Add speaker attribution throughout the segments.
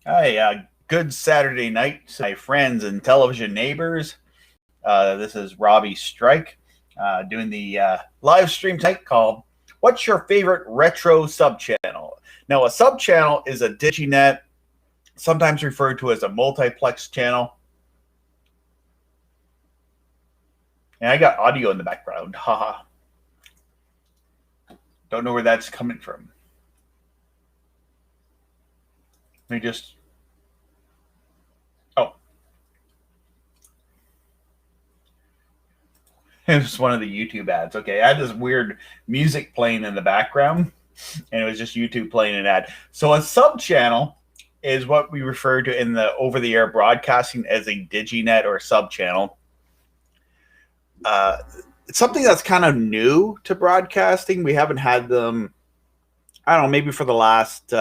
Speaker 1: Hi, good Saturday night, my friends and television neighbors. This is Robbie Strike doing the live stream tonight called What's Your Favorite Retro Subchannel? Now, a subchannel is a diginet, sometimes referred to as a multiplex channel. And I got audio in the background. Haha. Don't know where that's coming from. Let me just. Oh. It was one of the YouTube ads. Okay, I had this weird music playing in the background, and it was just YouTube playing an ad. So a sub-channel is what we refer to in the over-the-air broadcasting as a diginet or sub-channel. It's something that's kind of new to broadcasting. We haven't had them, I don't know, maybe for the last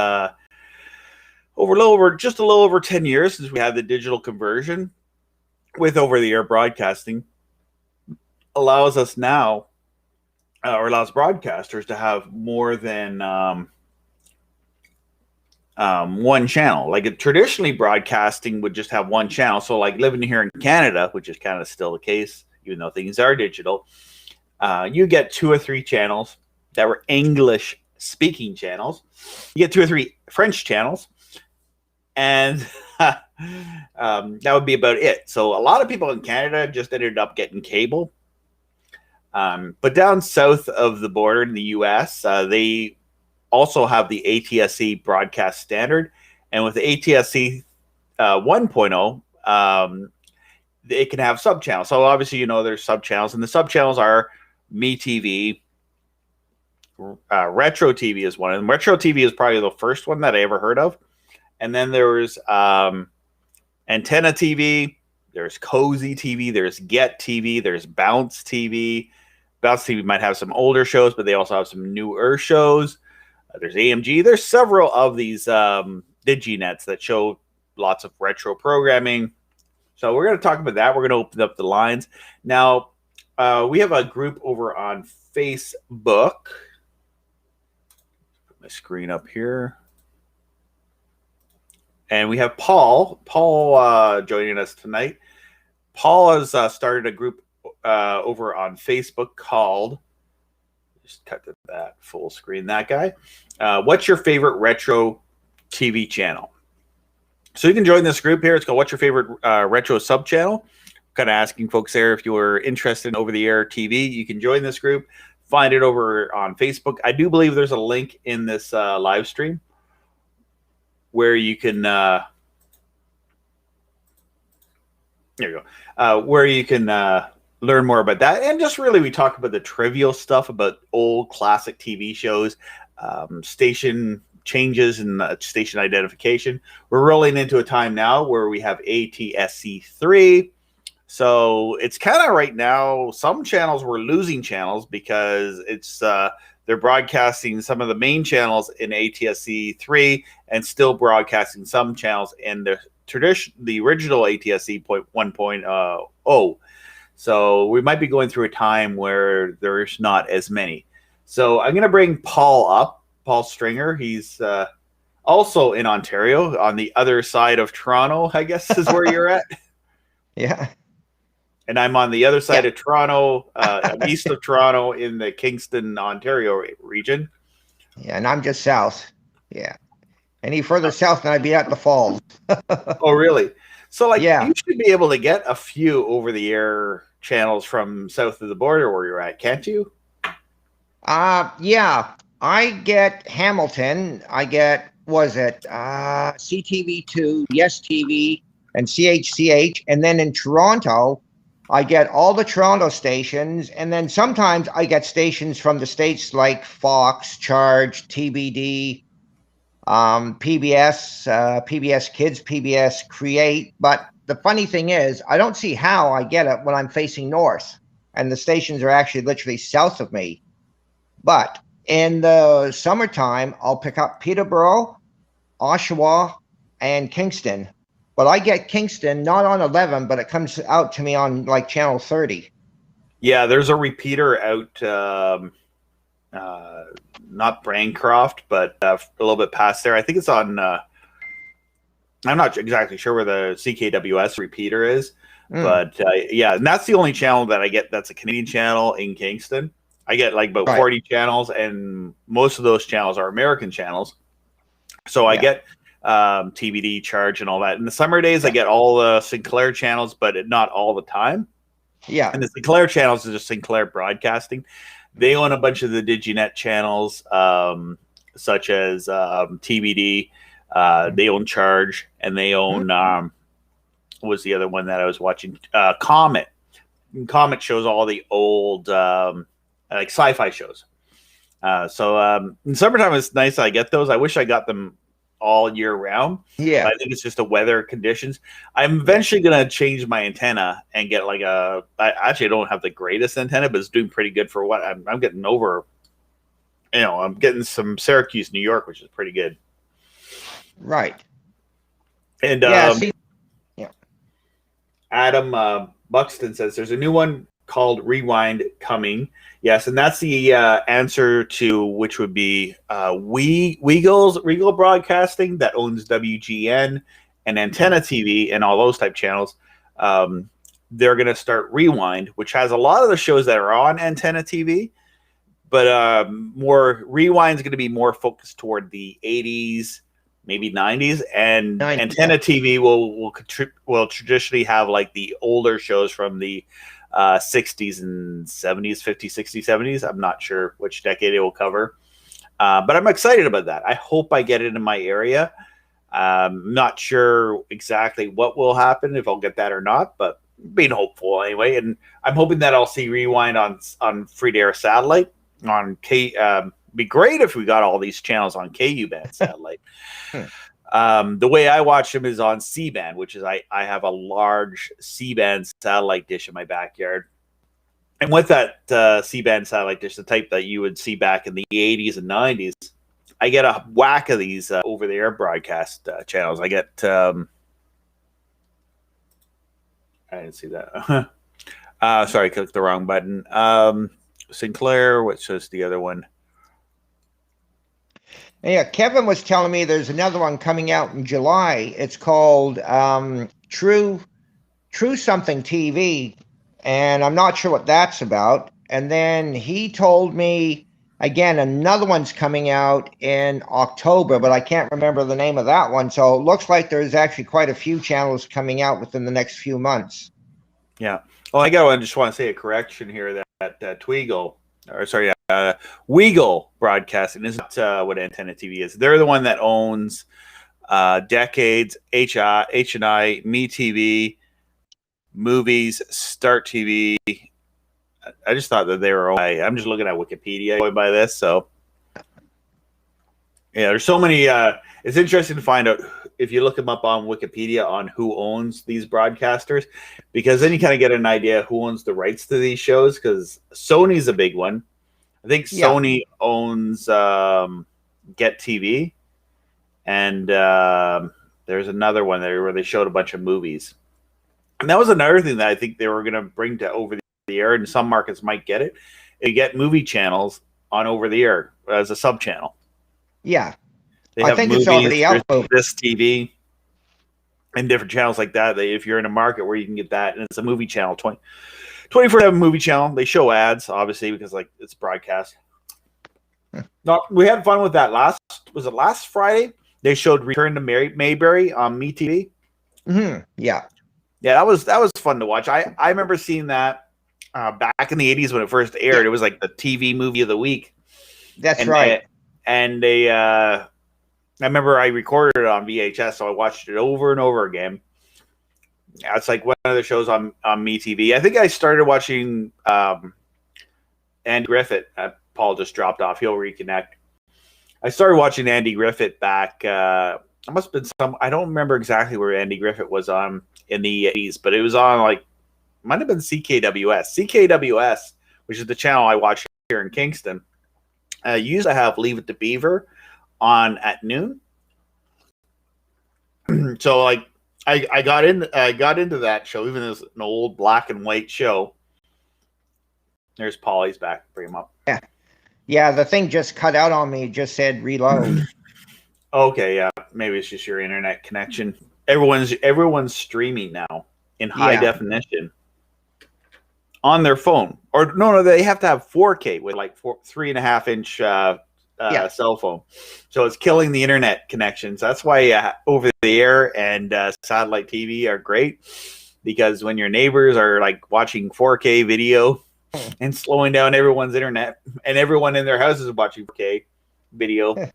Speaker 1: just a little over 10 years since we had the digital conversion with over-the-air broadcasting. Allows us now, or allows broadcasters to have more than one channel. Like traditionally, broadcasting would just have one channel. So, like living here in Canada, which is kind of still the case, even though things are digital, you get 2 or 3 channels that were English-speaking channels. You get 2 or 3 French channels, and that would be about it. So, a lot of people in Canada just ended up getting cable. But down south of the border in the U.S., they also have the ATSC broadcast standard. And with the ATSC 1.0, it can have subchannels. So obviously, there's subchannels, and the subchannels are MeTV. Retro TV is one of them. Retro TV is probably the first one that I ever heard of. And then there's Antenna TV, there's Cozy TV, there's Get TV, there's Bounce TV. Bounce TV might have some older shows, but they also have some newer shows. There's AMG. There's several of these diginets that show lots of retro programming. So we're going to talk about that. We're going to open up the lines. Now, we have a group over on Facebook. Put my screen up here. And we have Paul. Paul joining us tonight. Paul has started a group over on Facebook called, just cut to that full screen, that guy. What's your favorite retro TV channel? So you can join this group here. It's called What's Your Favorite Retro Sub Channel? Kind of asking folks there if you were interested in over-the-air TV. You can join this group. Find it over on Facebook. I do believe there's a link in this live stream where you can there you go, where you can learn more about that. And just really, we talk about the trivial stuff about old classic TV shows, station changes and station identification. We're rolling into a time now where we have ATSC3. So it's kind of right now, some channels were losing channels because it's they're broadcasting some of the main channels in ATSC3 and still broadcasting some channels in the original ATSC 1.0. So we might be going through a time where there's not as many. So I'm going to bring Paul up, Paul Stringer. He's also in Ontario, on the other side of Toronto, I guess is where you're at.
Speaker 2: Yeah.
Speaker 1: And I'm on the other side of Toronto, east of Toronto in the Kingston, Ontario region.
Speaker 2: Yeah, and I'm just south. Yeah. Any further south than I'd be at the Falls.
Speaker 1: Oh, really? So, you should be able to get a few over-the-air channels from south of the border where you're at, can't you?
Speaker 2: Yeah. I get Hamilton. I get, CTV2, Yes TV, and CHCH. And then in Toronto, I get all the Toronto stations. And then sometimes I get stations from the States like Fox, Charge, TBD, PBS, PBS Kids, PBS Create. But the funny thing is, I don't see how I get it when I'm facing north, and the stations are actually literally south of me. But in the summertime, I'll pick up Peterborough, Oshawa, and Kingston. But I get Kingston not on 11, but it comes out to me on like channel 30.
Speaker 1: Yeah, there's a repeater out, not Braincroft, but a little bit past there. I think it's on I'm not exactly sure where the CKWS repeater is,
Speaker 2: Mm,
Speaker 1: but yeah, and that's the only channel that I get that's a Canadian channel in Kingston. I get like about
Speaker 2: right.
Speaker 1: 40 channels, and most of those channels are American channels. So I
Speaker 2: Yeah.
Speaker 1: get TBD charge and all that. In the summer days, I
Speaker 2: Yeah.
Speaker 1: get all the Sinclair channels, but not all the time.
Speaker 2: Yeah.
Speaker 1: And the Sinclair channels is just Sinclair Broadcasting. They own a bunch of the Diginet channels, such as TBD. They own Charge, and they own what was the other one that I was watching? Comet. And Comet shows all the old like sci-fi shows. So in summertime, it's nice. I get those. I wish I got them all year round.
Speaker 2: Yeah.
Speaker 1: But I think it's just the weather conditions. I'm
Speaker 2: Yeah.
Speaker 1: eventually going to change my antenna and get like a. I actually don't have the greatest antenna, but it's doing pretty good for what I'm getting over. You know, I'm getting some Syracuse, New York, which is pretty good.
Speaker 2: Right.
Speaker 1: And
Speaker 2: Yeah. See. Yeah.
Speaker 1: Adam Buxton says there's a new one called Rewind coming. Yes, and that's the answer to which would be Regal Broadcasting that owns WGN and Antenna TV and all those type channels. They're going to start Rewind, which has a lot of the shows that are on Antenna TV, but more Rewind's going to be more focused toward the 80s, maybe 90s, and
Speaker 2: 90s,
Speaker 1: Antenna
Speaker 2: yeah.
Speaker 1: TV will traditionally have like the older shows from the 60s and 70s, 50s, 60s, 70s. I'm not sure which decade it will cover, but I'm excited about that. I hope I get it in my area. Not sure exactly what will happen, if I'll get that or not, but being hopeful anyway. And I'm hoping that I'll see Rewind on free to air satellite on K. Be great if we got all these channels on KU band satellite. The way I watch them is on C-band, which is I have a large C-band satellite dish in my backyard. And with that C-band satellite dish, the type that you would see back in the 80s and 90s, I get a whack of these over-the-air broadcast channels. I get... I didn't see that. Sorry, I clicked the wrong button. Sinclair, which was the other one?
Speaker 2: Yeah, Kevin was telling me there's another one coming out in July. It's called True Something TV, and I'm not sure what that's about. And then he told me again another one's coming out in October, but I can't remember the name of that one. So it looks like there's actually quite a few channels coming out within the next few months.
Speaker 1: Yeah. Oh, I just want to say a correction here that Tweagle, or sorry, Weagle Broadcasting is not what Antenna TV is. They're the one that owns Decades, H&I, Me TV, Movies, Start TV. I just thought that they were. I'm just looking at Wikipedia going by this. So yeah, there's so many. It's interesting to find out if you look them up on Wikipedia on who owns these broadcasters, because then you kind of get an idea who owns the rights to these shows. Because Sony's a big one. I think Sony owns Get TV, and there's another one there where they showed a bunch of movies. And that was another thing that I think they were going to bring to over the air, and some markets might get it. You get movie channels on over the air as a sub channel.
Speaker 2: Yeah,
Speaker 1: they
Speaker 2: I
Speaker 1: have
Speaker 2: think
Speaker 1: movies,
Speaker 2: it's already out.
Speaker 1: This TV, and different channels like that. If you're in a market where you can get that, and it's a movie channel, 24/7 movie channel. They show ads, obviously, because like it's broadcast. We had fun with that last Friday? They showed Return to Mayberry on Me TV.
Speaker 2: Mm-hmm. Yeah,
Speaker 1: that was fun to watch. I remember seeing that back in the 80s when it first aired. It was like the TV movie of the week.
Speaker 2: That's right.
Speaker 1: And they, I remember I recorded it on VHS, so I watched it over and over again. It's like one of the shows on Me TV. I think I started watching Andy Griffith. Paul just dropped off. He'll reconnect. I started watching Andy Griffith back. It must have been I don't remember exactly where Andy Griffith was on in the 80s, but it was on might have been CKWS. CKWS, which is the channel I watch here in Kingston, used to have Leave It to Beaver on at noon. So I got into that show, even though it's an old black and white show. There's Polly's back. Bring him up.
Speaker 2: Yeah. The thing just cut out on me. It just said reload.
Speaker 1: Okay, yeah. Maybe it's just your internet connection. Everyone's streaming now in high
Speaker 2: Yeah.
Speaker 1: definition on their phone, or no, they have to have 4K with like 3.5-inch cell phone. So it's killing the internet connections. That's why over the air and satellite TV are great, because when your neighbors are like watching 4K video and slowing down everyone's internet, and everyone in their houses is watching 4K video.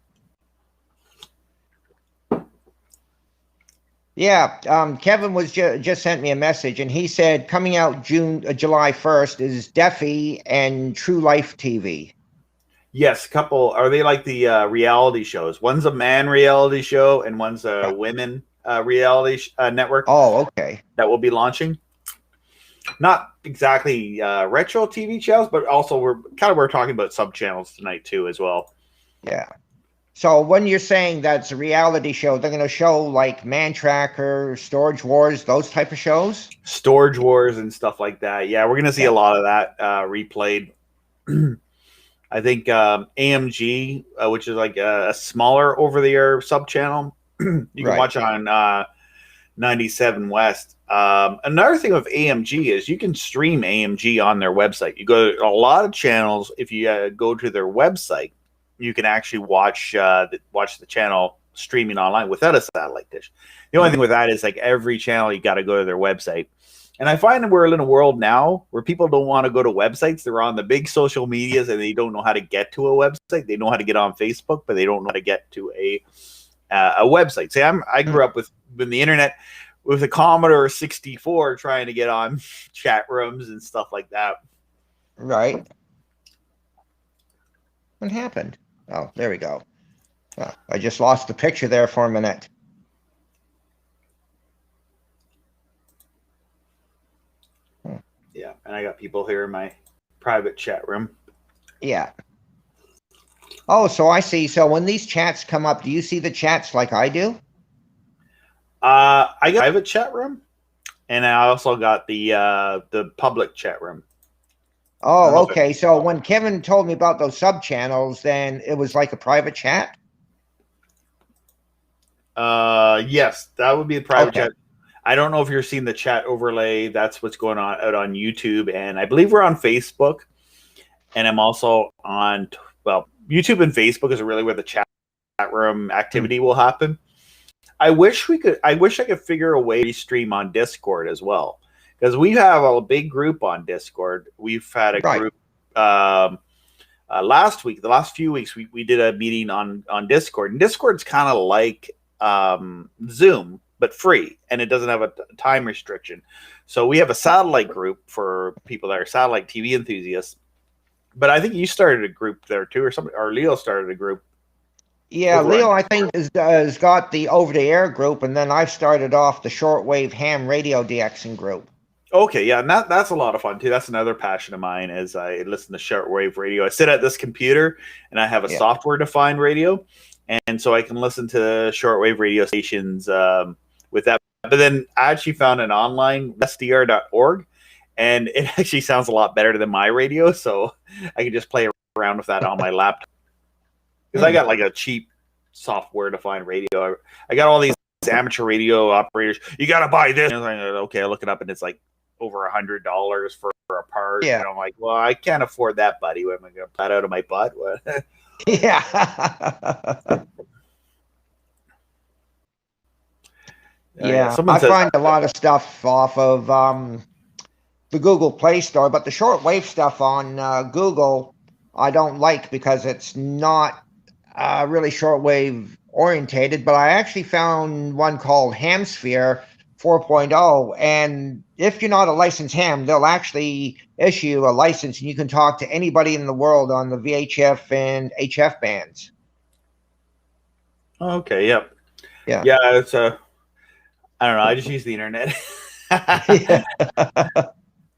Speaker 2: Yeah, Kevin was just sent me a message, and he said coming out July 1st is Deafy and True Life TV.
Speaker 1: Yes, couple. Are they like the reality shows? One's a man reality show, and one's a women reality network.
Speaker 2: Oh, okay.
Speaker 1: That will be launching. Not exactly retro TV channels, but also we're talking about sub channels tonight too as well.
Speaker 2: Yeah. So when you're saying that's a reality show, they're going to show like Man Tracker, Storage Wars, those type of shows?
Speaker 1: Storage Wars and stuff like that. Yeah, we're going to see a lot of that replayed. I think AMG, which is like a smaller over-the-air sub-channel, you can watch on 97 West. Another thing with AMG is you can stream AMG on their website. You go to a lot of channels. If you go to their website, you can actually watch the channel streaming online without a satellite dish. The only thing with that is like every channel you got to go to their website. And I find that we're in a world now where people don't want to go to websites. They're on the big social medias and they don't know how to get to a website. They know how to get on Facebook, but they don't know how to get to a website. See, I grew up with the internet with a Commodore 64 trying to get on chat rooms and stuff like that.
Speaker 2: Right. What happened? Oh, there we go. Oh, I just lost the picture there for a minute.
Speaker 1: Yeah, and I got people here in my private chat room.
Speaker 2: Yeah. Oh, so I see. So when these chats come up, do you see the chats like I do?
Speaker 1: I got a private chat room, and I also got the public chat room.
Speaker 2: Oh, okay. So when Kevin told me about those sub channels, then it was like a private chat?
Speaker 1: Yes, that would be the private chat. I don't know if you're seeing the chat overlay. That's what's going on out on YouTube, and I believe we're on Facebook. And I'm also on YouTube and Facebook is really where the chat room activity will happen. I wish I could figure a way to stream on Discord as well, because we have a big group on Discord. We've had a group last week. The last few weeks, we did a meeting on Discord, and Discord's kind of like Zoom, but free, and it doesn't have a time restriction. So we have a satellite group for people that are satellite TV enthusiasts. But I think you started a group there too, or Leo started a group.
Speaker 2: Yeah, Leo, I think, has got the over-the-air group, and then I've started off the shortwave ham radio DXing group.
Speaker 1: Okay, yeah, and that's a lot of fun too. That's another passion of mine, as I listen to shortwave radio. I sit at this computer, and I have a software-defined radio, and so I can listen to shortwave radio stations with that. But then I actually found an online SDR.org, and it actually sounds a lot better than my radio, so I can just play around with that on my laptop. Because I got like a cheap software-defined radio. I got all these amateur radio operators. You got to buy this. And I'm like, okay, I look it up, and it's like over $100 for a part.
Speaker 2: Yeah.
Speaker 1: And I'm like, well, I can't afford that, buddy. What am I going to put out of my butt? What?
Speaker 2: Yeah. Yeah, I find a lot of stuff off of the Google Play Store, but the shortwave stuff on Google I don't like because it's not really shortwave orientated. But I actually found one called Hamsphere 4.0, and if you're not a licensed ham, they'll actually issue a license, and you can talk to anybody in the world on the VHF and HF bands.
Speaker 1: Okay, yep.
Speaker 2: Yeah.
Speaker 1: It's I don't know. I just use the internet. I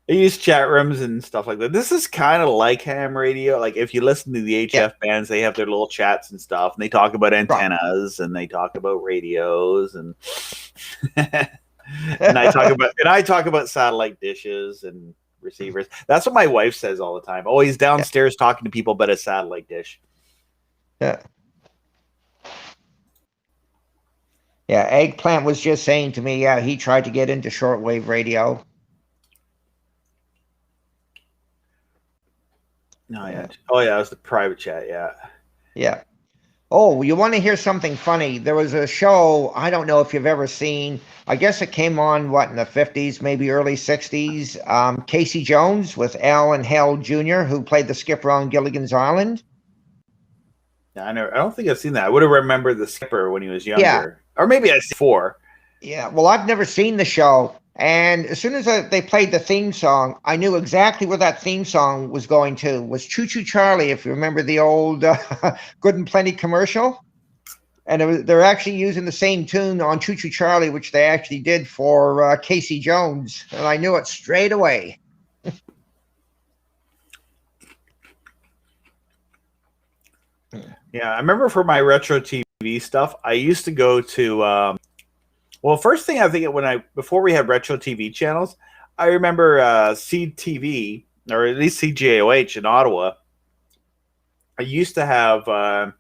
Speaker 1: use chat rooms and stuff like that. This is kind of like ham radio. Like if you listen to the HF bands, they have their little chats and stuff, and they talk about antennas and they talk about radios and and I talk about satellite dishes and receivers. That's what my wife says all the time. Oh, he's downstairs talking to people about a satellite dish.
Speaker 2: Yeah. Yeah, Eggplant was just saying to me, yeah, he tried to get into shortwave radio.
Speaker 1: No, yeah. Oh, yeah, it was the private chat. Yeah.
Speaker 2: Yeah. Oh, you want to hear something funny? There was a show, I don't know if you've ever seen, I guess it came on, what, in the 50s, maybe early 60s? Casey Jones with Alan Hale Jr., who played the skipper on Gilligan's Island.
Speaker 1: Yeah, I don't think I've seen that. I would have remembered the skipper when he was
Speaker 2: Yeah.
Speaker 1: younger, or maybe I see 4.
Speaker 2: Yeah, well, I've never seen the show. And as soon as they played the theme song, I knew exactly where that theme song was going to. Was Choo Choo Charlie, if you remember the old Good and Plenty commercial. And they're actually using the same tune on Choo Choo Charlie, which they actually did for Casey Jones. And I knew it straight away.
Speaker 1: Yeah, I remember for my retro TV stuff, I used to go to well, first thing I think before we had retro TV channels, I remember CTV, or at least CJOH in Ottawa. I used to have I'm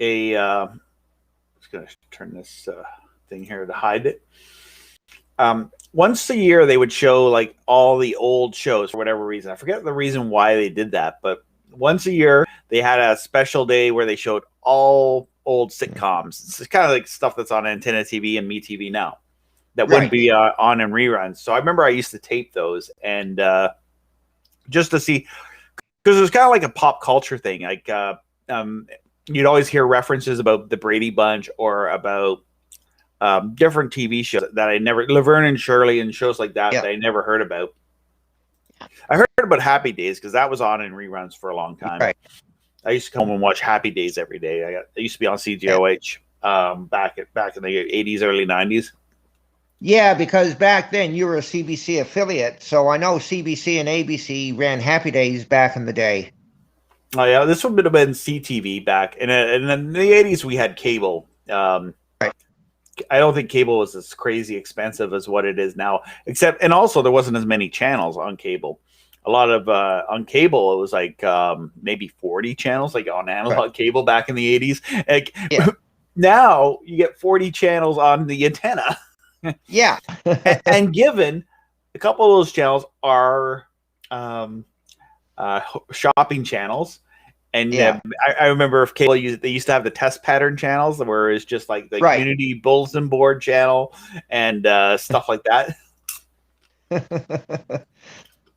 Speaker 1: just going to turn this thing here to hide it. Once a year, they would show like all the old shows for whatever reason. I forget the reason why they did that, but once a year, they had a special day where they showed all old sitcoms. It's kind of like stuff that's on Antenna TV and MeTV now that wouldn't be on in reruns. So I remember I used to tape those and just to see, because it was kind of like a pop culture thing. Like you'd always hear references about the Brady Bunch or about different TV shows that I never, Laverne and Shirley and shows like that that I never heard about. I heard about Happy Days because that was on in reruns for a long time.
Speaker 2: Right.
Speaker 1: I used to come home and watch Happy Days every day. I used to be on CGOH back in the 80s, early 90s.
Speaker 2: Yeah, because back then you were a CBC affiliate, so I know CBC and ABC ran Happy Days back in the day.
Speaker 1: Oh yeah, this would have been CTV back, and in the 80s we had cable. Right. I don't think cable was as crazy expensive as what it is now. And also there wasn't as many channels on cable. A lot of on cable, it was like maybe 40 channels, like on analog cable back in the 80s. Like, now you get 40 channels on the antenna.
Speaker 2: Yeah.
Speaker 1: and given a couple of those channels are shopping channels. And I remember if cable, they used to have the test pattern channels where it's just like the community bulletin board channel and stuff like that.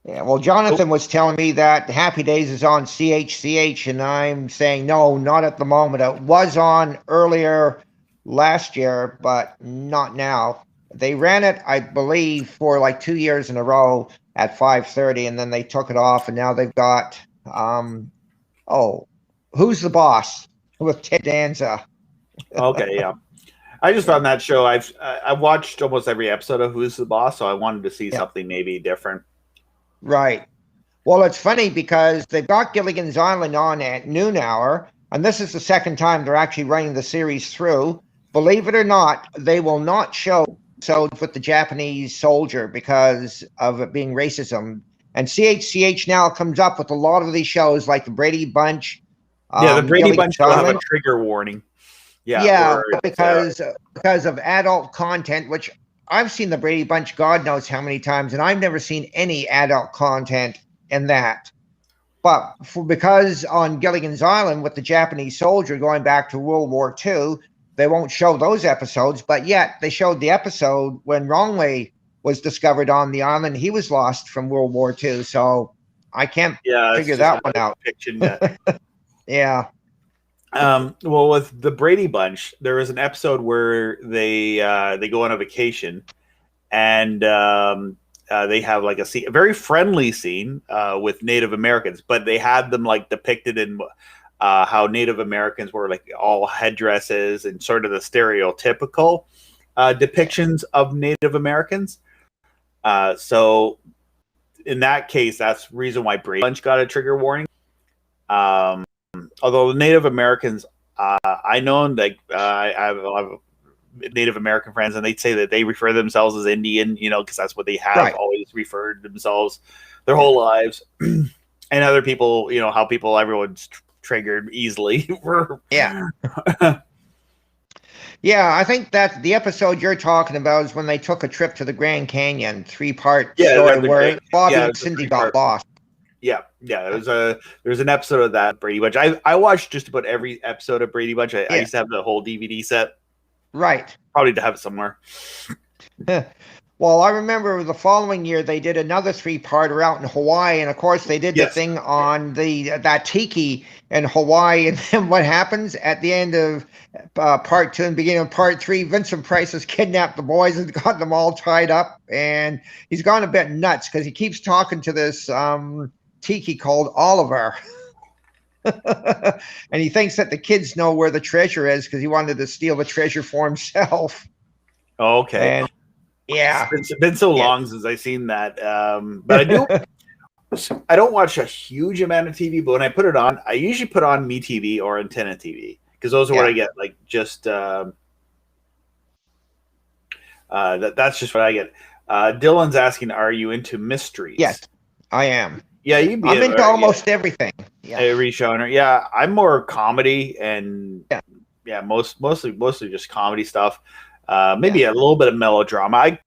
Speaker 2: Yeah, well, Jonathan was telling me that Happy Days is on CHCH, and I'm saying no, not at the moment. It was on earlier last year, but not now. They ran it, I believe, for like 2 years in a row at 5:30, and then they took it off, and now they've got Who's the Boss with Ted Danza.
Speaker 1: Okay, yeah. I just found that show. I've watched almost every episode of Who's the Boss, so I wanted to see something maybe different.
Speaker 2: Right. Well, it's funny because they've got Gilligan's Island on at noon hour, and this is the second time they're actually running the series through. Believe it or not, they will not show episodes with the Japanese soldier because of it being racism. And CHCH now comes up with a lot of these shows like the Brady Bunch.
Speaker 1: The Brady Bunch will have a trigger warning.
Speaker 2: Yeah, because of adult content, which I've seen the Brady Bunch God knows how many times, and I've never seen any adult content in that. But because on Gilligan's Island with the Japanese soldier going back to World War II, they won't show those episodes, but yet they showed the episode when Wrongway was discovered on the island. He was lost from World War II, so I can't figure that one out.
Speaker 1: Fiction,
Speaker 2: yeah.
Speaker 1: Well, with the Brady Bunch, there was an episode where they go on a vacation, and they have like a very friendly scene with Native Americans, but they had them like depicted in how Native Americans were like all headdresses and sort of the stereotypical depictions of Native Americans. So in that case, that's the reason why Brady Bunch got a trigger warning. Although the Native Americans, I know, like I have a lot of Native American friends, and they'd say that they refer themselves as Indian, because that's what they have always referred themselves their whole lives. And other people, everyone's triggered easily.
Speaker 2: Yeah, I think that the episode you're talking about is when they took a trip to the Grand Canyon, three-part
Speaker 1: Yeah,
Speaker 2: story where Bobby
Speaker 1: yeah,
Speaker 2: and
Speaker 1: it was a
Speaker 2: Cindy got
Speaker 1: three-part.
Speaker 2: lost.
Speaker 1: Yeah, yeah. There's an episode of that Brady Bunch. I watched just about every episode of Brady Bunch. I
Speaker 2: Yeah,
Speaker 1: used to have the whole DVD set.
Speaker 2: right.
Speaker 1: Probably to have it somewhere.
Speaker 2: Well, I remember the following year they did another three-parter out in Hawaii, and of course they did the
Speaker 1: Yes.
Speaker 2: thing on that tiki in Hawaii. And then what happens at the end of part two and beginning of part three? Vincent Price has kidnapped the boys and got them all tied up, and he's gone a bit nuts because he keeps talking to this tiki called Oliver. And he thinks that the kids know where the treasure is because he wanted to steal the treasure for himself.
Speaker 1: Okay.
Speaker 2: And yeah,
Speaker 1: It's been so long since I've seen that. But I do. I don't watch a huge amount of TV, but when I put it on, I usually put on MeTV or Antenna TV because those are what I get. Like just that's just what I get. Dylan's asking, "Are you into mysteries?"
Speaker 2: Yes, I am.
Speaker 1: Yeah, you'd be.
Speaker 2: I'm into almost everything. Yeah,
Speaker 1: every genre. Yeah, I'm more comedy and mostly just comedy stuff. Maybe a little bit of melodrama.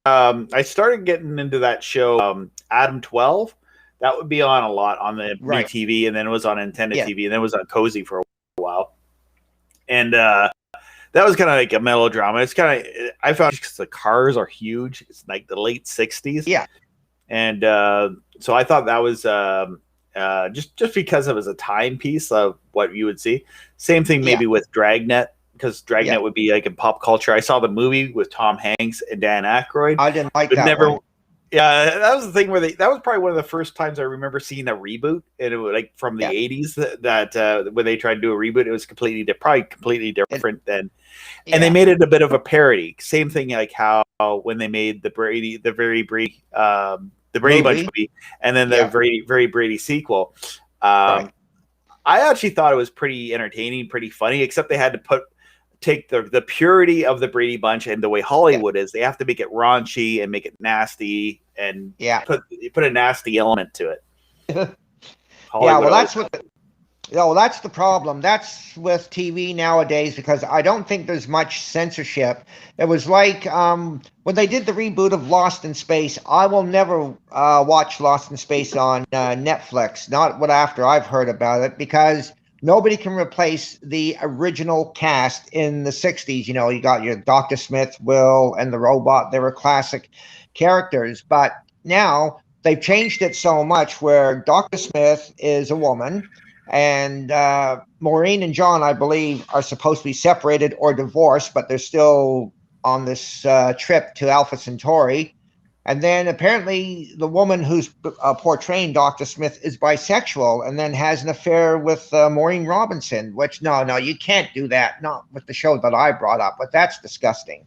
Speaker 1: I started getting into that show, Adam 12. That would be on a lot on the MeTV, and then it was on Antenna TV, and then it was on Cozy for a while. And that was kind of like a melodrama. It's kind of, I found, because the cars are huge. It's like the late 60s.
Speaker 2: Yeah.
Speaker 1: And so I thought that was just because it was a timepiece of what you would see. Same thing maybe with Dragnet, because Dragnet would be like in pop culture. I saw the movie with Tom Hanks and Dan Aykroyd.
Speaker 2: I didn't like that one.
Speaker 1: Yeah, that was the thing where that was probably one of the first times I remember seeing a reboot, and it was like from the 80s that when they tried to do a reboot, it was completely different than, and they made it a bit of a parody. Same thing like how when they made the Brady Bunch movie, and then the very Brady sequel. I actually thought it was pretty entertaining, pretty funny, except they had to take the purity of the Brady Bunch and the way Hollywood is. They have to make it raunchy and make it nasty and put a nasty element to it.
Speaker 2: That's the problem. That's with TV nowadays, because I don't think there's much censorship. It was like when they did the reboot of Lost in Space. I will never watch Lost in Space on Netflix, not what after I've heard about it, because nobody can replace the original cast in the 60s. You know, you got your Dr. Smith, Will, and the robot. They were classic characters. But now they've changed it so much where Dr. Smith is a woman, and Maureen and John, I believe, are supposed to be separated or divorced, but they're still on this trip to Alpha Centauri. And then apparently the woman who's portraying Dr. Smith is bisexual and then has an affair with Maureen Robinson, which, no, you can't do that. Not with the show that I brought up, but that's disgusting.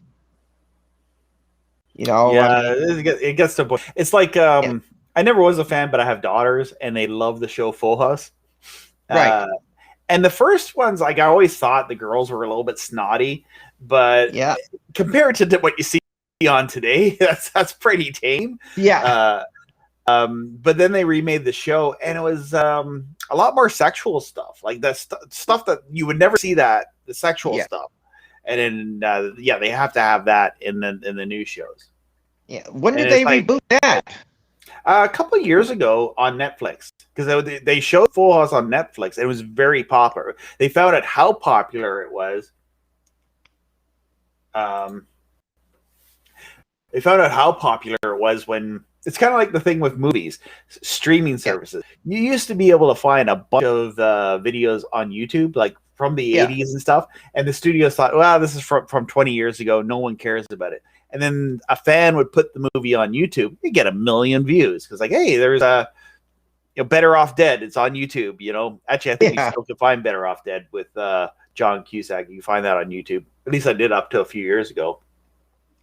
Speaker 2: You know?
Speaker 1: It gets to the point. It's like, I never was a fan, but I have daughters and they love the show Full House.
Speaker 2: Right.
Speaker 1: And the first ones, like, I always thought the girls were a little bit snotty, but compared to what you see on today, that's pretty tame. But then they remade the show, and it was a lot more sexual stuff, like the stuff that you would never see, the sexual stuff. And then they have to have that in the new shows.
Speaker 2: When did they reboot that?
Speaker 1: A couple of years ago on Netflix, because they showed Full House on Netflix. It was very popular. They found out how popular it was. They found out how popular it was when it's kind of like the thing with movies, streaming services. You used to be able to find a bunch of videos on YouTube, like from the 80s and stuff. And the studios thought, well, this is from 20 years ago. No one cares about it. And then a fan would put the movie on YouTube. You get 1 million views because, like, hey, there's Better Off Dead. It's on YouTube. You know, actually, I think you still can find Better Off Dead with John Cusack. You can find that on YouTube. At least I did up to a few years ago.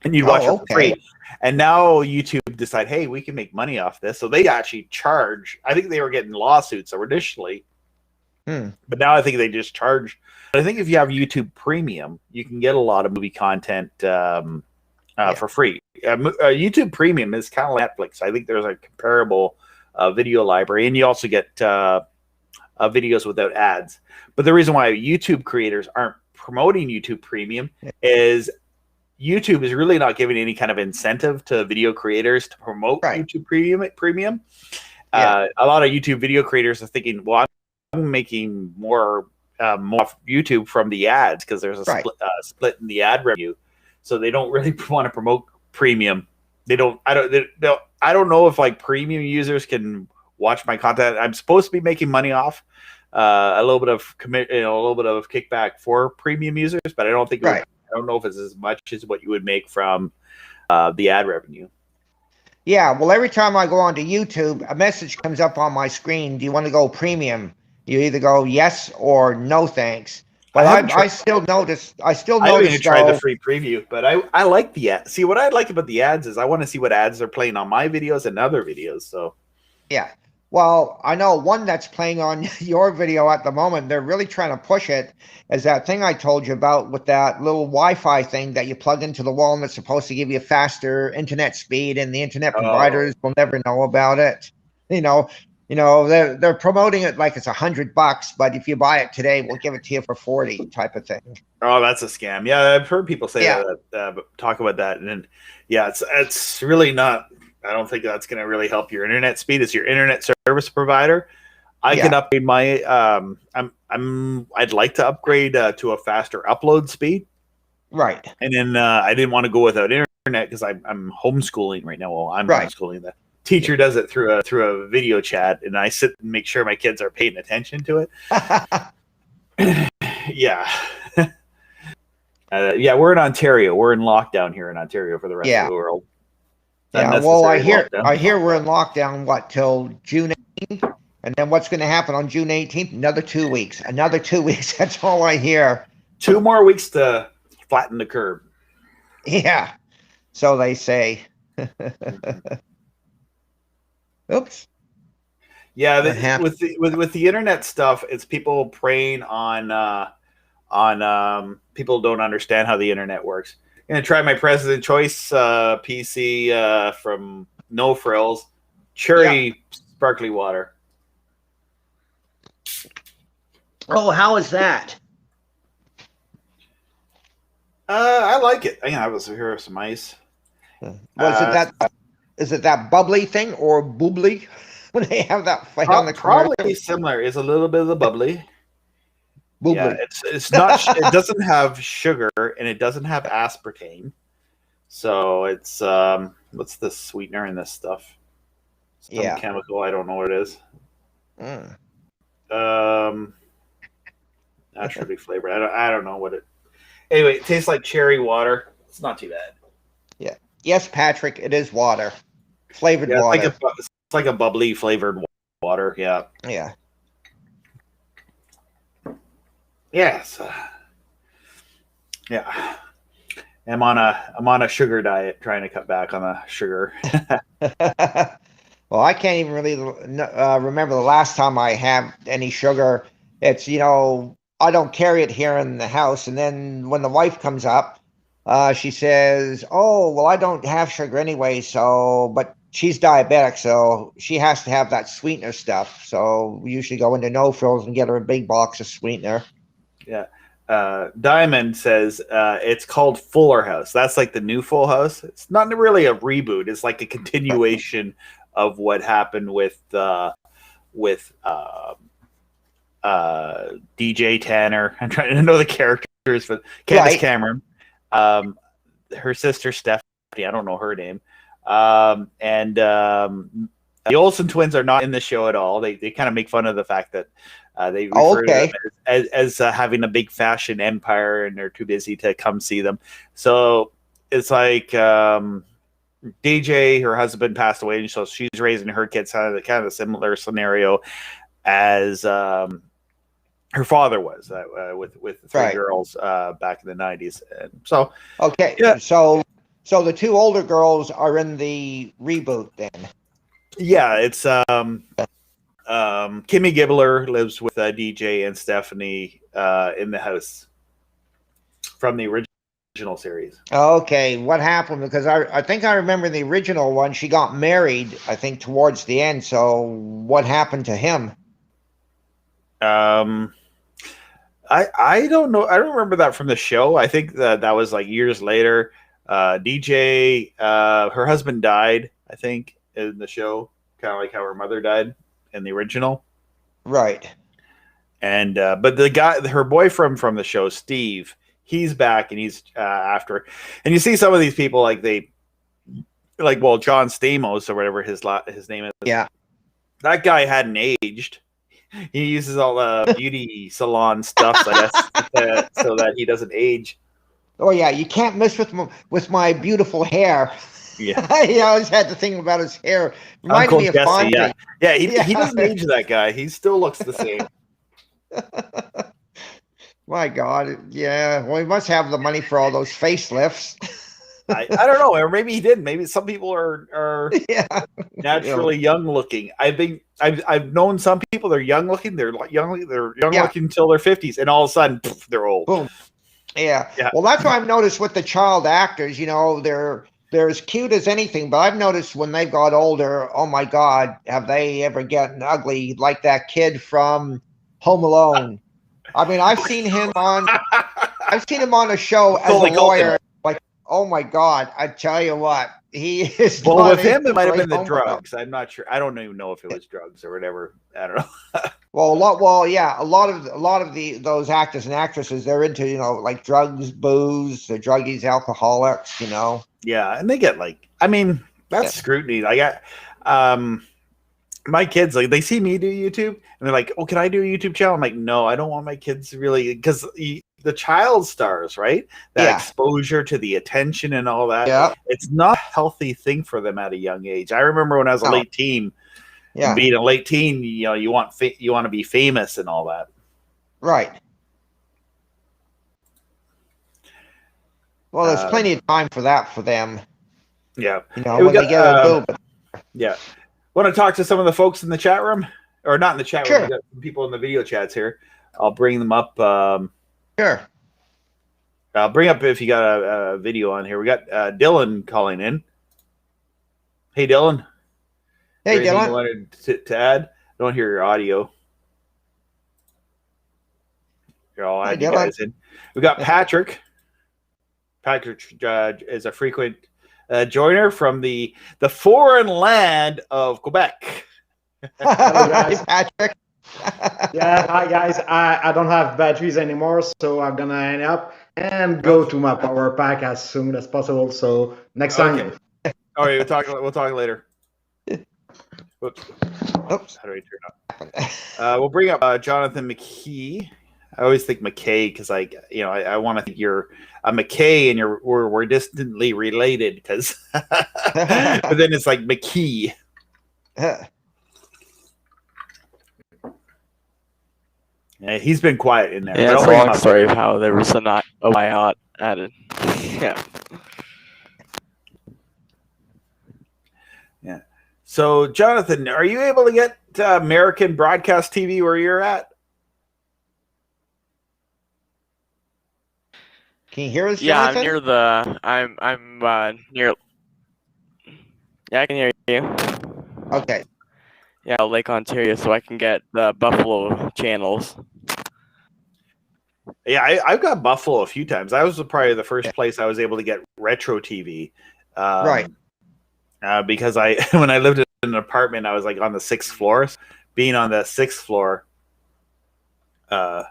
Speaker 1: And you'd watch it for free. And now YouTube decide, hey, we can make money off this. So they actually charge. I think they were getting lawsuits initially. But now I think they just charge. But I think if you have YouTube Premium, you can get a lot of movie content for free. YouTube Premium is kind of like Netflix. I think there's a comparable video library. And you also get videos without ads. But the reason why YouTube creators aren't promoting YouTube Premium is YouTube is really not giving any kind of incentive to video creators to promote YouTube Premium. A lot of YouTube video creators are thinking, well, I'm making more YouTube from the ads because there's a split in the ad revenue, so they don't really want to promote Premium. I don't know if like Premium users can watch my content. I'm supposed to be making money off a little bit of a little bit of kickback for Premium users, but I don't think I don't know if it's as much as what you would make from the ad revenue.
Speaker 2: Yeah, well, every time I go onto YouTube, a message comes up on my screen. Do you want to go Premium? You either go yes or no, thanks. But I still notice. I haven't even
Speaker 1: tried the free preview, but I like the ad. See, what I like about the ads is I want to see what ads they're playing on my videos and other videos. So
Speaker 2: yeah. Well, I know one that's playing on your video at the moment. They're really trying to push it. Is that thing I told you about with that little Wi-Fi thing that you plug into the wall and it's supposed to give you faster internet speed, and the internet providers will never know about it. They're promoting it like it's $100, but if you buy it today, we'll give it to you for 40 type of thing.
Speaker 1: Oh, that's a scam. Yeah, I've heard people say that, talk about that, and it's really not. I don't think that's going to really help your internet speed. It's your internet service provider. I can upgrade my. I'd like to upgrade to a faster upload speed.
Speaker 2: Right.
Speaker 1: And then I didn't want to go without internet because I'm homeschooling right now. Well, I'm homeschooling. The teacher does it through a video chat, and I sit and make sure my kids are paying attention to it. Yeah. We're in Ontario. We're in lockdown here in Ontario for the rest of the world.
Speaker 2: Well, I hear we're in lockdown, till June 18th? And then what's going to happen on June 18th? Another 2 weeks. Another 2 weeks. That's all I hear.
Speaker 1: 2 more weeks to flatten the curve.
Speaker 2: Yeah. So they say. Oops.
Speaker 1: Yeah, with the internet stuff, it's people preying on people don't understand how the internet works. I'm gonna try my President Choice PC from No Frills, cherry sparkly water.
Speaker 2: Oh, how is that?
Speaker 1: I like it. I have here some ice.
Speaker 2: Is it that bubbly thing or boobly when they have that fight on the
Speaker 1: probably commercial? Similar. It's a little bit of the bubbly.
Speaker 2: Boobly.
Speaker 1: Yeah, it's not. It doesn't have sugar and it doesn't have aspartame. So it's what's the sweetener in this stuff? Some chemical. I don't know what it is. Naturally flavored. I don't know what it. Anyway, it tastes like cherry water. It's not too bad.
Speaker 2: Yeah. Yes, Patrick. It is water, flavored water.
Speaker 1: It's like a bubbly flavored water. Yeah.
Speaker 2: Yeah.
Speaker 1: Yes. Yeah. I'm on a sugar diet, trying to cut back on the sugar.
Speaker 2: Well, I can't even really remember the last time I had any sugar. It's, I don't carry it here in the house. And then when the wife comes up, she says, oh, well, I don't have sugar anyway. But she's diabetic, so she has to have that sweetener stuff. So we usually go into No Frills and get her a big box of sweetener.
Speaker 1: Yeah. Diamond says it's called Fuller House. That's like the new Full House. It's not really a reboot. It's like a continuation of what happened with DJ Tanner. I'm trying to know the characters, but Candace Cameron, her sister Stephanie. I don't know her name. And the Olsen twins are not in the show at all. They kind of make fun of the fact that they refer to them as having a big fashion empire, and they're too busy to come see them. So it's like DJ, her husband passed away, and so she's raising her kids kind of a similar scenario as her father was with three girls back in the 90s. And so
Speaker 2: so the two older girls are in the reboot then.
Speaker 1: Yeah, it's Kimmy Gibbler lives with DJ and Stephanie in the house from the original series.
Speaker 2: Okay, what happened? Because I think I remember the original one, she got married, I think, towards the end. So what happened to him?
Speaker 1: I don't know. I don't remember that from the show. I think that was like years later. DJ, her husband died, I think, in the show, kind of like how her mother died in the original.
Speaker 2: Right.
Speaker 1: And but the guy, her boyfriend from the show, Steve, he's back and he's after. And you see some of these people like John Stamos or whatever his name is.
Speaker 2: Yeah.
Speaker 1: That guy hadn't aged. He uses all the beauty salon stuff, I guess, so that he doesn't age.
Speaker 2: Oh yeah, you can't mess with my beautiful hair.
Speaker 1: Yeah,
Speaker 2: he always had to think about his hair.
Speaker 1: Reminded me of Fonzie. Yeah. He doesn't age, that guy. He still looks the same.
Speaker 2: My God, yeah. Well, he must have the money for all those facelifts.
Speaker 1: I don't know, or maybe he didn't. Maybe some people are naturally young looking. I think I've known some people, they're young looking. They're young looking until their 50s, and all of a sudden they're old.
Speaker 2: Boom. Yeah. Well, that's what I've noticed with the child actors. You know, they're as cute as anything, but I've noticed when they've got older, oh my God, have they ever gotten ugly like that kid from Home Alone? I mean, I've seen him on a show as a lawyer. Like, oh my God, I tell you what, he is.
Speaker 1: Well, with him, it might have been the drugs. I'm not sure. I don't even know if it was drugs or whatever. I don't know.
Speaker 2: Well, a lot of those actors and actresses, they're into, you know, like drugs, booze, they're druggies, alcoholics, you know.
Speaker 1: Yeah, and they get that's scrutiny. Like my kids, like, they see me do YouTube and they're like, "Oh, can I do a YouTube channel?" I'm like, "No, I don't want my kids really," because the child stars, right? That exposure to the attention and all that.
Speaker 2: Yeah.
Speaker 1: It's not a healthy thing for them at a young age. I remember when I was a late teen. Yeah. Being a late teen, you know, you want to be famous and all that.
Speaker 2: Right. Well, there's plenty of time for that for them.
Speaker 1: Yeah.
Speaker 2: You know, when they get a little bit.
Speaker 1: Yeah. Want to talk to some of the folks in the chat room? Or not in the chat room. We got some people in the video chats here. I'll bring them up.
Speaker 2: Sure.
Speaker 1: I'll bring up if you got a video on here. We got Dylan calling in. Hey, Dylan.
Speaker 2: Hey, Dylan.
Speaker 1: You wanted to add? I don't hear your audio. Here, I'll add you guys in. We got Patrick. Patrick is a frequent joiner from the foreign land of Quebec.
Speaker 2: Hi, Patrick.
Speaker 3: Yeah, hi guys. I don't have batteries anymore, so I'm gonna hang up and go to my power pack as soon as possible. So next time.
Speaker 1: All right, we'll talk later. Oops. How do I turn up? We'll bring up Jonathan McKee. I always think McKay because I want to think you're a McKay and we're distantly related because, but then it's like McKee. Yeah, he's been quiet in there.
Speaker 4: Yeah, it's a long story of how there was a IOT added. Yeah.
Speaker 1: Yeah. So, Jonathan, are you able to get American broadcast TV where you're at?
Speaker 2: Can you hear us,
Speaker 4: Yeah,
Speaker 2: Jonathan?
Speaker 4: I'm near the. I'm near. Yeah, I can hear you.
Speaker 2: Okay.
Speaker 4: Yeah, Lake Ontario, so I can get the Buffalo channels.
Speaker 1: Yeah, I've got Buffalo a few times. That was probably the first place I was able to get retro TV.
Speaker 2: Right.
Speaker 1: Because when I lived in an apartment, I was like on the 6th floor. Being on the 6th floor, I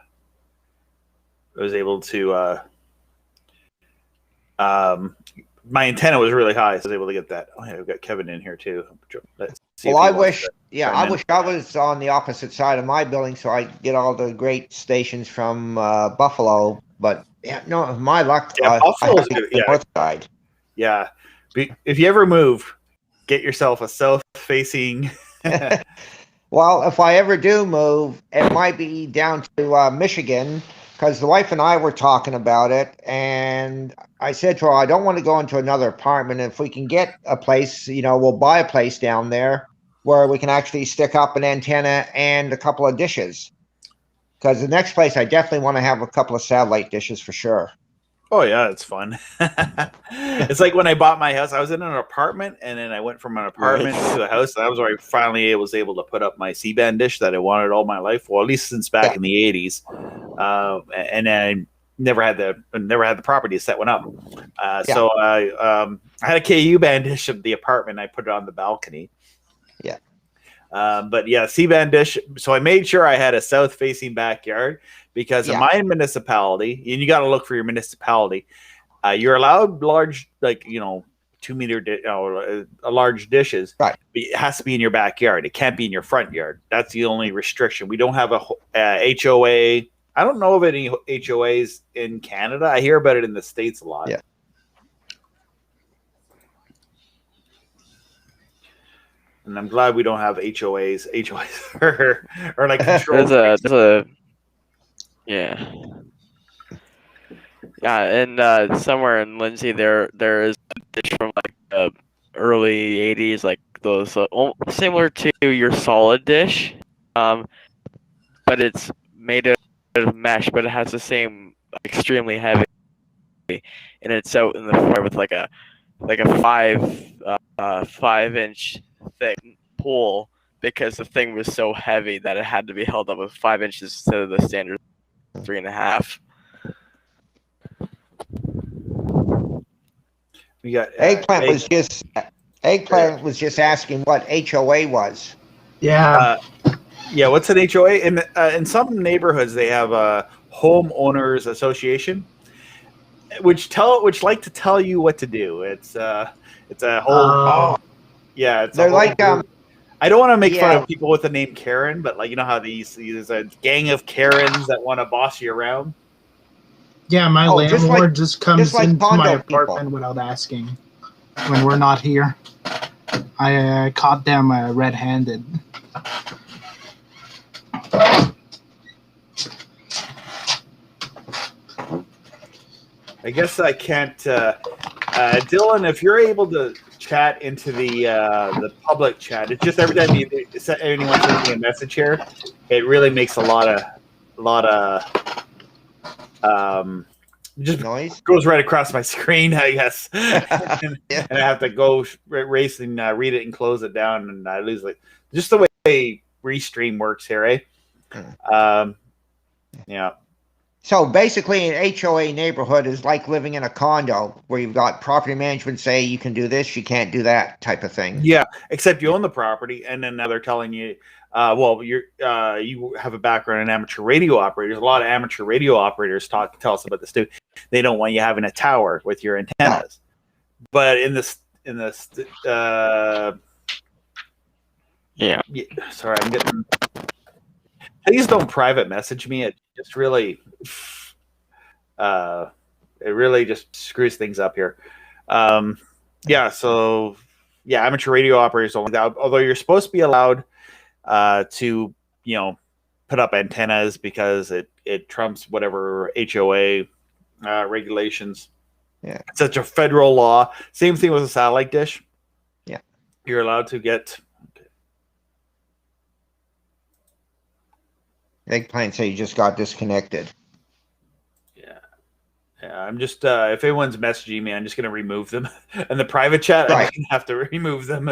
Speaker 1: was able to. My antenna was really high, so I was able to get that. Oh, yeah, we've got Kevin in here too.
Speaker 2: Well, I wish I was on the opposite side of my building so I get all the great stations from Buffalo. But no, my luck.
Speaker 1: Yeah, Buffalo's good.
Speaker 2: North side.
Speaker 1: Yeah, if you ever move, get yourself a south-facing.
Speaker 2: Well, if I ever do move, it might be down to Michigan. Because the wife and I were talking about it, and I said to her, I don't want to go into another apartment. If we can get a place, we'll buy a place down there where we can actually stick up an antenna and a couple of dishes. Because the next place, I definitely want to have a couple of satellite dishes for sure.
Speaker 1: Oh, yeah, it's fun. It's like when I bought my house, I was in an apartment, and then I went from an apartment to a house. That was where I finally was able to put up my C-band dish that I wanted all my life. Well, at least since back in the 80s. and I never had the property to set one up. So I had a KU band dish of the apartment. I put it on the balcony.
Speaker 2: Yeah.
Speaker 1: But yeah, C-band dish. So I made sure I had a south-facing backyard because in my municipality, and you got to look for your municipality, you're allowed large, like, 2-meter, large dishes.
Speaker 2: Right.
Speaker 1: But it has to be in your backyard. It can't be in your front yard. That's the only restriction. We don't have a HOA. I don't know of any HOAs in Canada. I hear about it in the States a lot.
Speaker 2: Yeah.
Speaker 1: And I'm glad we don't have HOAs. HOAs or like control.
Speaker 4: Yeah, and somewhere in Lindsay there is a dish from like the early '80s, like those similar to your solid dish, but it's made of mesh, but it has the same extremely heavy, and it's out in the floor with like a 5-inch thick pole because the thing was so heavy that it had to be held up with 5 inches instead of the standard 3.5.
Speaker 1: We got
Speaker 2: Eggplant was just asking what HOA was.
Speaker 1: Yeah. Yeah, what's an HOA? In some neighborhoods, they have a homeowners association, which like to tell you what to do. It's a whole. They're
Speaker 2: like
Speaker 1: I don't want to make fun of people with the name Karen, but like how there's a gang of Karens that want to boss you around.
Speaker 5: Yeah, my landlord just comes into my apartment without asking when we're not here. I caught them red-handed.
Speaker 1: I guess I can't. Dylan, if you're able to chat into the public chat, it's just every time anyone sends me a message here, it really makes a lot of just
Speaker 2: noise.
Speaker 1: Goes right across my screen, I guess, and I have to go race and read it and close it down, and I lose just the way Restream works here, eh? Yeah.
Speaker 2: So basically, an HOA neighborhood is like living in a condo where you've got property management say you can do this, you can't do that type of thing.
Speaker 1: Yeah, except you own the property, and then now they're telling you, you have a background in amateur radio operators. A lot of amateur radio operators tell us about this too. They don't want you having a tower with your antennas. No. But sorry, I'm getting. Please don't private message me. It just really, just screws things up here. Amateur radio operators don't like that. Although you're supposed to be allowed to, put up antennas because it trumps whatever HOA regulations.
Speaker 2: Yeah,
Speaker 1: it's such a federal law. Same thing with a satellite dish.
Speaker 2: Yeah,
Speaker 1: you're allowed to get.
Speaker 2: Eggplant say you just got disconnected.
Speaker 1: Yeah, I'm just if anyone's messaging me, I'm just gonna remove them. In the private chat, right. I'm gonna have to remove them.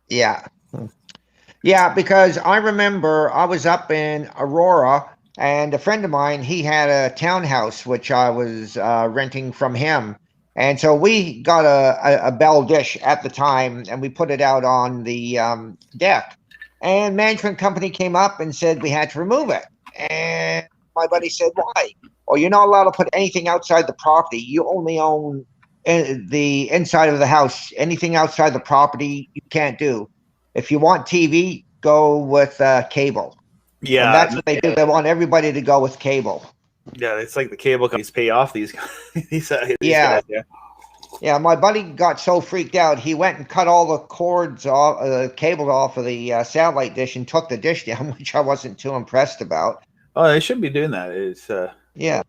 Speaker 2: Yeah, because I remember I was up in Aurora, and a friend of mine, he had a townhouse which I was renting from him, and so we got a Bell dish at the time, and we put it out on the deck. And management company came up and said we had to remove it. And my buddy said, why? Well, you're not allowed to put anything outside the property. You only own the inside of the house. Anything outside the property, you can't do. If you want TV, go with cable.
Speaker 1: Yeah.
Speaker 2: And that's what they do. They want everybody to go with cable.
Speaker 1: Yeah, it's like the cable companies pay off these guys. Guys,
Speaker 2: yeah, my buddy got so freaked out, he went and cut all the cords off, cables off of the satellite dish and took the dish down, which I wasn't too impressed about.
Speaker 1: Oh, they shouldn't be doing that. It's
Speaker 2: yeah.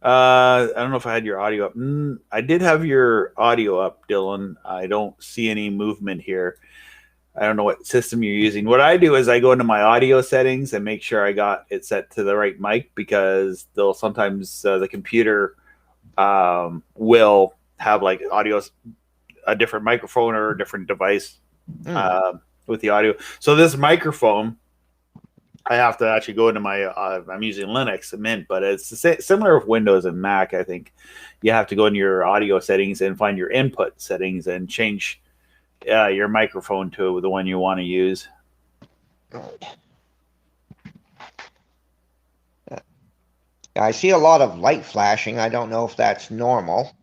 Speaker 1: I don't know if I had your audio up. I did have your audio up, Dylan. I don't see any movement here. I don't know what system you're using. What I do is I go into my audio settings and make sure I got it set to the right mic, because they'll sometimes the computer will have like audio, a different microphone or a different device with the audio. So this microphone I have to actually go into my. I'm using Linux and Mint, but it's similar with Windows and Mac. I think you have to go into your audio settings and find your input settings and change your microphone to the one you want to use.
Speaker 2: I see a lot of light flashing. I don't know if that's normal.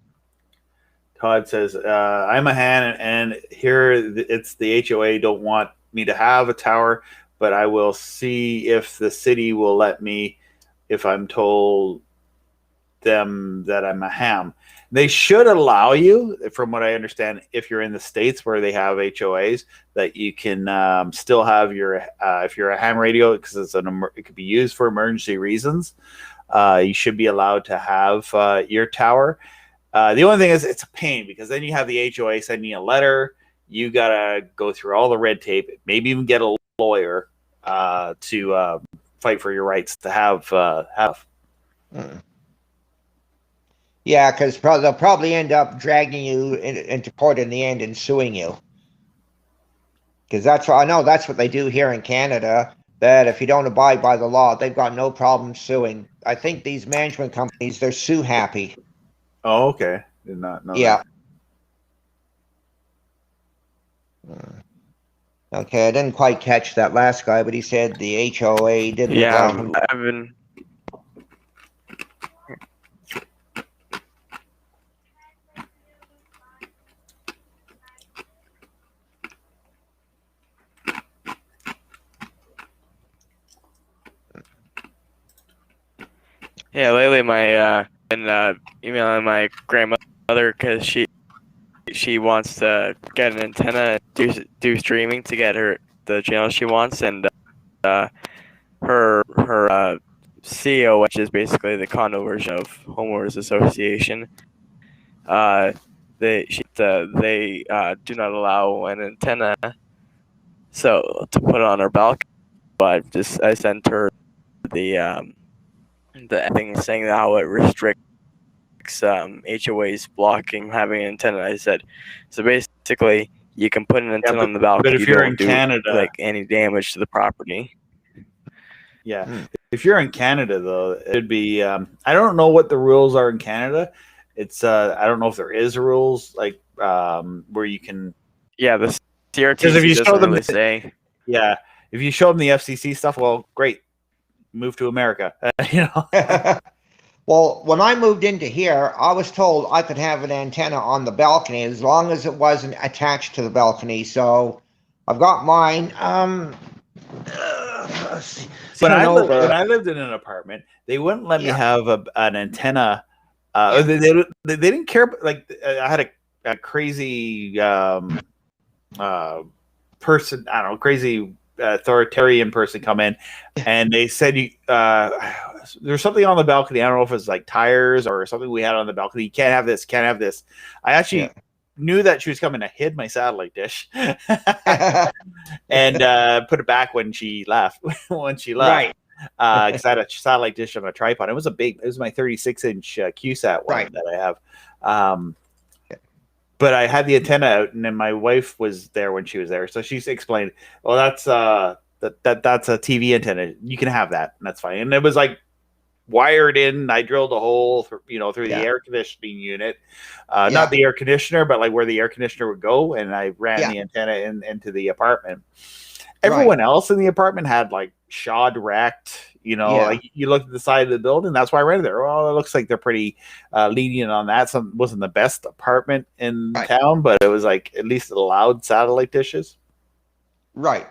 Speaker 1: Todd says, I'm a hand, and here it's the HOA don't want me to have a tower, but I will see if the city will let me if I'm told them that I'm a ham. They should allow you, from what I understand, if you're in the States where they have HOAs, that you can still have your, if you're a ham radio, because it could be used for emergency reasons, you should be allowed to have your tower. The only thing is it's a pain because then you have the HOA sending you a letter. You got to go through all the red tape, maybe even get a lawyer to fight for your rights to have.
Speaker 2: Yeah, because they'll probably end up dragging you into court in the end and suing you. Because I know that's what they do here in Canada, that if you don't abide by the law, they've got no problem suing. I think these management companies, they're sue happy.
Speaker 1: Oh, okay. Did not know
Speaker 2: that.
Speaker 1: that.
Speaker 2: Okay, I didn't quite catch that last guy, but he said the HOA didn't allow him.
Speaker 4: Yeah, lately my been emailing my grandmother because she wants to get an antenna and do streaming to get the channel she wants, and her CO, which is basically the condo version of homeowners association, they do not allow an antenna to put on her balcony. But I sent her the thing saying how it restricts HOAs blocking having an antenna. I said, so basically you can put an antenna on the balcony,
Speaker 1: but if you're in Canada,
Speaker 4: like any damage to the property.
Speaker 1: Yeah, if you're in Canada though, it'd be I don't know what the rules are in Canada. It's I don't know if there is rules like where you can.
Speaker 4: Yeah, the CRTC doesn't really say.
Speaker 1: Yeah, if you show them the FCC stuff, well, great, move to America. You know.
Speaker 2: Well, when I moved into here, I was told I could have an antenna on the balcony as long as it wasn't attached to the balcony. So I've got mine.
Speaker 1: When I lived in an apartment, they wouldn't let me have an antenna. They didn't care. Like I had a crazy person. I don't know, crazy authoritarian person come in, and they said there's something on the balcony. I don't know if it's like tires or something we had on the balcony. You can't have this. Can't have this. I actually knew that she was coming. I hid my satellite dish and put it back when she left. Right. Because I had a satellite dish on a tripod. It was my 36-inch CubeSat one that I have. But I had the antenna out, and then my wife was there when she was there, so she explained, "Well, that's that's a TV antenna. You can have that, and that's fine." And it was like wired in. I drilled a hole through the air conditioning unit, not the air conditioner, but like where the air conditioner would go, and I ran the antenna into the apartment. Everyone else in the apartment had like shod wrecked. Like you looked at the side of the building. That's why I rented there. Well, it looks like they're pretty lenient on that. Some wasn't the best apartment in town, but it was like at least it allowed satellite dishes.
Speaker 2: Right.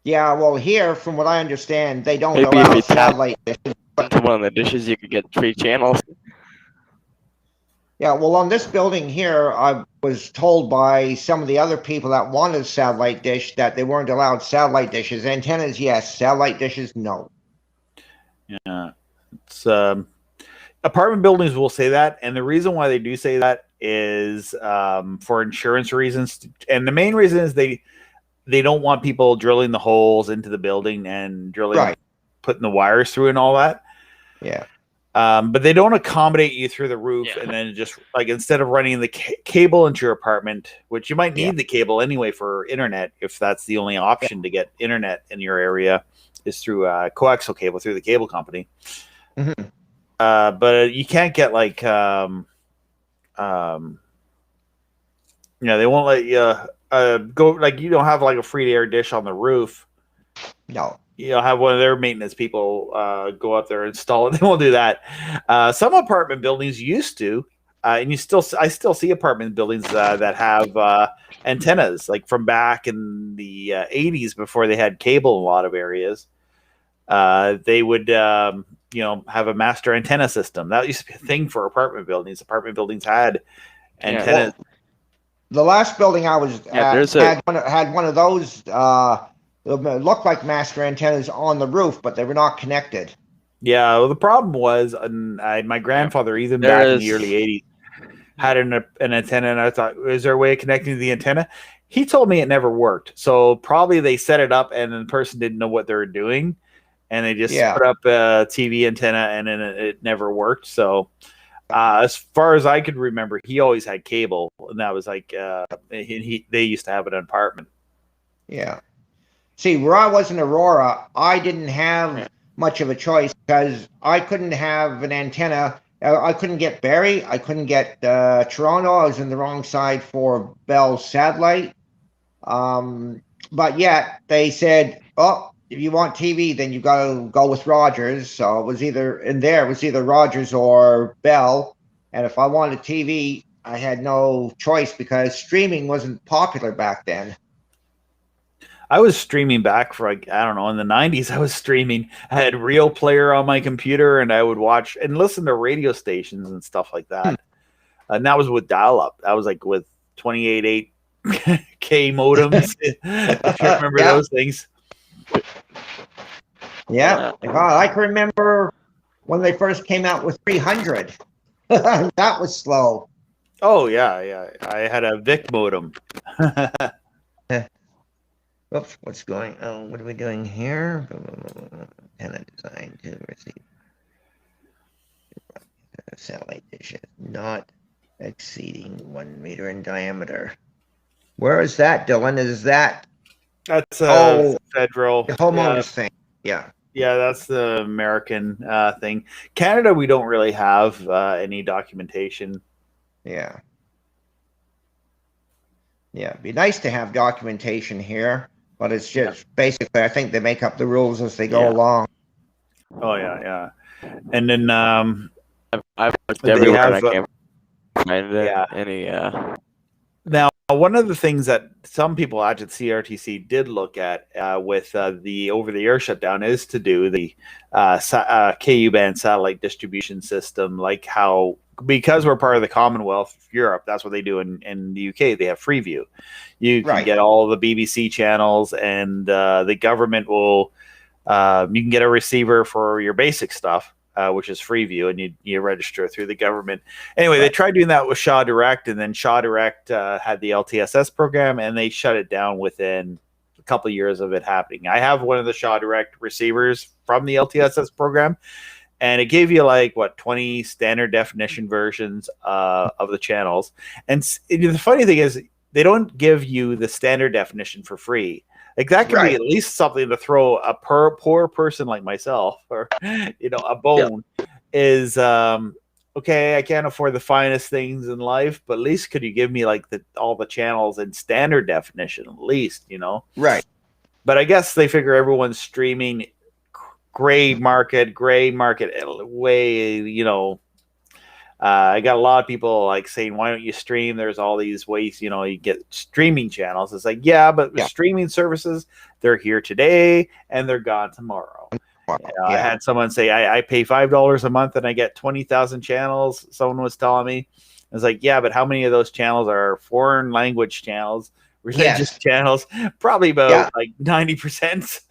Speaker 2: Yeah. Well, here, from what I understand, they don't allow satellite dishes.
Speaker 4: But to one of the dishes, you could get 3 channels.
Speaker 2: Yeah, well, on this building here, I was told by some of the other people that wanted a satellite dish that they weren't allowed satellite dishes. Antennas, yes. Satellite dishes, no.
Speaker 1: Yeah. It's apartment buildings will say that, and the reason why they do say that is for insurance reasons. And the main reason is they don't want people drilling the holes into the building and putting the wires through and all that.
Speaker 2: Yeah.
Speaker 1: But they don't accommodate you through the roof, and then just like instead of running the cable into your apartment, which you might need the cable anyway for internet, if that's the only option to get internet in your area, is through coaxial cable through the cable company. But you can't get like they won't let you go, like you don't have like a free air dish on the roof.
Speaker 2: No.
Speaker 1: You'll have one of their maintenance people go out there and install it. They won't do that. Some apartment buildings used to, and I still see apartment buildings that have antennas, like from back in the 80s before they had cable in a lot of areas. They would, have a master antenna system. That used to be a thing for apartment buildings. Apartment buildings had antennas.
Speaker 2: Well, the last building I was at had one of those. It looked like master antennas on the roof, but they were not connected.
Speaker 1: Yeah, well, the problem was, my grandfather, even back in the early 80s, had an antenna, and I thought, is there a way of connecting to the antenna? He told me it never worked. So probably they set it up, and the person didn't know what they were doing, and they just put up a TV antenna, and then it never worked. So as far as I could remember, he always had cable, and that was like they used to have an apartment.
Speaker 2: Yeah. See, where I was in Aurora, I didn't have much of a choice because I couldn't have an antenna. I couldn't get Barrie. I couldn't get Toronto. I was in the wrong side for Bell Satellite. But yet they said, oh, if you want TV, then you've got to go with Rogers. So it was either Rogers or Bell. And if I wanted TV, I had no choice because streaming wasn't popular back then.
Speaker 1: I was streaming back for, like, I don't know, in the 90s. I was streaming. I had Real Player on my computer, and I would watch and listen to radio stations and stuff like that. And that was with dial-up. That was like with 28.8K modems. If you remember those things.
Speaker 2: Yeah. I can remember when they first came out with 300. That was slow.
Speaker 1: Oh, yeah. I had a Vic modem.
Speaker 2: Oops, what's going on? What are we doing here? Antenna design to receive satellite dishes not exceeding 1 meter in diameter. Where is that, Dylan? Is that?
Speaker 1: That's federal.
Speaker 2: The homeowners thing. Yeah.
Speaker 1: Yeah, that's the American thing. Canada, we don't really have any documentation.
Speaker 2: Yeah. Yeah, it'd be nice to have documentation here. But it's just basically, I think they make up the rules as they go along.
Speaker 1: Oh yeah. And then
Speaker 4: I've looked everywhere and I can't find any.
Speaker 1: Now, one of the things that some people at CRTC did look at with the over-the-air shutdown is to do the KU band satellite distribution system, like how, because we're part of the Commonwealth of Europe, that's what they do in the UK. They have Freeview. You can get all the BBC channels, and the government will. You can get a receiver for your basic stuff, which is Freeview, and you register through the government. Anyway, they tried doing that with Shaw Direct, and then Shaw Direct had the LTSS program, and they shut it down within a couple of years of it happening. I have one of the Shaw Direct receivers from the LTSS program. And it gave you 20 standard definition versions of the channels. And the funny thing is, they don't give you the standard definition for free. Like that could be at least something to throw a poor person like myself, or a bone. Is okay. I can't afford the finest things in life, but at least could you give me all the channels in standard definition at least?
Speaker 2: Right.
Speaker 1: But I guess they figure everyone's streaming. Gray market way, I got a lot of people saying, why don't you stream? There's all these ways, you get streaming channels. It's like, but streaming services, they're here today and they're gone tomorrow. I had someone say, I pay $5 a month and I get 20,000 channels. Someone was telling me, I was like, but how many of those channels are foreign language channels, religious channels? Probably about 90%.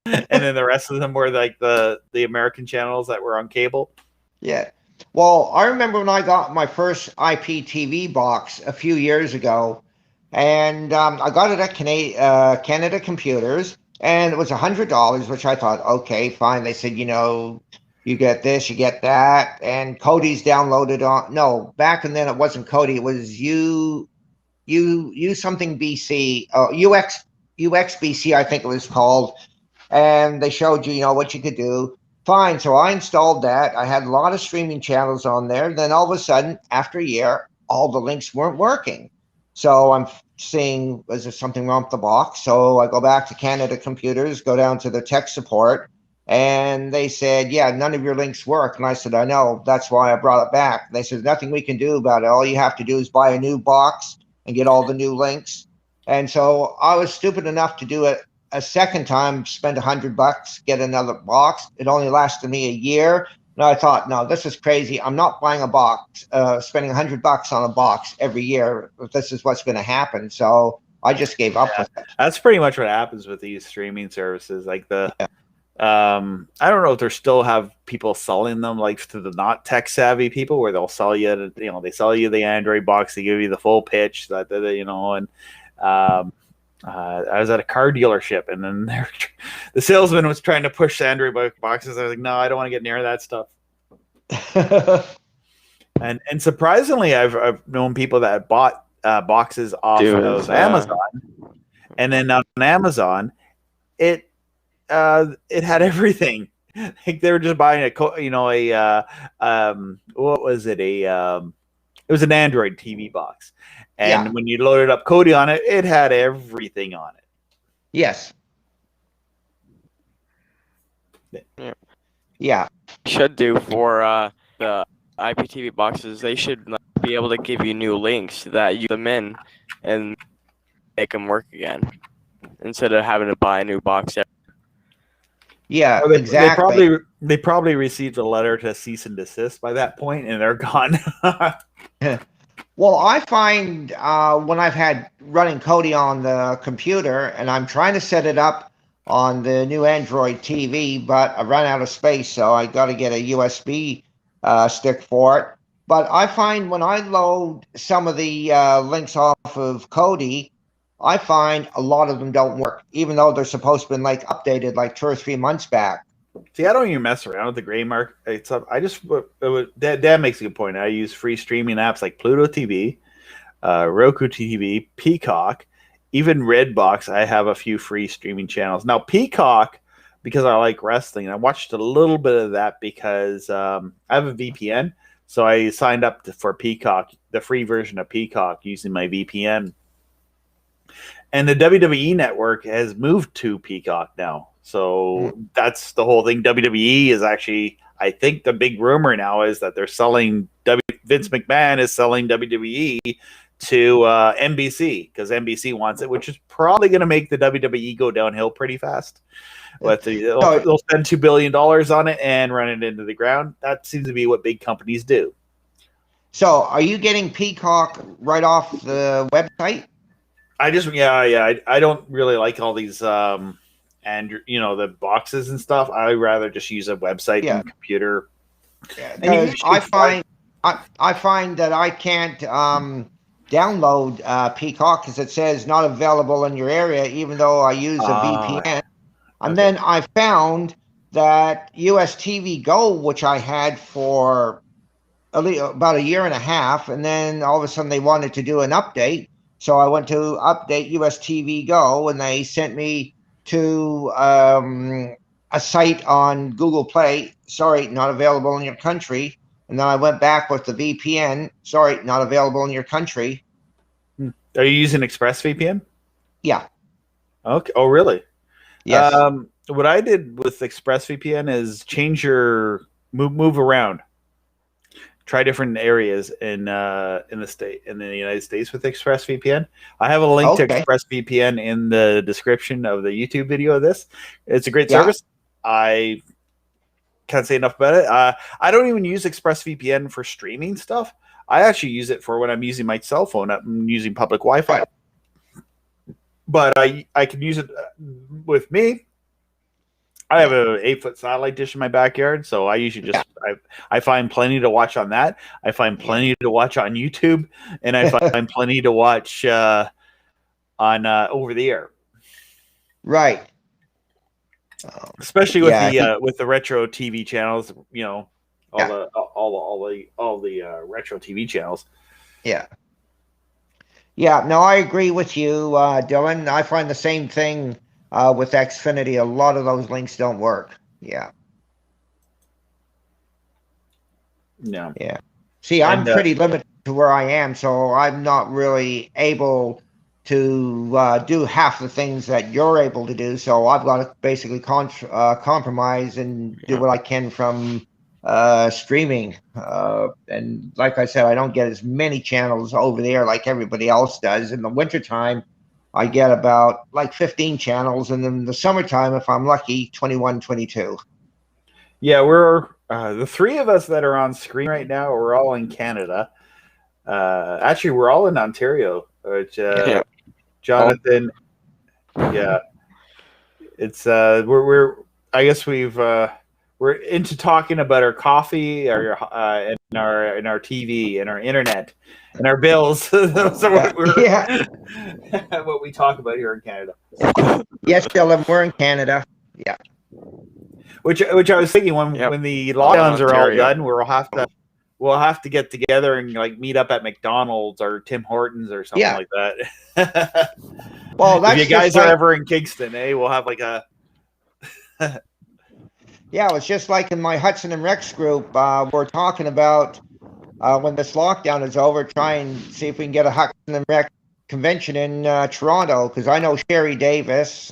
Speaker 1: And then the rest of them were the American channels that were on cable. Yeah.
Speaker 2: Well, I remember when I got my first IPTV box a few years ago, and I got it at Canada Computers, and it was $100, which I thought, okay, fine. They said, You get this, you get that, and Cody's downloaded on. No, back and then it wasn't Cody. It was you something BC, UXBC, I think it was called, and they showed you, what you could do. Fine, so I installed that. I had a lot of streaming channels on there. Then all of a sudden, after a year, all the links weren't working. So I'm seeing, is there something wrong with the box? So I go back to Canada Computers, go down to the tech support, and they said, yeah, none of your links work. And I said, I know, that's why I brought it back. And they said, nothing we can do about it. All you have to do is buy a new box and get all the new links. And so I was stupid enough to do it a second time, spend $100, get another box. It only lasted me a year. And I thought, no, this is crazy. I'm not buying a box, spending $100 on a box every year if this is what's going to happen. So I just gave up with it.
Speaker 1: That's pretty much what happens with these streaming services. Like I don't know if they still have people selling them like to the not tech savvy people, where they'll sell you, they sell you the Android box, they give you the full pitch, and I was at a car dealership, and then the salesman was trying to push the Android boxes. I was like, no, I don't want to get near that stuff. and surprisingly, I've known people that bought boxes off of Amazon, and then on Amazon, it had everything. Like they were just buying what was it? It was an Android TV box. And when you loaded up Kodi on it, it had everything on it.
Speaker 2: Yes. Yeah.
Speaker 4: Should do for the IPTV boxes. They should be able to give you new links that you them in and make them work again, instead of having to buy a new box.
Speaker 2: Yeah, exactly.
Speaker 1: They probably received a letter to cease and desist by that point, and they're gone.
Speaker 2: Well, I find when I've had running Kodi on the computer and I'm trying to set it up on the new Android TV, but I run out of space, so I got to get a USB stick for it. But I find when I load some of the links off of Kodi, I find a lot of them don't work, even though they're supposed to be updated 2 or 3 months back.
Speaker 1: See, I don't even mess around with the gray mark. Dan makes a good point. I use free streaming apps like Pluto TV, Roku TV, Peacock, even Redbox. I have a few free streaming channels. Now, Peacock, because I like wrestling, I watched a little bit of that because I have a VPN. So I signed up for Peacock, the free version of Peacock, using my VPN. And the WWE network has moved to Peacock now. So that's the whole thing. WWE is actually, I think the big rumor now is that they're selling, Vince McMahon is selling WWE to NBC, because NBC wants it, which is probably going to make the WWE go downhill pretty fast. But they'll spend $2 billion on it and run it into the ground. That seems to be what big companies do.
Speaker 2: So are you getting Peacock right off the website?
Speaker 1: I don't really like all these the boxes and stuff. I rather just use a website and computer.
Speaker 2: Yeah, I find that I can't download Peacock because it says not available in your area, even though I use a VPN. And then I found that US TV Go, which I had for about a year and a half, and then all of a sudden they wanted to do an update. So I went to update US TV Go, and they sent me to a site on Google Play. Sorry, not available in your country. And then I went back with the VPN. Sorry, not available in your country.
Speaker 1: Are you using ExpressVPN?
Speaker 2: Yeah.
Speaker 1: Okay. Oh, really?
Speaker 2: Yes.
Speaker 1: What I did with ExpressVPN is change your move around. Try different areas in the United States with ExpressVPN. I have a link to ExpressVPN in the description of the YouTube video of this. It's a great service. I can't say enough about it. I don't even use ExpressVPN for streaming stuff. I actually use it for when I'm using my cell phone. I'm using public Wi-Fi. Right. But I can use it with me. I have an 8-foot satellite dish in my backyard, so I usually just I find plenty to watch on that. I find plenty to watch on YouTube, and I find plenty to watch on over the air.
Speaker 2: Right.
Speaker 1: especially with the retro TV channels. You know, all the retro TV channels.
Speaker 2: Yeah. Yeah, no, I agree with you, Dylan. I find the same thing with Xfinity. A lot of those links don't work. Yeah.
Speaker 1: Yeah.
Speaker 2: Yeah. See, I'm pretty limited to where I am, so I'm not really able to do half the things that you're able to do. So I've got to basically compromise and do what I can from streaming. And like I said, I don't get as many channels over there like everybody else does. In the wintertime, I get about like 15 channels, and in the summertime, if I'm lucky, 21, 22.
Speaker 1: Yeah, we're the three of us that are on screen right now. We're all in Canada. Actually, we're all in Ontario. Jonathan, yeah, it's we're I guess we're into talking about our coffee, and our TV and our internet and our bills. Those are what we talk about here in Canada.
Speaker 2: Yes, Dylan, we're in Canada. Yeah.
Speaker 1: Which I was thinking when the lockdowns are all done, we'll have to get together and like meet up at McDonald's or Tim Hortons or something like that. Well, that's if you guys are ever in Kingston, we'll have like a.
Speaker 2: Yeah, it's just like in my Hudson and Rex group. We're talking about when this lockdown is over, try and see if we can get a Hudson and Rex convention in Toronto, because I know Sherry Davis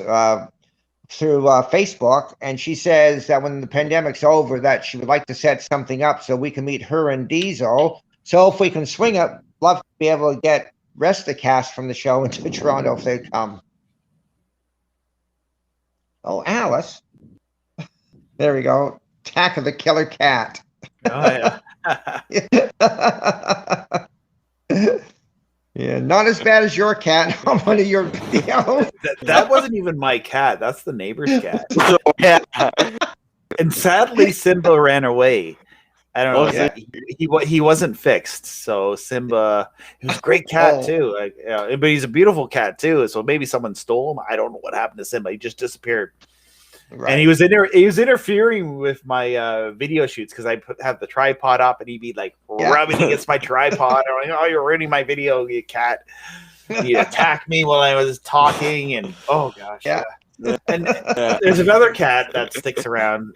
Speaker 2: through Facebook, and she says that when the pandemic's over, that she would like to set something up so we can meet her and Diesel. So if we can swing it, love to be able to get rest of the cast from the show into Toronto if they come. Oh, Alice. There we go. Attack of the Killer Cat.
Speaker 1: Oh,
Speaker 2: yeah. Yeah, not as bad as your cat on one of your videos.
Speaker 1: That wasn't even my cat. That's the neighbor's cat. Yeah. And sadly, Simba ran away. I don't know. He wasn't fixed. So Simba, he was a great cat too. But he's a beautiful cat too. So maybe someone stole him. I don't know what happened to Simba. He just disappeared. Right. And he was interfering with my video shoots because I have the tripod up, and he'd be like rubbing against my tripod. I'm like, "Oh, you're ruining my video, you cat!" He attacked me while I was talking, and oh gosh, yeah. And there's another cat that sticks around,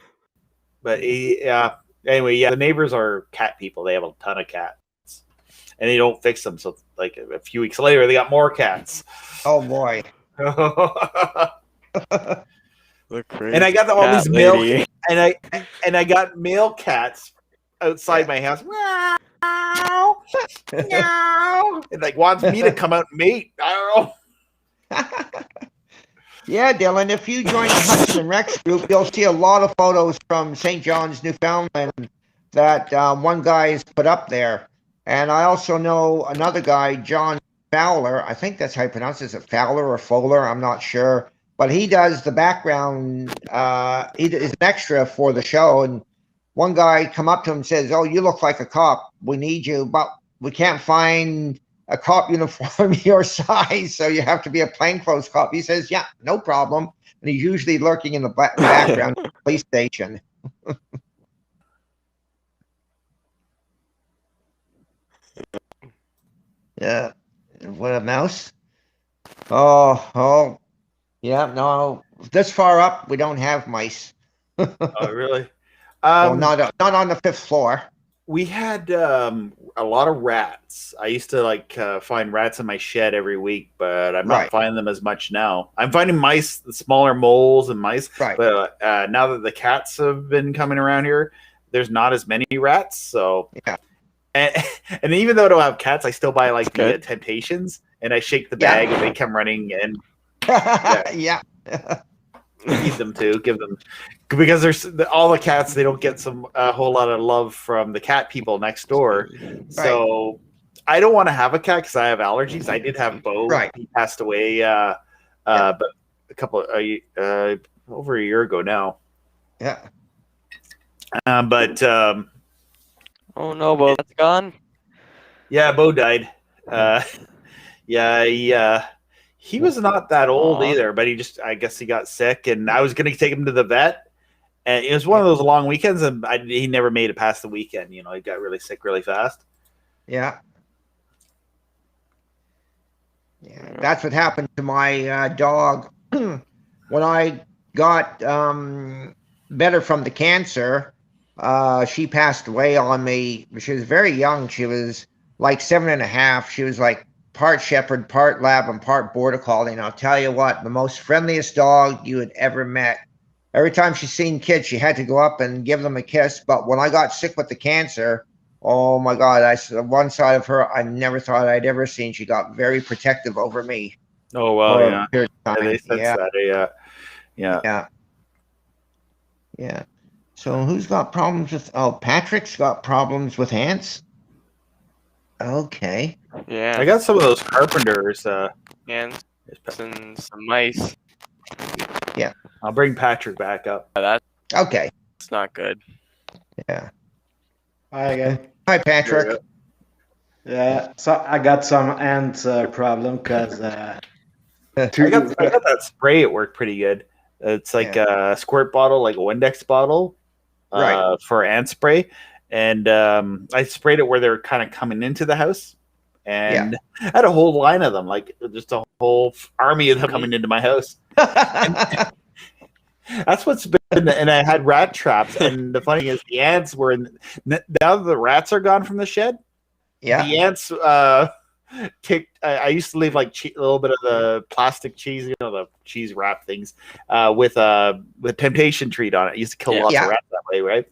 Speaker 1: but anyway, the neighbors are cat people. They have a ton of cats, and they don't fix them. So like a few weeks later, they got more cats.
Speaker 2: Oh boy.
Speaker 1: And I got all these male, and I got male cats outside my house. Meow, meow, and like wants me to come out and mate. I don't know.
Speaker 2: Yeah, Dylan, if you join the Hudson and Rex group, you'll see a lot of photos from St. John's, Newfoundland that one guy's put up there. And I also know another guy, John Fowler. I think that's how you pronounce it. Is it Fowler or Fowler? I'm not sure. But he does the background. He is an extra for the show. And one guy come up to him and says, "Oh, you look like a cop. We need you, but we can't find a cop uniform your size, so you have to be a plainclothes cop." He says, "Yeah, no problem." And he's usually lurking in the background of the police station. Yeah. What a mouse. Oh. Yeah, no. This far up, we don't have mice.
Speaker 1: Oh, really?
Speaker 2: Not on the 5th floor.
Speaker 1: We had a lot of rats. I used to find rats in my shed every week, but I'm not finding them as much now. I'm finding mice, the smaller moles and mice. Right. But now that the cats have been coming around here, there's not as many rats. So yeah. And even though I don't have cats, I still buy the Temptations, and I shake the bag and they come running and.
Speaker 2: Yeah.
Speaker 1: Feed them too, give them, because there's all the cats, they don't get a whole lot of love from the cat people next door. So I don't want to have a cat because I have allergies. I did have Bo. He passed away but a couple over a year ago now.
Speaker 2: Yeah.
Speaker 1: But
Speaker 4: oh no, Bo, that's gone.
Speaker 1: Yeah, Bo died. He was not that old either, but I guess he got sick, and I was going to take him to the vet. And it was one of those long weekends, and he never made it past the weekend. You know, he got really sick really fast.
Speaker 2: Yeah. Yeah, that's what happened to my dog. When I got better from the cancer, she passed away on me. She was very young. She was like 7.5. She was like part shepherd, part lab, and part border collie. And I'll tell you what, the most friendliest dog you had ever met. Every time she seen kids, she had to go up and give them a kiss. But when I got sick with the cancer, oh my God, one side of her I never thought I'd ever seen. She got very protective over me.
Speaker 1: Oh, well, yeah.
Speaker 2: They
Speaker 1: sense that.
Speaker 2: Yeah. So who's got problems with, Patrick's got problems with ants? Okay.
Speaker 4: Yeah.
Speaker 1: I got some of those carpenters.
Speaker 4: Ants and some mice.
Speaker 2: Yeah.
Speaker 1: I'll bring Patrick back up.
Speaker 4: That's
Speaker 2: okay.
Speaker 4: It's not good.
Speaker 2: Yeah.
Speaker 3: Hi again.
Speaker 2: Hi, Patrick.
Speaker 3: Yeah, so I got some ant problem because
Speaker 1: I got that spray. It worked pretty good. It's like a squirt bottle, like a Windex bottle,
Speaker 2: right,
Speaker 1: for ant spray. And I sprayed it where they're kind of coming into the house, and I had a whole line of them, like just a whole army of them coming into my house. That's what's been, and I had rat traps. And the funny thing is, the ants were now that the rats are gone from the shed.
Speaker 2: Yeah,
Speaker 1: the ants kicked. I used to leave like a little bit of the plastic cheese, you know, the cheese wrap things, with temptation treat on it. I used to kill lots of rats that way, right?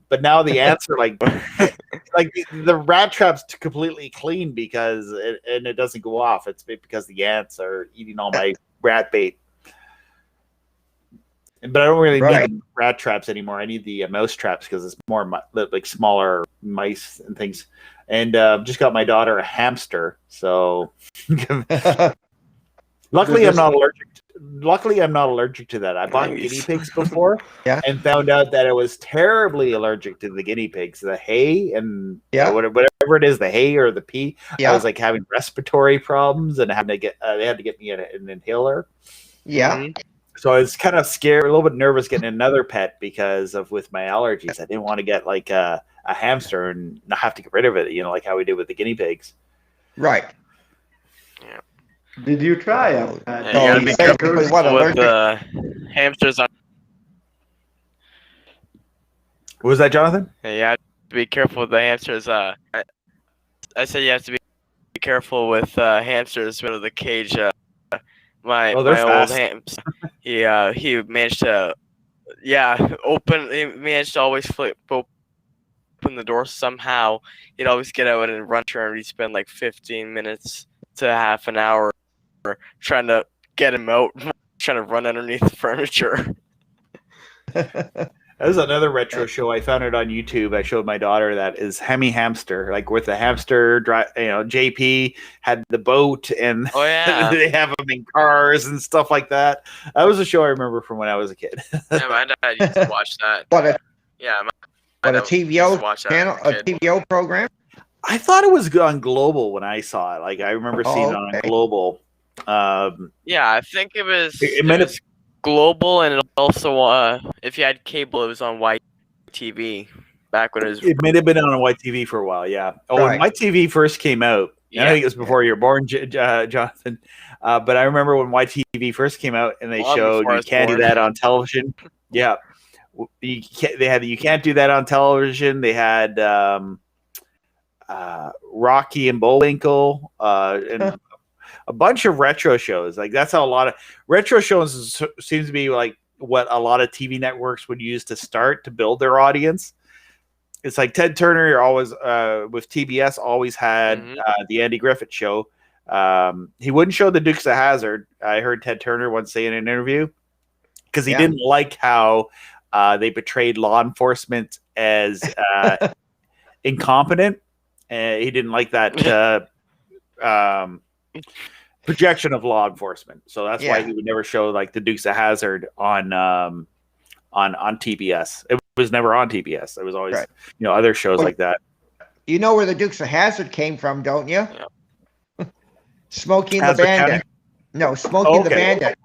Speaker 1: But now the ants are like the rat trap's completely clean because it doesn't go off. It's because the ants are eating all my rat bait. But I don't really need rat traps anymore. I need the mouse traps because it's more like smaller mice and things. And just got my daughter a hamster. So luckily I'm not allergic to that. I bought guinea pigs before and found out that I was terribly allergic to the guinea pigs. The hay and whatever it is, the hay or the pea. I was like having respiratory problems and they had to get me an inhaler.
Speaker 2: Yeah.
Speaker 4: Mm-hmm.
Speaker 1: So I was kind of scared, a little bit nervous getting another pet because with my allergies. I didn't want to get like a hamster and not have to get rid of it, you know, like how we did with the guinea pigs.
Speaker 2: Right.
Speaker 3: Yeah. Did you try them?
Speaker 4: You gotta be careful with hamsters.
Speaker 1: What was that, Jonathan?
Speaker 4: Yeah, you have to be careful with the hamsters. I said you have to be careful with hamsters out of the cage. My old hamster, he managed to always flip open the door somehow. He'd always get out and run and he'd spend like 15 minutes to half an hour trying to get him out, trying to run underneath the furniture.
Speaker 1: That was another retro show. I found it on YouTube. I showed my daughter that is Hemi Hamster, like with the hamster. JP had the boat, and they have them in cars and stuff like that. That was a show I remember from when I was a kid.
Speaker 4: Yeah, my dad used to watch that.
Speaker 2: A TVO channel, a TVO program.
Speaker 1: I thought it was on Global when I saw it. Like I remember seeing it on Global.
Speaker 4: I think it was. It was Global, and also if you had cable, it was on YTV back when it was.
Speaker 1: It may have been on YTV for a while, yeah. When YTV first came out, I think it was before you were born, Jonathan. But I remember when YTV first came out, and they showed you can't do that on television. Yeah, you can't do that on television. They had Rocky and Bullwinkle and. A bunch of retro shows. Like that's how a lot of retro shows seems to be like what a lot of TV networks would use to start to build their audience. It's like Ted Turner always with TBS always had the Andy Griffith Show. He wouldn't show the Dukes of Hazzard. I heard Ted Turner once say in an interview because he didn't like how they portrayed law enforcement as incompetent. He didn't like that projection of law enforcement, so that's why he would never show like the Dukes of Hazzard on TBS. It was never on TBS. It was always other shows like that.
Speaker 2: You know where the Dukes of Hazzard came from, don't you? Smokey and the Bandit. No, Smokey the Bandit.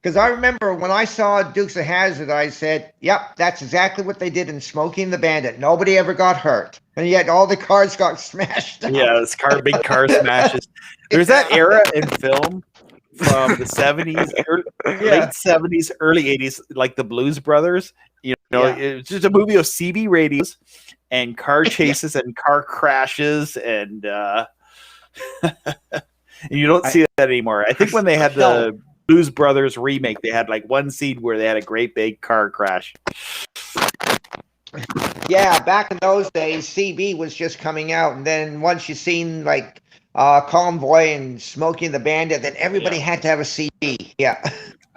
Speaker 2: Because I remember when I saw Dukes of Hazzard, I said, "Yep, that's exactly what they did in Smoking the Bandit. Nobody ever got hurt, and yet all the cars got smashed up."
Speaker 1: Yeah, this big car smashes. There's that era in film from the 70s, late 70s, early 80s, like the Blues Brothers. You know, it was just a movie of CB radios and car chases and car crashes, and and you don't see that anymore. I think when they had the Blues Brothers remake, they had like one scene where they had a great big car crash.
Speaker 2: Yeah, back in those days, CB was just coming out, and then once you seen like Convoy and Smoking the Bandit, then everybody had to have a CB. Yeah,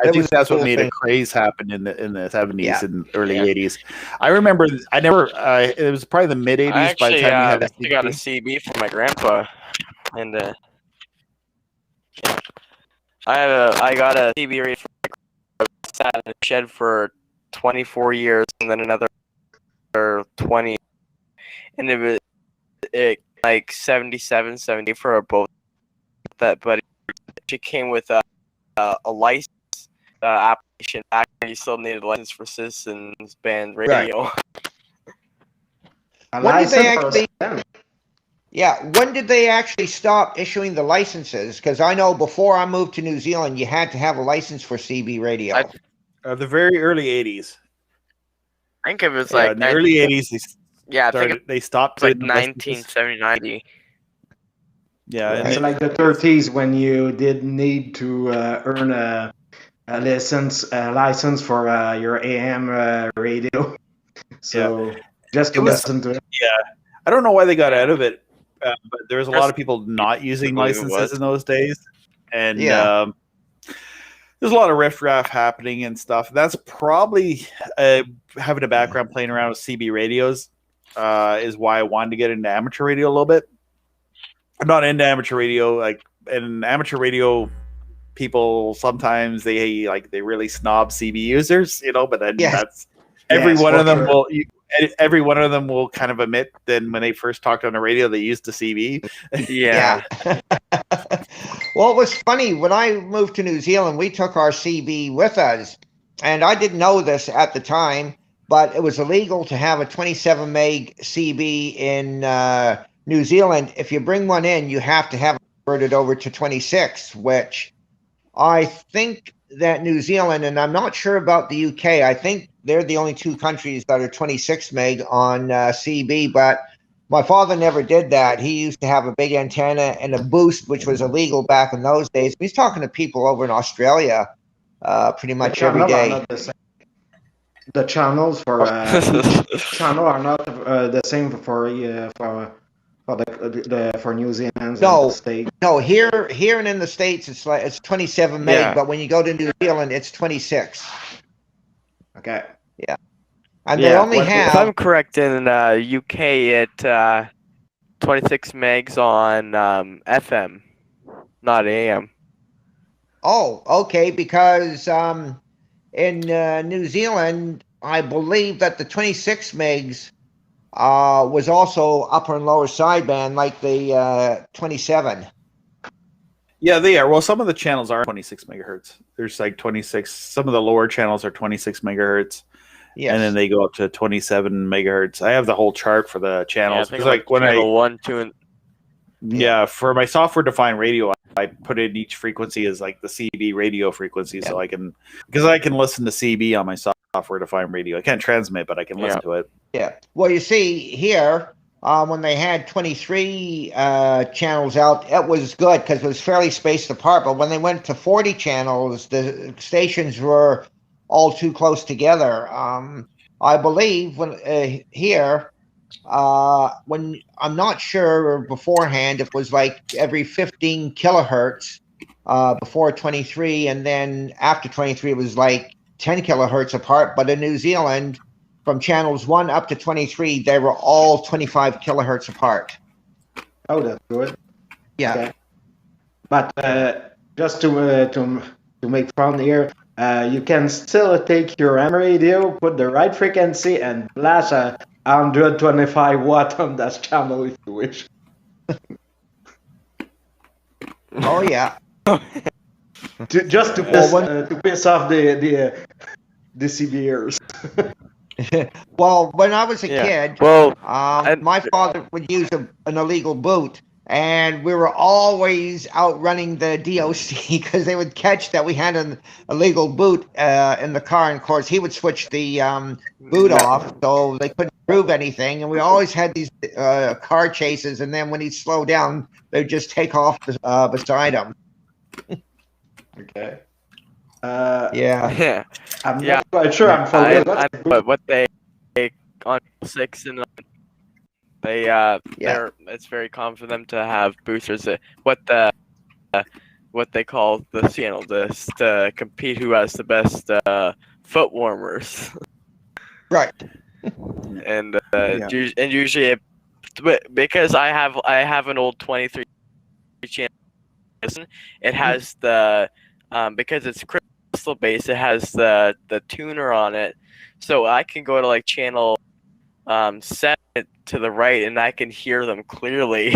Speaker 1: I think that's what made a craze happen in the 70s and early 80s. I remember I never. It was probably the mid 80s by the time we had a CB.
Speaker 4: I got a CB from my grandpa, and I got a CB radio from my grandpa. Sat in a shed for 24 years, and then another 20, and it like 77, 70 for both that, but it came with a license application. Actually, you still needed a license for Citizens Band radio.
Speaker 2: Right. When did they actually stop issuing the licenses? Because I know before I moved to New Zealand, you had to have a license for CB radio.
Speaker 1: The very early 80s.
Speaker 4: I think it was like
Speaker 1: in the early 80s.
Speaker 4: I think
Speaker 1: they stopped
Speaker 4: like 1979.
Speaker 1: Yeah,
Speaker 3: it's like the 30s when you did need to earn a license for your AM radio. So just to listen to it.
Speaker 1: Yeah, I don't know why they got out of it, but there was a lot of people not using licenses in those days, and there's a lot of riffraff happening and stuff. That's probably having a background playing around with CB radios is why I wanted to get into amateur radio a little bit. I'm not into amateur radio, like, and amateur radio people sometimes they really snob CB users, you know. But then every one of them will kind of admit then when they first talked on the radio they used the CB.
Speaker 2: Yeah. Well, it was funny when I moved to New Zealand. We took our CB with us, and I didn't know this at the time, but it was illegal to have a 27 meg CB in New Zealand. If you bring one in, you have to have it converted over to 26, which I think that New Zealand, and I'm not sure about the UK, I think they're the only two countries that are 26 meg on CB, but my father never did that. He used to have a big antenna and a boost, which was illegal back in those days. He's talking to people over in Australia pretty much every day.
Speaker 3: The channels for channel are not the same for New Zealand.
Speaker 2: No, here and in the States it's 27 meg, but when you go to New Zealand it's 26.
Speaker 3: Okay.
Speaker 2: Yeah. And they only have.
Speaker 4: If I'm correct, in UK, it 26 megs on FM, not AM.
Speaker 2: Oh, okay. Because in New Zealand, I believe that the 26 megs was also upper and lower sideband, like the 27.
Speaker 1: Yeah, they are. Well, some of the channels are 26 megahertz. There's like 26. Some of the lower channels are 26 megahertz. Yes. And then they go up to 27 megahertz. I have the whole chart for the channels.
Speaker 4: Yeah, like when I 1, 2, and
Speaker 1: for my software-defined radio, I put in each frequency as like the CB radio frequency, so I can listen to CB on my software-defined radio. I can't transmit, but I can listen to it.
Speaker 2: Yeah. Well, you see here, when they had 23 channels out, it was good because it was fairly spaced apart. But when they went to 40 channels, the stations were all too close together. I believe when when I'm not sure beforehand, it was like every 15 kilohertz before 23, and then after 23 it was like 10 kilohertz apart. But in New Zealand, from channels 1 up to 23, they were all 25 kilohertz apart.
Speaker 3: Oh, that's good.
Speaker 2: Yeah.
Speaker 3: Okay. But just to make fun here, you can still take your ham radio, put the right frequency, and blast a 125 watt on that channel if you wish.
Speaker 2: Oh yeah.
Speaker 3: Just to piss off the CBers.
Speaker 2: Well, when I was a kid,
Speaker 4: well,
Speaker 2: my father would use an illegal boot, and we were always outrunning the DOC because they would catch that we had an illegal boot in the car. And of course, he would switch the boot off, so they couldn't prove anything. And we always had these car chases. And then when he'd slow down, they'd just take off beside him.
Speaker 3: Okay.
Speaker 2: Yeah.
Speaker 3: I'm not quite sure I'm following.
Speaker 4: But what they on 6 and it's very common for them to have boosters. What they call the channel this to compete who has the best foot warmers.
Speaker 2: Right.
Speaker 4: And usually because I have an old 23 channel, it has the because it's crystal based, it has the tuner on it, so I can go to like channel 7 to the right and I can hear them clearly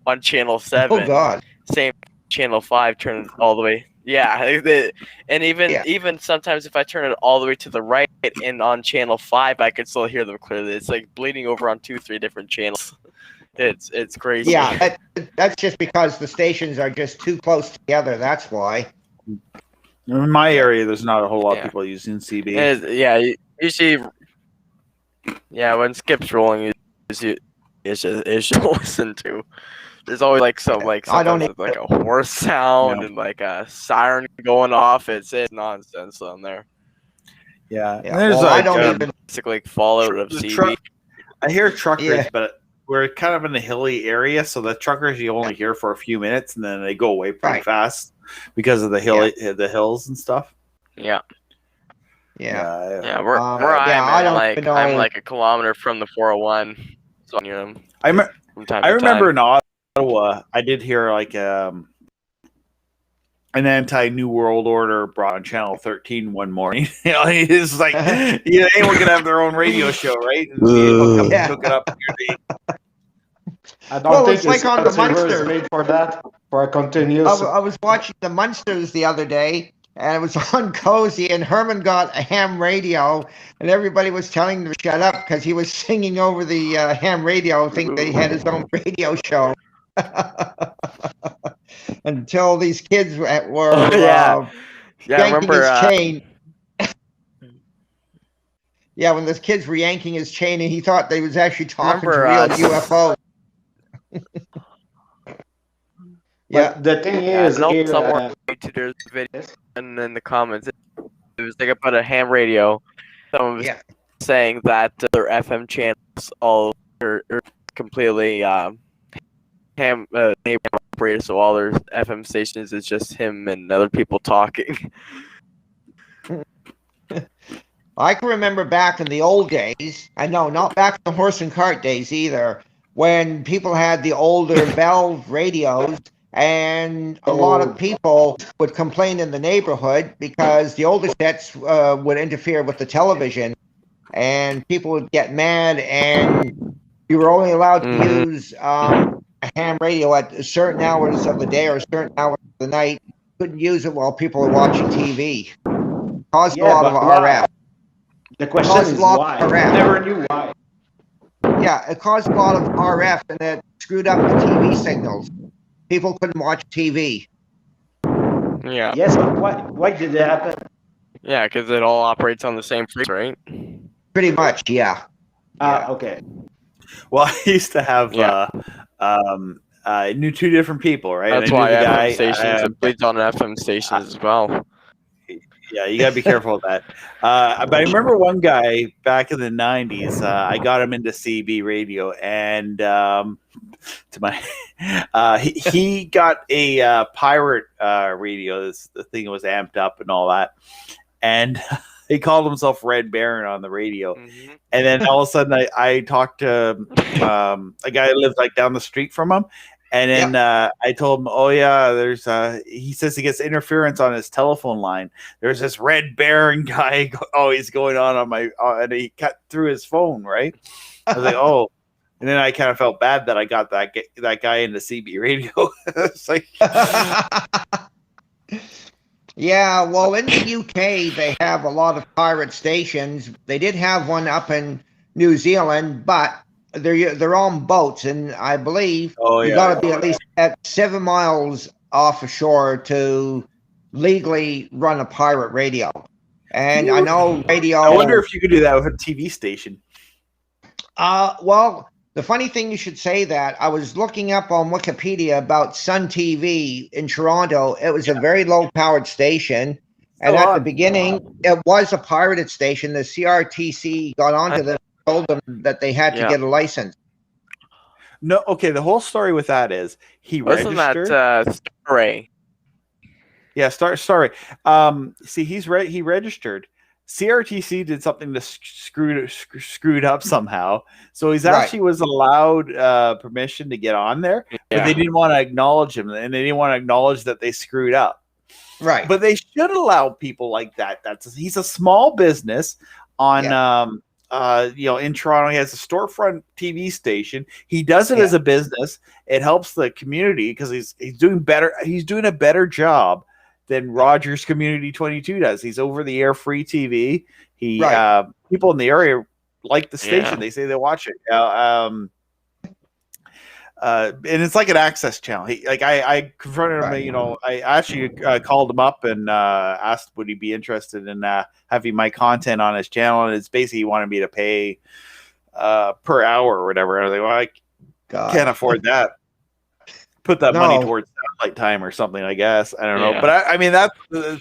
Speaker 4: on channel 7.
Speaker 2: Oh God.
Speaker 4: Same channel 5, turn it all the way. Yeah, and even sometimes if I turn it all the way to the right and on channel 5, I can still hear them clearly. It's like bleeding over on 2-3 different channels. It's crazy.
Speaker 2: Yeah, that's just because the stations are just too close together. That's why.
Speaker 1: In my area, there's not a whole lot of people using CB.
Speaker 4: Usually, when Skip's rolling, it's just listen to. There's always like some like a horse sound and like a siren going off. It's nonsense on there.
Speaker 1: Yeah.
Speaker 2: There's I don't even
Speaker 4: basically fallout of CB.
Speaker 1: I hear truckers, but we're kind of in a hilly area, so the truckers you only hear for a few minutes and then they go away pretty fast because of the hills and stuff.
Speaker 4: Yeah.
Speaker 2: Yeah.
Speaker 4: Where I'm like a kilometer from the 401. So near them.
Speaker 1: I remember in Ottawa, I did hear like an anti-New World Order brought on Channel 13 one morning. It's like, anyone can have their own radio show, right? And hook it up.
Speaker 3: I don't think
Speaker 2: it's like on the Munsters.
Speaker 3: Made for that, for a continuous.
Speaker 2: I was watching the Munsters the other day, and it was on Cozy, and Herman got a ham radio, and everybody was telling him to shut up because he was singing over the ham radio, thinking that he had his own radio show. Until these kids were yanking his chain. When those kids were yanking his chain, and he thought they was actually talking to real UFOs.
Speaker 3: The thing is,
Speaker 4: somewhere there's a video, and in the comments, it was like about a ham radio. Someone was saying that their FM channels all are completely ham operated, so all their FM stations is just him and other people talking.
Speaker 2: I can remember back in the old days, I know, not back in the horse and cart days either, when people had the older Bell radios, and a lot of people would complain in the neighborhood because the older sets would interfere with the television, and people would get mad, and you were only allowed to use a ham radio at certain hours of the day or certain hours of the night. You couldn't use it while people were watching TV. Caused a lot of RF.
Speaker 3: The question is why? I never knew why.
Speaker 2: Yeah, it caused a lot of RF, and it screwed up the TV signals. People couldn't watch TV.
Speaker 4: Yeah.
Speaker 3: Yes, but why did that happen?
Speaker 4: Yeah, because it all operates on the same frequency, right?
Speaker 2: Pretty much, yeah.
Speaker 3: Okay.
Speaker 1: Well, I used to have I knew two different people, right?
Speaker 4: That's why FM stations bleeds on FM stations as well.
Speaker 1: Yeah, you gotta be careful with that. But I remember one guy back in the '90s. I got him into CB radio, and to my he got a pirate radio. The thing was amped up and all that, and he called himself Red Baron on the radio. Mm-hmm. And then all of a sudden, I talked to a guy that lived like down the street from him. And then I told him, "Oh yeah, there's he says he gets interference on his telephone line. There's this Red Baron guy always going on my and he cut through his phone, right?" I was like, "Oh, And then I kind of felt bad that I got that guy into CB radio. It's like,
Speaker 2: yeah, well, in the UK, they have a lot of pirate stations. They did have one up in New Zealand, but they're on boats, and I believe you got to be at least at 7 miles off shore to legally run a pirate radio. And I know radio.
Speaker 1: I wonder if you could do that with a TV station.
Speaker 2: Well, the funny thing you should say that, I was looking up on Wikipedia about Sun TV in Toronto. It was a very low-powered station. And at the beginning, it was a pirated station. The CRTC got onto them and told them that they had to get a license.
Speaker 1: No, okay, the whole story with that is he registered.
Speaker 4: Wasn't that Starray?
Speaker 1: Yeah, Starray. See, he registered. CRTC did something to screwed up somehow, so he's actually was allowed permission to get on there, but they didn't want to acknowledge him, and they didn't want to acknowledge that they screwed up.
Speaker 2: Right.
Speaker 1: But they should allow people like that. He's a small business on in Toronto. He has a storefront TV station. He does it as a business. It helps the community because he's doing better. He's doing a better job than Rogers Community 22 does. He's over the air free TV. He people in the area like the station. They say they watch it. And it's like an access channel. I confronted him. I actually called him up and asked would he be interested in having my content on his channel. And it's basically he wanted me to pay per hour or whatever. I was like, well, I can't afford that. Put that money towards satellite time or something, I guess. I don't know. But I mean, that's the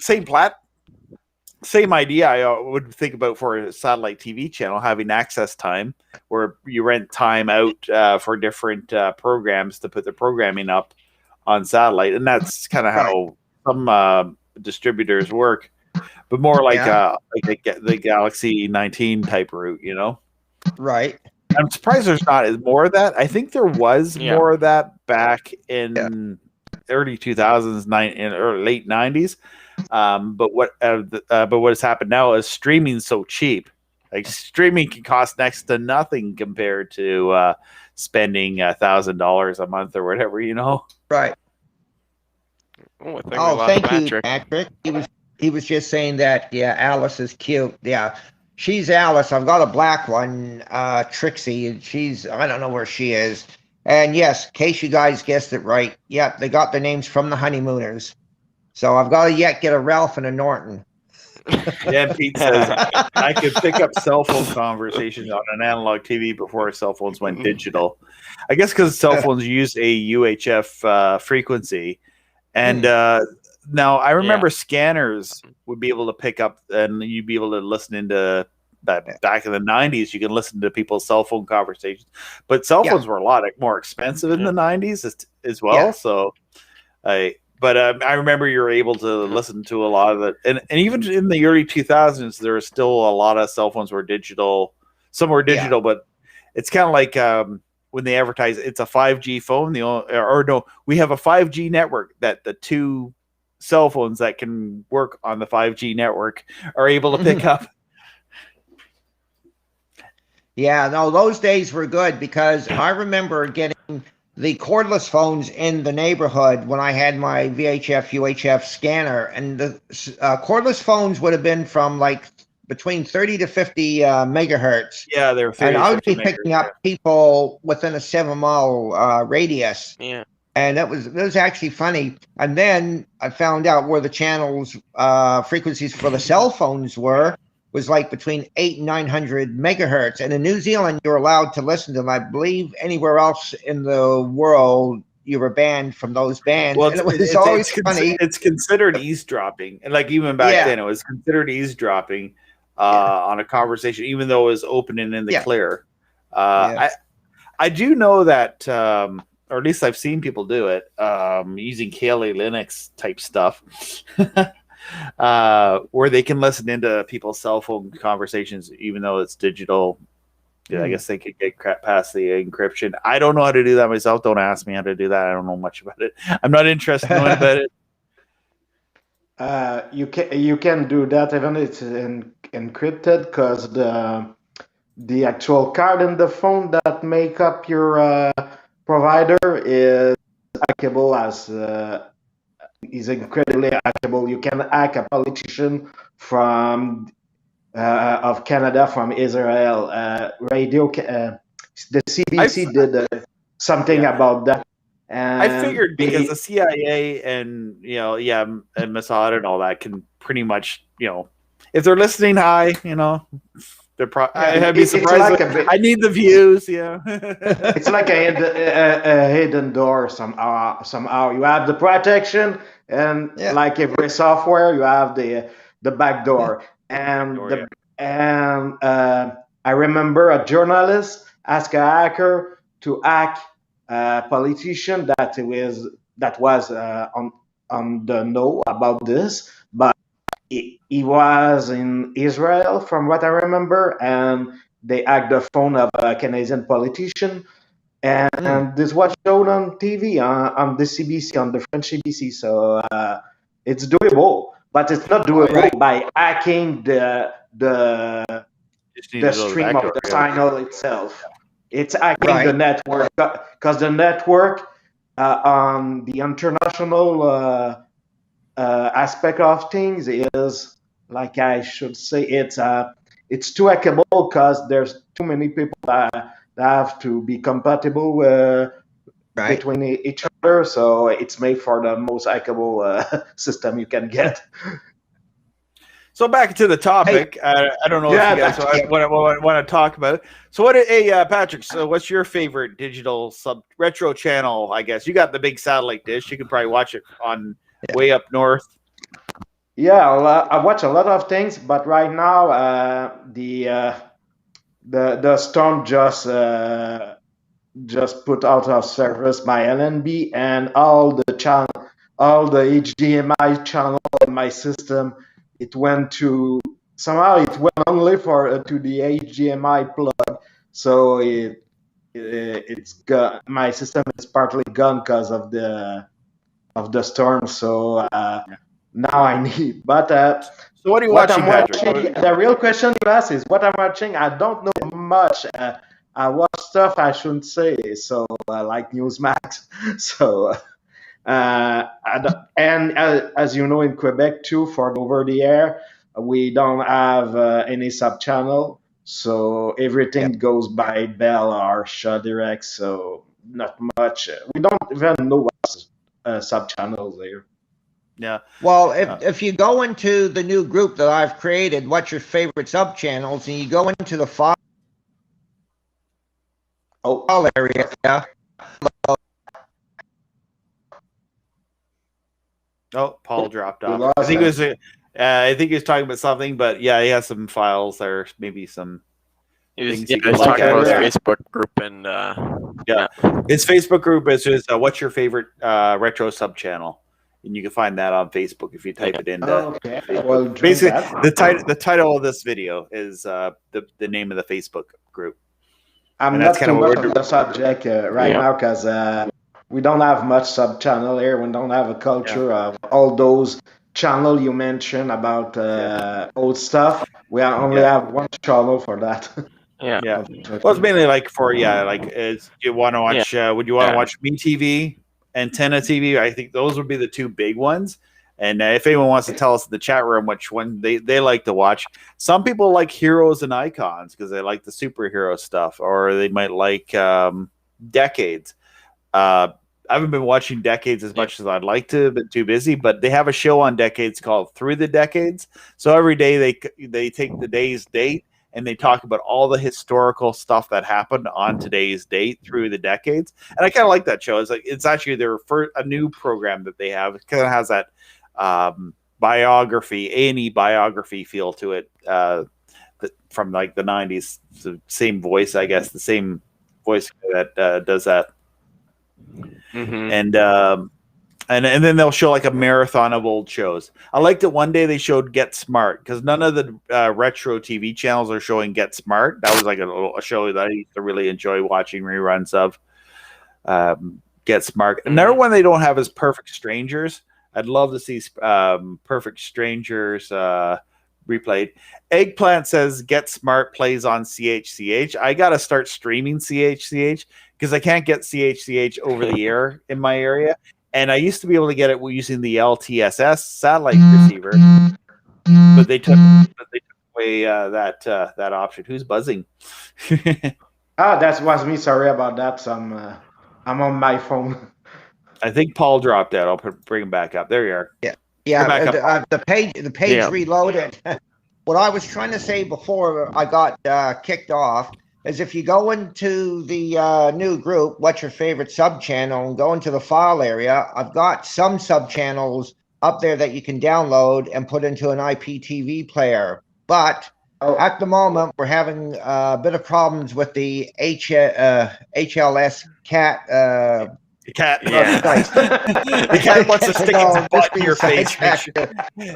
Speaker 1: same idea I would think about for a satellite TV channel, having access time where you rent time out for different programs to put the programming up on satellite. And that's kind of how some distributors work, but more like the Galaxy 19 type route,
Speaker 2: Right.
Speaker 1: I'm surprised there's not more of that. I think there was more of that back in early 2000s, or late 90s. But what has happened now is streaming so cheap. Like streaming can cost next to nothing compared to spending $1,000 a month or whatever,
Speaker 2: Right.
Speaker 4: Oh,
Speaker 2: thank you, Patrick. He was just saying that. Yeah, Alice is cute. Yeah. She's Alice. I've got a black one, Trixie, and I don't know where she is. And yes, in case you guys guessed it right, they got their names from the Honeymooners. So I've got to get a Ralph and a Norton.
Speaker 1: Yeah, Pete says, I could pick up cell phone conversations on an analog TV before cell phones went digital. I guess because cell phones use a UHF frequency. And now, I remember scanners would be able to pick up, and you'd be able to listen into that. Back in the 90s, you can listen to people's cell phone conversations. But cell phones were a lot more expensive in the 90s as well. Yeah. So, I remember you were able to listen to a lot of it. And even in the early 2000s, there was still a lot of cell phones were digital. Some were digital, but it's kind of like when they advertise it's a 5G phone. We have a 5G network that the two cell phones that can work on the 5G network are able to pick up.
Speaker 2: Yeah, no, those days were good because I remember getting the cordless phones in the neighborhood when I had my VHF, UHF scanner, and the cordless phones would have been from like between 30 to 50 megahertz.
Speaker 1: Yeah, they were 30
Speaker 2: and I would be picking up people within a 7-mile radius.
Speaker 4: Yeah.
Speaker 2: And it was actually funny. And then I found out where the channels frequencies for the cell phones was like between 800 and 900 megahertz. And in New Zealand, you're allowed to listen to them. I believe anywhere else in the world, you were banned from those bands.
Speaker 1: Well,
Speaker 2: and it's always funny.
Speaker 1: It's considered easdropping. And like even back then, it was considered easdropping on a conversation, even though it was open and in the clear. I do know that... or at least I've seen people do it using KLA Linux type stuff, where they can listen into people's cell phone conversations, even though it's digital. Yeah, I guess they could get past the encryption. I don't know how to do that myself. Don't ask me how to do that. I don't know much about it. I'm not interested in knowing about it.
Speaker 3: You can do that even if it's encrypted, because the actual card in the phone that make up your provider is hackable as is incredibly hackable. You can hack a politician from of Canada, from Israel. The CBC did something about that. And
Speaker 1: I figured because the CIA and and Mossad and all that can pretty much if they're listening, hi, they're I'd be surprised. Like I need the views. Yeah,
Speaker 3: it's like a hidden door somehow. Somehow you have the protection, and like every software, you have the back door. And I remember a journalist asked a hacker to hack a politician that was on the know about this, but he was in Israel, from what I remember, and they hacked the phone of a Canadian politician, and this was shown on TV on the CBC, on the French CBC. So it's doable, but it's not doable by hacking the stream of the signal itself. It's hacking the network, because the network on the international aspect of things is, like I should say, it's too hackable because there's too many people that have to be compatible between each other. So it's made for the most hackable system you can get.
Speaker 1: So back to the topic. I don't know if you guys want to talk about it. So Patrick, so what's your favorite digital retro channel? I guess you got the big satellite dish. You can probably watch it on way up north.
Speaker 3: Yeah, I watch a lot of things, but right now the storm just put out of service my LNB, and all the HDMI channel in my system, it went to only to the HDMI plug. So it's gone. My system is partly gone because of the storm. So now I need. But
Speaker 1: so what are you watching, Patrick?
Speaker 3: The real question you ask is what I'm watching. I don't know much. I watch stuff I shouldn't say. So like Newsmax. So. And as you know, in Quebec too, for over the air, we don't have any sub channel, so everything goes by Bell or Shaw Direct. So not much. We don't even know what sub channels there.
Speaker 1: Yeah.
Speaker 2: Well, if you go into the new group that I've created, what's your favorite sub channels, and you go into the file area.
Speaker 1: Oh, Paul dropped off. I think he was talking about something, but yeah, he has some files there, maybe some.
Speaker 4: He was talking about his Facebook group, and
Speaker 1: his Facebook group is just what's your favorite retro sub channel, and you can find that on Facebook if you type it into.
Speaker 3: Well,
Speaker 1: basically, the title of this video is the name of the Facebook group.
Speaker 3: I'm not too much on the subject right now because. We don't have much sub channel here. We don't have a culture of all those channel you mentioned about old stuff. We only have one channel for that.
Speaker 1: Yeah. Well, it's mainly like for is you want to watch? Would you want to watch MeTV, Antenna TV? I think those would be the two big ones. And if anyone wants to tell us in the chat room which one they like to watch, some people like Heroes and Icons because they like the superhero stuff, or they might like Decades. I haven't been watching Decades as much as I'd like to, but too busy. But they have a show on Decades called Through the Decades. So every day they take the day's date and they talk about all the historical stuff that happened on today's date through the decades. And I kind of like that show. It's actually their first a new program that they have. It kind of has that biography, A&E biography feel to it from like the 90s. The same voice, I guess, the same voice that does that. Mm-hmm. And then they'll show like a marathon of old shows. I liked it one day they showed Get Smart because none of the retro TV channels are showing Get Smart. That was like a show that I used to really enjoy watching reruns of. Get Smart. Another one they don't have is Perfect Strangers. I'd love to see Perfect Strangers replayed. Eggplant says Get Smart plays on CHCH. I got to start streaming CHCH because I can't get CHCH over the air in my area. And I used to be able to get it using the LTSS satellite receiver, but they took away that option. Who's buzzing?
Speaker 3: That was me. Sorry about that. I'm on my phone.
Speaker 1: I think Paul dropped out. I'll bring him back up. There you are.
Speaker 2: Yeah. The page reloaded. What I was trying to say before I got kicked off is if you go into the new group, what's your favorite sub channel, and go into the file area, I've got some sub channels up there that you can download and put into an IPTV player. But at the moment, we're having a bit of problems with the HLS cat.
Speaker 1: The cat, the cat wants to stick its butt in your face. The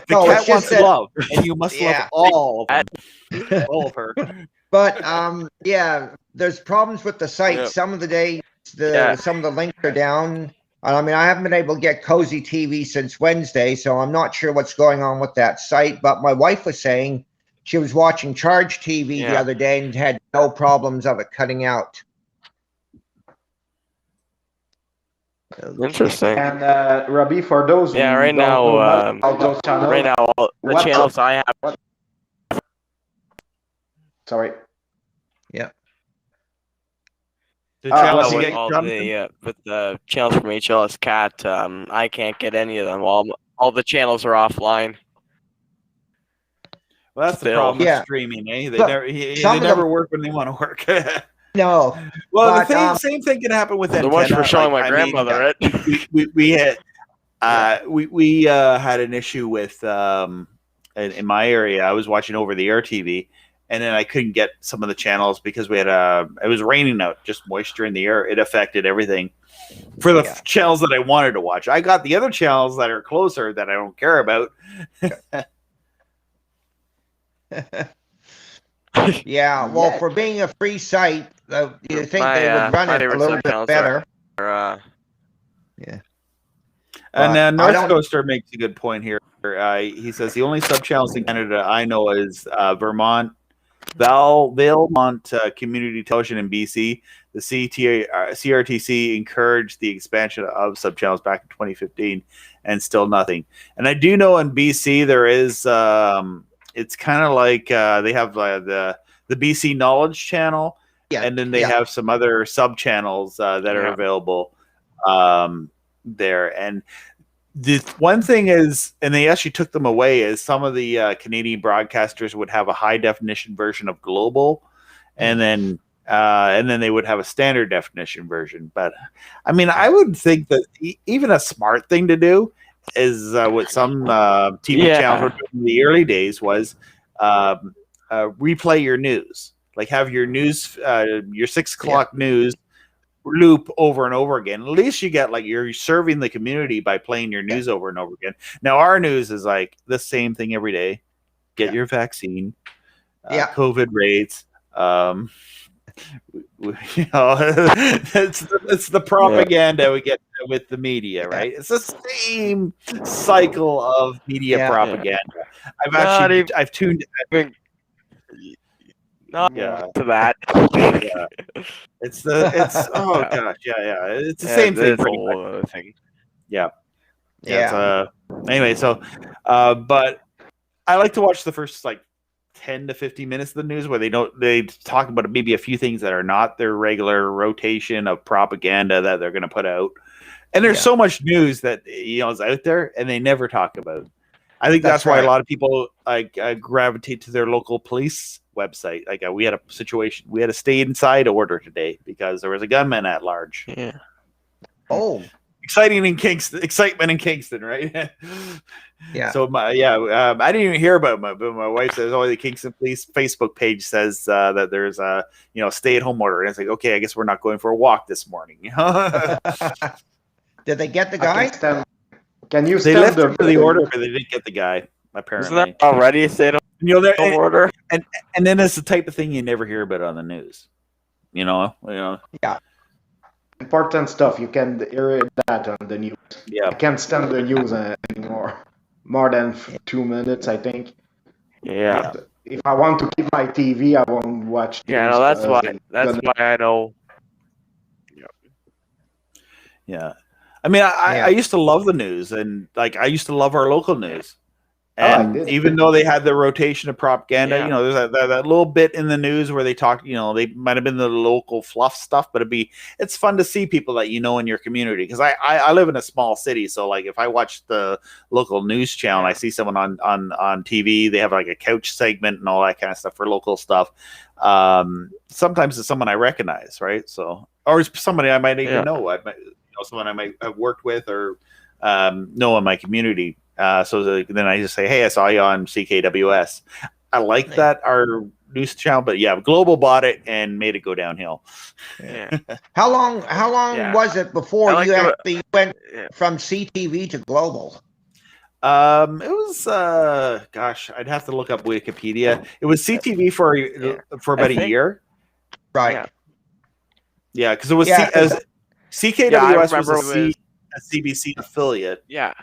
Speaker 1: cat wants love, and you must love all of them. All of her.
Speaker 2: But there's problems with the site. Yep. Some of the days, some of the links are down. I mean, I haven't been able to get Cozy TV since Wednesday, so I'm not sure what's going on with that site. But my wife was saying she was watching Charge TV the other day and had no problems of it cutting out.
Speaker 4: Interesting.
Speaker 3: And Robbie, for those
Speaker 4: right now,
Speaker 3: those channels,
Speaker 4: right now, the channels I have.
Speaker 3: Sorry.
Speaker 2: Yeah.
Speaker 1: The channels
Speaker 4: with the channels from HLS Cat, I can't get any of them. All the channels are offline.
Speaker 1: Well, that's the problem with streaming, eh? They never work when they want to work.
Speaker 2: No.
Speaker 1: Well, the same thing can happen with antenna.
Speaker 4: The ones for showing my grandmother it.
Speaker 1: We had we had an issue with in my area. I was watching over the air TV, and then I couldn't get some of the channels because we had it was raining out, just moisture in the air. It affected everything for the channels that I wanted to watch. I got the other channels that are closer that I don't care about.
Speaker 2: Yeah, well, for being a free site, you think they would run it a little bit better.
Speaker 1: And North Coaster makes a good point here. He says the only sub channels in Canada I know is Valemount Community Television in BC. The CRTC encouraged the expansion of sub channels back in 2015, and still nothing. And I do know in BC there is. It's kind of like they have the BC Knowledge Channel, and then they have some other sub channels that are available there. And the one thing is, and they actually took them away, is some of the Canadian broadcasters would have a high definition version of Global, and then they would have a standard definition version. But I mean, I would think that even a smart thing to do is what some TV channels were doing in the early days was replay your news, like have your news, your 6 o'clock news loop over and over again. At least you get like you're serving the community by playing your news over and over again. Now our news is like the same thing every day. Get your vaccine, COVID rates. It's the propaganda we get with the media, right? It's the same cycle of media propaganda. I've tuned
Speaker 4: to that.
Speaker 1: It's oh gosh, it's the same thing.
Speaker 4: Thing.
Speaker 1: Anyway, so but I like to watch the first 10 to 15 minutes of the news where they talk about maybe a few things that are not their regular rotation of propaganda that they're going to put out. And there's so much news that is out there and they never talk about. I think that's why a lot of people gravitate to their local police website. Like we had a situation, we had a stay inside order today because there was a gunman at large.
Speaker 2: Yeah. Oh,
Speaker 1: excitement in Kingston, right?
Speaker 2: Yeah.
Speaker 1: So I didn't even hear about it, but my wife says, "Oh, the Kingston Police Facebook page says that there's a stay-at-home order." And it's like, okay, I guess we're not going for a walk this morning.
Speaker 2: Did they get the guy?
Speaker 3: Can you?
Speaker 1: They left the order, but they didn't get the guy. Apparently,
Speaker 4: isn't that already a stay-at-home order?
Speaker 1: And then it's the type of thing you never hear about on the news.
Speaker 2: Yeah.
Speaker 3: Important stuff. You can hear that on the news.
Speaker 1: Yeah.
Speaker 3: I can't stand the news anymore. More than 2 minutes, I think.
Speaker 4: Yeah.
Speaker 3: If I want to keep my TV, I won't watch.
Speaker 4: Yeah, no, that's why. That's why I know.
Speaker 1: Yeah. I mean, I used to love the news, and like I used to love our local news. And even though they had the rotation of propaganda, you know, there's that little bit in the news where they talk, you know, they might have been the local fluff stuff, but it's fun to see people that you know in your community. Because I live in a small city, so like if I watch the local news channel, and I see someone on TV, they have like a couch segment and all that kind of stuff for local stuff. Sometimes it's someone I recognize, right? So, or it's somebody I might even know. Someone I might have worked with or know in my community. So then I just say, hey, I saw you on CKWS. I like that, our news channel, but yeah, Global bought it and made it go downhill.
Speaker 2: Yeah. How long was it before you actually went from CTV to Global?
Speaker 1: It was gosh, I'd have to look up Wikipedia. It was CTV for about a year.
Speaker 2: Right.
Speaker 1: Yeah, because it was CKWS was a CBC affiliate.
Speaker 4: Yeah.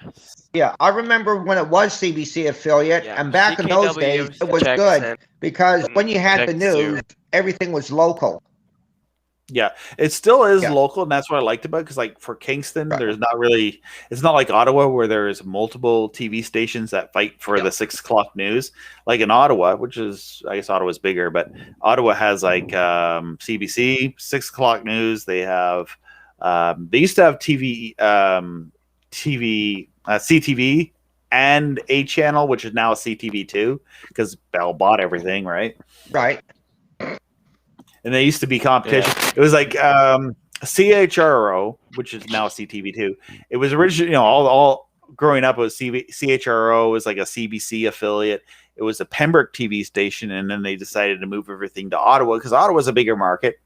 Speaker 2: Yeah, I remember when it was CBC affiliate, and back in those days, it was good because when you had the news, everything was local.
Speaker 1: Yeah, it still is local, and that's what I liked about it, because like for Kingston, there's not really, it's not like Ottawa where there's multiple TV stations that fight for the 6 o'clock news. Like in Ottawa, which is, I guess Ottawa's bigger, but Ottawa has like CBC, 6 o'clock news. They have, they used to have CTV and a channel, which is now a CTV2 because Bell bought everything, right?
Speaker 2: Right.
Speaker 1: And they used to be competition. Yeah. It was like CHRO, which is now CTV2. It was originally, you know, all growing up, it was CHRO was like a CBC affiliate. It was a Pembroke TV station, and then they decided to move everything to Ottawa because Ottawa's a bigger market.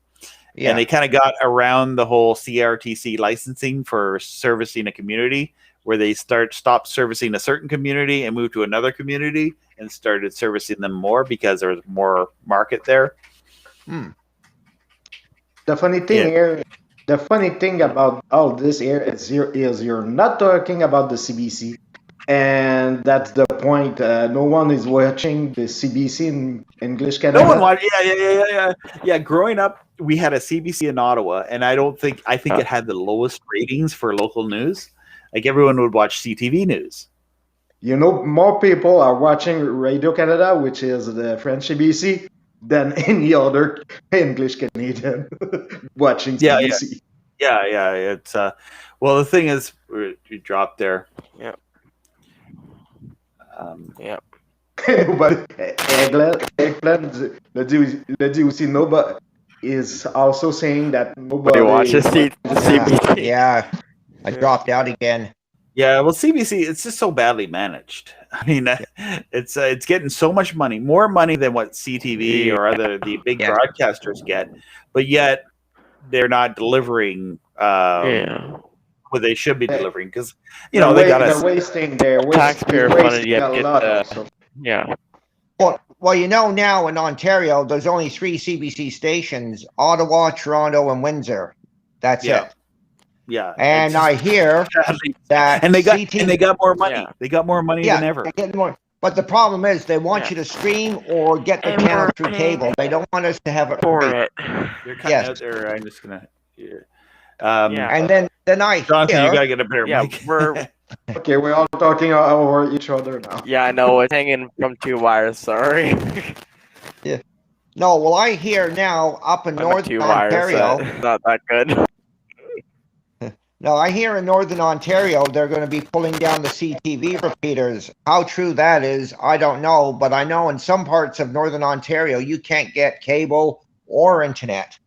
Speaker 1: Yeah. And they kind of got around the whole CRTC licensing for servicing a community, where they stopped servicing a certain community and moved to another community and started servicing them more because there was more market there.
Speaker 3: The funny thing here, the funny thing about all this here is you're not talking about the CBC, and that's the point. No one is watching the CBC in English Canada.
Speaker 1: No one watched. Yeah. Growing up, we had a CBC in Ottawa, and I think it had the lowest ratings for local news. Like everyone would watch CTV news.
Speaker 3: You know, more people are watching Radio Canada, which is the French CBC, than any other English Canadian watching CBC.
Speaker 1: Yeah. It's well, the thing is, you dropped there.
Speaker 4: Yeah.
Speaker 3: But Eggplant, le dit aussi, nobody is also saying that nobody
Speaker 4: watches the CBC.
Speaker 2: Yeah, I dropped out again.
Speaker 1: Yeah, well, CBC, it's just so badly managed. I mean, it's getting so much money, more money than what CTV or the big broadcasters get, but yet they're not delivering what they should be delivering, because
Speaker 3: they're wasting
Speaker 4: taxpayer funded yet
Speaker 2: Well, you know, now in Ontario, there's only 3 CBC stations: Ottawa, Toronto, and Windsor. That's it.
Speaker 1: Yeah,
Speaker 2: and I hear that
Speaker 1: and they got more money. Yeah. They got more money than ever.
Speaker 2: They're getting more. But the problem is they want you to stream or get the channel through cable. They don't want us to have it for it.
Speaker 1: You're cutting out there. I'm just gonna.
Speaker 2: And then I
Speaker 1: Jonathan, you gotta get a better mic.
Speaker 4: We're
Speaker 3: okay. We're all talking over each other now.
Speaker 4: Yeah, I know. It's hanging from 2 wires. Sorry.
Speaker 2: Yeah. No, well, I hear now up in northern Ontario.
Speaker 4: Not that good.
Speaker 2: No, I hear in Northern Ontario they're going to be pulling down the CTV repeaters. How true that is, I don't know, but I know in some parts of Northern Ontario you can't get cable or internet.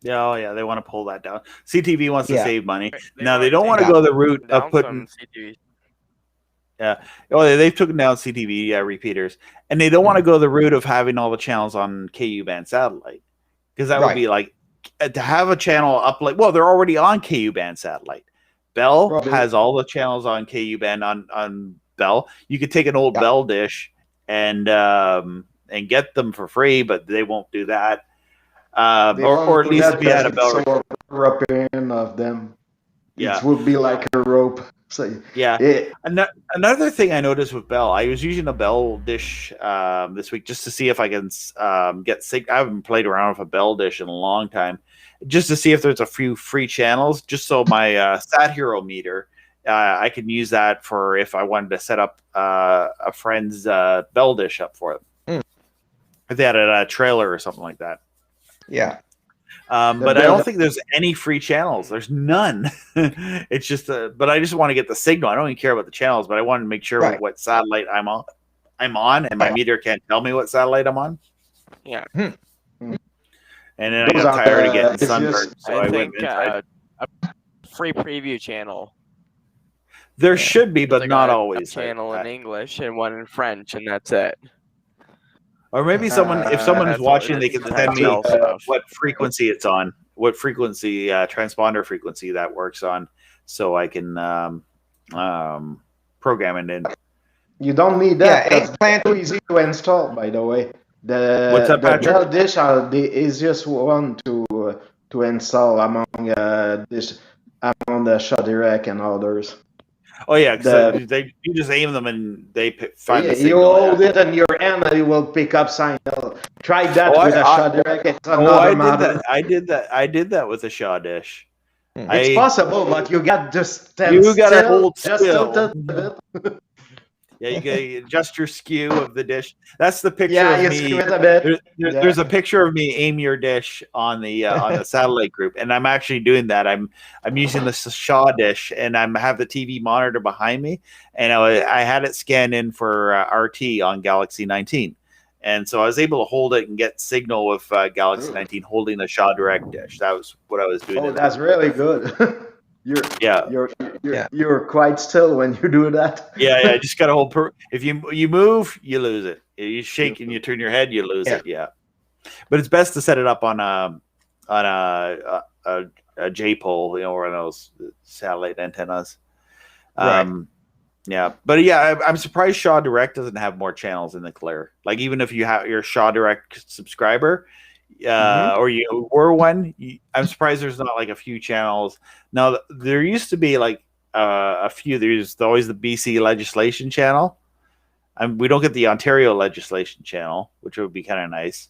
Speaker 1: Yeah, they want to pull that down. CTV wants to save money. Now they don't want to go the route of putting. Yeah, they've taken down CTV repeaters, and they don't want to go the route of having all the channels on KU band satellite, because that would be like. To have a channel up they're already on KU band satellite. Bell has all the channels on KU band on Bell. You could take an old Bell dish and get them for free, but they won't do that. Or at least if you had a Bell
Speaker 3: rope of them. It would be like a rope. So
Speaker 1: yeah. Another thing I noticed with Bell, I was using a Bell dish this week just to see if I can get sync. I haven't played around with a Bell dish in a long time, just to see if there's a few free channels, just so my Sat Hero meter, I can use that for if I wanted to set up a friend's Bell dish up for them. If they had a trailer or something like that.
Speaker 2: Yeah.
Speaker 1: But I don't think there's any free channels. There's none. It's just, but I just want to get the signal. I don't even care about the channels, but I want to make sure what satellite I'm on, and my meter can't tell me what satellite I'm on.
Speaker 4: Yeah.
Speaker 1: And then I got tired of getting sunburned, so I
Speaker 4: think
Speaker 1: went inside.
Speaker 4: A free preview channel.
Speaker 1: There should be, but
Speaker 4: like
Speaker 1: not
Speaker 4: a
Speaker 1: always.
Speaker 4: Channel in English and one in French, and that's it.
Speaker 1: Or maybe if someone is watching, they can send me what frequency it's on, what frequency, transponder frequency that works on, so I can program it in.
Speaker 3: You don't need that.
Speaker 2: Yeah,
Speaker 3: it's too easy to install, by the way.
Speaker 1: What's that, Patrick?
Speaker 3: The Bell dish are the easiest one to install among the Shadirect and others.
Speaker 1: Oh yeah, because you just aim them and they find the signal.
Speaker 3: You hold it in your hand and it will pick up signal. Try that with a Shadirect. It's another matter.
Speaker 1: I did that with a Shaw dish.
Speaker 3: It's possible, but you got just
Speaker 1: got to hold still. Yeah, you can adjust your skew of the dish. That's the picture of me.
Speaker 3: Skew it a bit.
Speaker 1: There's a picture of me aim your dish on the satellite group, and I'm actually doing that. I'm using the Shaw dish, and I have the TV monitor behind me, and I had it scanned in for RT on Galaxy 19, and so I was able to hold it and get signal with Galaxy 19 holding the Shadirect dish. That was what I was doing.
Speaker 3: Oh, that's really good. You're quite still when you do that.
Speaker 1: Yeah. Just gotta hold. If you move, you lose it. You shake and you turn your head, you lose it. Yeah, but it's best to set it up on a J pole, or one of those satellite antennas. Yeah, but I'm surprised Shaw Direct doesn't have more channels in the Claire. Like even if you have your Shaw Direct subscriber, or you were one, I'm surprised there's not like a few channels. Now there used to be like a few. There's always the BC legislation channel. We don't get the Ontario legislation channel, which would be kind of nice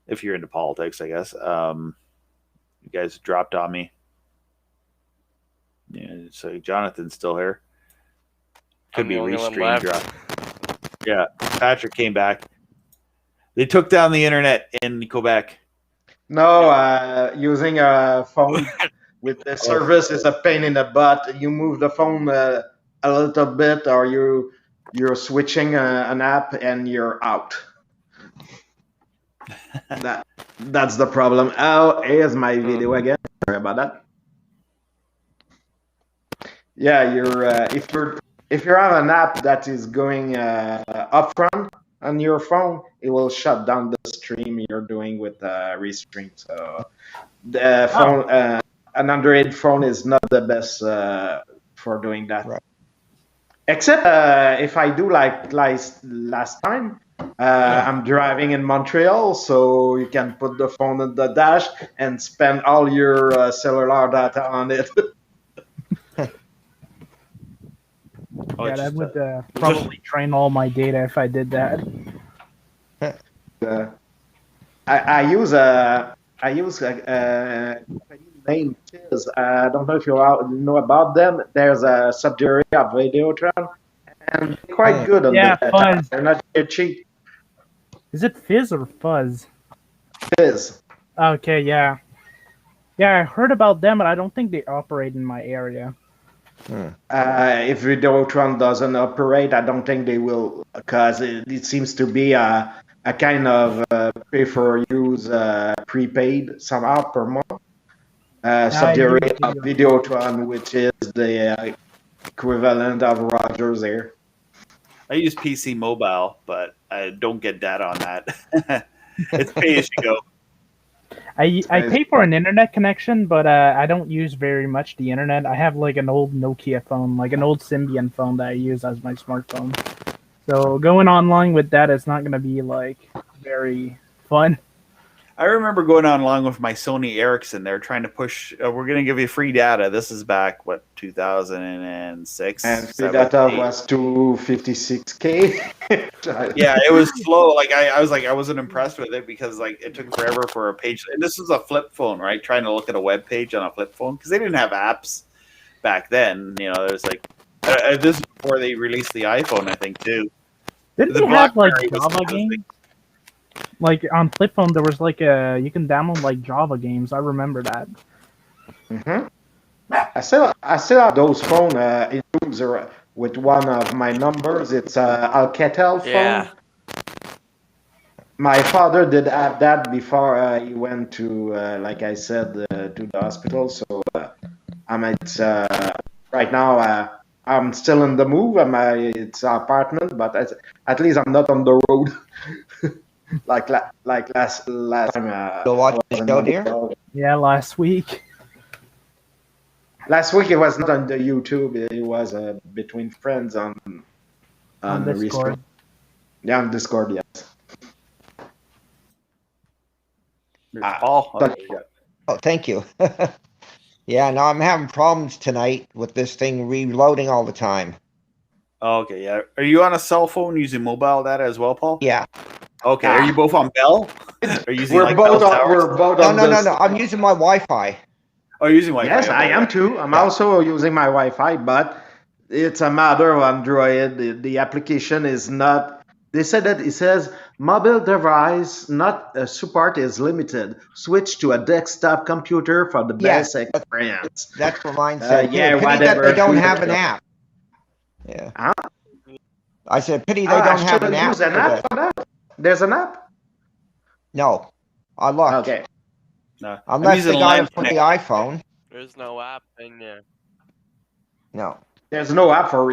Speaker 1: if you're into politics, I guess. You guys dropped on me. Yeah, so Jonathan's still here. Could be restream drop. Yeah, Patrick came back. They took down the internet in Quebec.
Speaker 3: No, using a phone with the service is a pain in the butt. You move the phone a little bit, or you're switching an app and you're out. That's the problem. Oh, here's my video again. Sorry about that. Yeah, if you have an app that is going upfront on your phone, it will shut down the stream you're doing with Restream. So the phone, an Android phone is not the best for doing that. Right. Except if I do like last time, I'm driving in Montreal, so you can put the phone in the dash and spend all your cellular data on it.
Speaker 5: That would probably drain all my data if I did that.
Speaker 3: I use a company named Fizz. I don't know if you know about them. There's a subsidiary of Videotron, and they're quite good on that.
Speaker 5: Fuzz.
Speaker 3: They're not cheap.
Speaker 5: Is it Fizz or Fuzz?
Speaker 3: Fizz.
Speaker 5: Okay, yeah. Yeah, I heard about them, but I don't think they operate in my area.
Speaker 3: If Videotron doesn't operate, I don't think they will, because it seems to be a kind of pay-for-use prepaid somehow per month. Subsidiary of Videotron, which is the equivalent of Rogers there.
Speaker 1: I use PC Mobile, but I don't get data on that. It's pay as you go.
Speaker 5: I pay for an internet connection, but I don't use very much the internet. I have like an old Nokia phone, like an old Symbian phone that I use as my smartphone. So going online with that is not going to be like very fun.
Speaker 1: I remember going on along with my Sony Ericsson. They're trying to push. We're going to give you free data. This is back 2006.
Speaker 3: And free data was 256K.
Speaker 1: Yeah, it was slow. Like I was like I wasn't impressed with it because like it took forever for a page. And this was a flip phone, right? Trying to look at a web page on a flip phone because they didn't have apps back then. You know, there's like this is before they released the iPhone, I think too.
Speaker 6: Didn't they have like Java games? Like on flip phone, there was like you can download like Java games. I remember that.
Speaker 3: Mm-hmm. I still have those phones in use with one of my numbers. It's a Alcatel phone.
Speaker 4: Yeah.
Speaker 3: My father did have that before he went to, like I said, to the hospital. So right now I'm still in the move. It's an apartment, but at least I'm not on the road. like last time.
Speaker 2: So watch the show, dear?
Speaker 6: Yeah, last week.
Speaker 3: Last week it was not on the YouTube. It was between friends on
Speaker 6: Discord.
Speaker 3: Yeah, on Discord. Yes.
Speaker 1: Paul.
Speaker 2: Oh, thank you. Yeah, no, I'm having problems tonight with this thing reloading all the time.
Speaker 1: Okay, yeah. Are you on a cell phone using mobile data as well, Paul?
Speaker 2: Yeah.
Speaker 1: Okay. Are you both on Bell? Are you using
Speaker 3: We're both on.
Speaker 2: No. I'm using my Wi-Fi.
Speaker 1: Oh, you're using Wi-Fi.
Speaker 3: Yes, I am too. I'm also using my Wi-Fi, but it's a matter of Android. The application is not. They said that it says mobile device not support is limited. Switch to a desktop computer for the best experience.
Speaker 2: That's what mine said.
Speaker 3: Yeah,
Speaker 2: pity
Speaker 3: whatever.
Speaker 2: that they don't have an app. Yeah.
Speaker 3: Huh?
Speaker 2: I said pity they don't have an app.
Speaker 3: Use an app for that. There's an app.
Speaker 2: No, I looked.
Speaker 3: Okay.
Speaker 1: No.
Speaker 2: Unless they got it for the iPhone.
Speaker 4: There's no app in there.
Speaker 2: No.
Speaker 3: There's no app for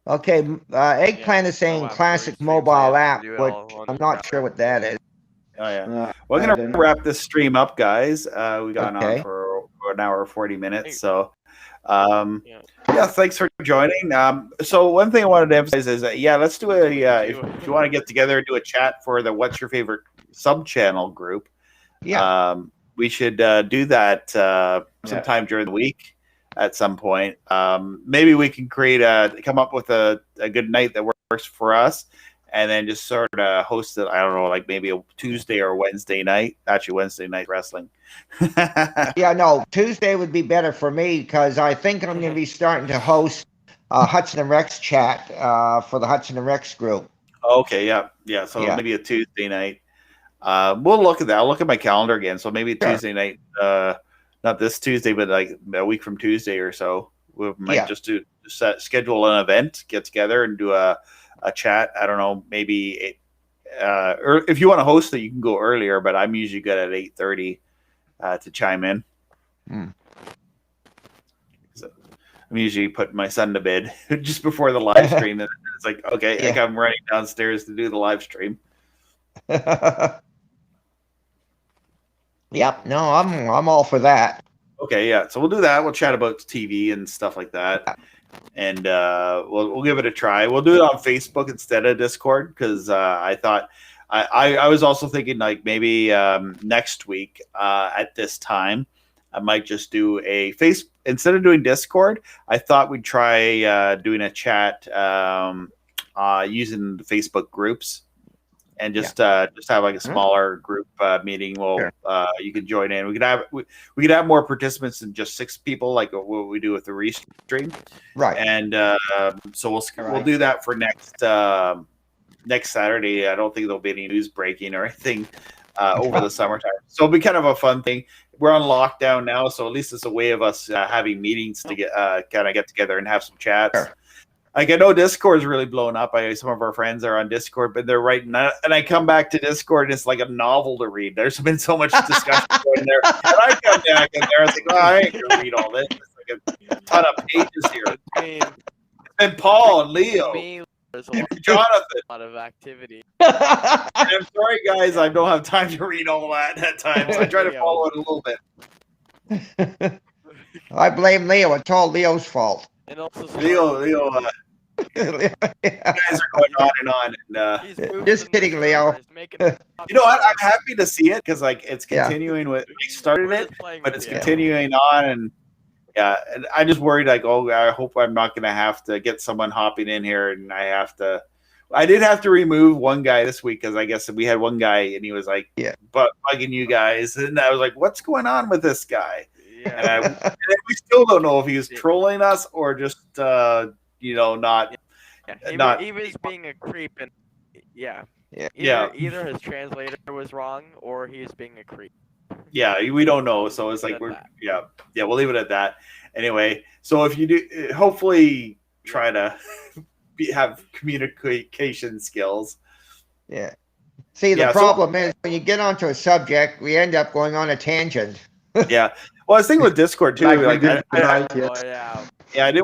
Speaker 2: Okay, Eggplant is saying classic mobile app, but I'm not sure what that is.
Speaker 1: Oh yeah. We're gonna wrap this stream up, guys. We got on for an hour 40 minutes. So yeah, thanks for joining. So one thing I wanted to emphasize is that let's do if you want to get together and do a chat for the What's Your Favorite sub channel group.
Speaker 2: Yeah.
Speaker 1: We should do that sometime during the week at some point. Maybe we can come up with a good night that works for us, and then just sort of host it. I don't know, like maybe a Tuesday or Wednesday night. Actually, Wednesday night wrestling.
Speaker 2: Yeah, no, Tuesday would be better for me because I think I'm going to be starting to host Hudson and Rex chat for the Hudson and Rex group.
Speaker 1: Okay, yeah. So maybe a Tuesday night. We'll look at that. I'll look at my calendar again. So maybe Tuesday night, not this Tuesday, but like a week from Tuesday or so. We might just schedule an event, get together, and do a chat. I don't know, maybe or if you want to host it, you can go earlier. But I'm usually good at 8:30 to chime in. So I'm usually putting my son to bed just before the live stream. And it's like, okay, like I'm running downstairs to do the live stream.
Speaker 2: Yep. No, I'm all for that.
Speaker 1: Okay, yeah. So we'll do that. We'll chat about TV and stuff like that, and we'll give it a try. We'll do it on Facebook instead of Discord because I thought I was also thinking like maybe next week at this time I might just do a instead of doing Discord. I thought we'd try doing a chat using the Facebook groups. And just have like a smaller group meeting. Well, you can join in. We could have more participants than just 6 people, like what we do with the restream.
Speaker 2: Right.
Speaker 1: And so we'll do that for next Saturday. I don't think there'll be any news breaking or anything over the summertime. So it'll be kind of a fun thing. We're on lockdown now, so at least it's a way of us having meetings to get together and have some chats.
Speaker 2: Sure.
Speaker 1: Like I know Discord is really blown up. Some of our friends are on Discord, but they're writing, and I come back to Discord, and it's like a novel to read. There's been so much discussion going there, and I come back in there, I was like, "Oh, I ain't gonna read all this." It's like a ton of pages here. And Paul and Leo,
Speaker 4: there's
Speaker 1: and Jonathan,
Speaker 4: a lot of activity.
Speaker 1: And I'm sorry, guys, I don't have time to read all that at times. I try to follow it a little bit.
Speaker 2: I blame Leo. It's all Leo's fault.
Speaker 4: And also
Speaker 1: Leo You guys are going on and on. And,
Speaker 2: just kidding, Leo.
Speaker 1: you know what? I'm happy to see it because like it's continuing with. We started it, but it's continuing on, and yeah. And I just worried like, oh, I hope I'm not going to have to get someone hopping in here, and I have to. I did have to remove one guy this week because I guess we had one guy and he was like, but bugging you guys, and I was like, what's going on with this guy? Yeah. And we still don't know if he was trolling us or just, you know, not.
Speaker 4: Yeah. He was being a creep, and either his translator was wrong or he's being a creep.
Speaker 1: Yeah, we don't know, so it's like we'll leave it at that. Anyway, so if you do, hopefully try to have communication skills.
Speaker 2: Yeah. See, the problem is when you get onto a subject, we end up going on a tangent.
Speaker 1: Yeah. Well, I was thinking with Discord too. I didn't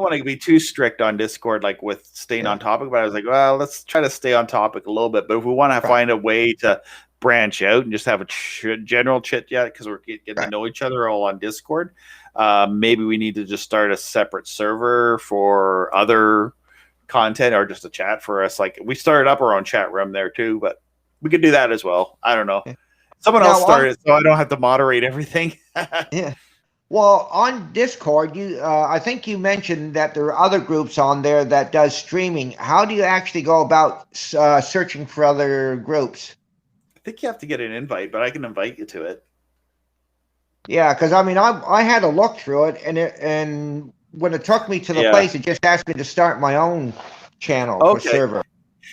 Speaker 1: want to be too strict on Discord, like with staying on topic, but I was like, well, let's try to stay on topic a little bit. But if we want to find a way to branch out and just have a general chit chat because we're getting to know each other all on Discord, maybe we need to just start a separate server for other content or just a chat for us. Like we started up our own chat room there too, but we could do that as well. I don't know. Someone else started, so I don't have to moderate everything.
Speaker 2: Yeah. Well, on Discord, I think you mentioned that there are other groups on there that does streaming. How do you actually go about searching for other groups?
Speaker 1: I think you have to get an invite, but I can invite you to it.
Speaker 2: Yeah, because I mean, I had a look through it, and when it took me to the place, it just asked me to start my own channel or server.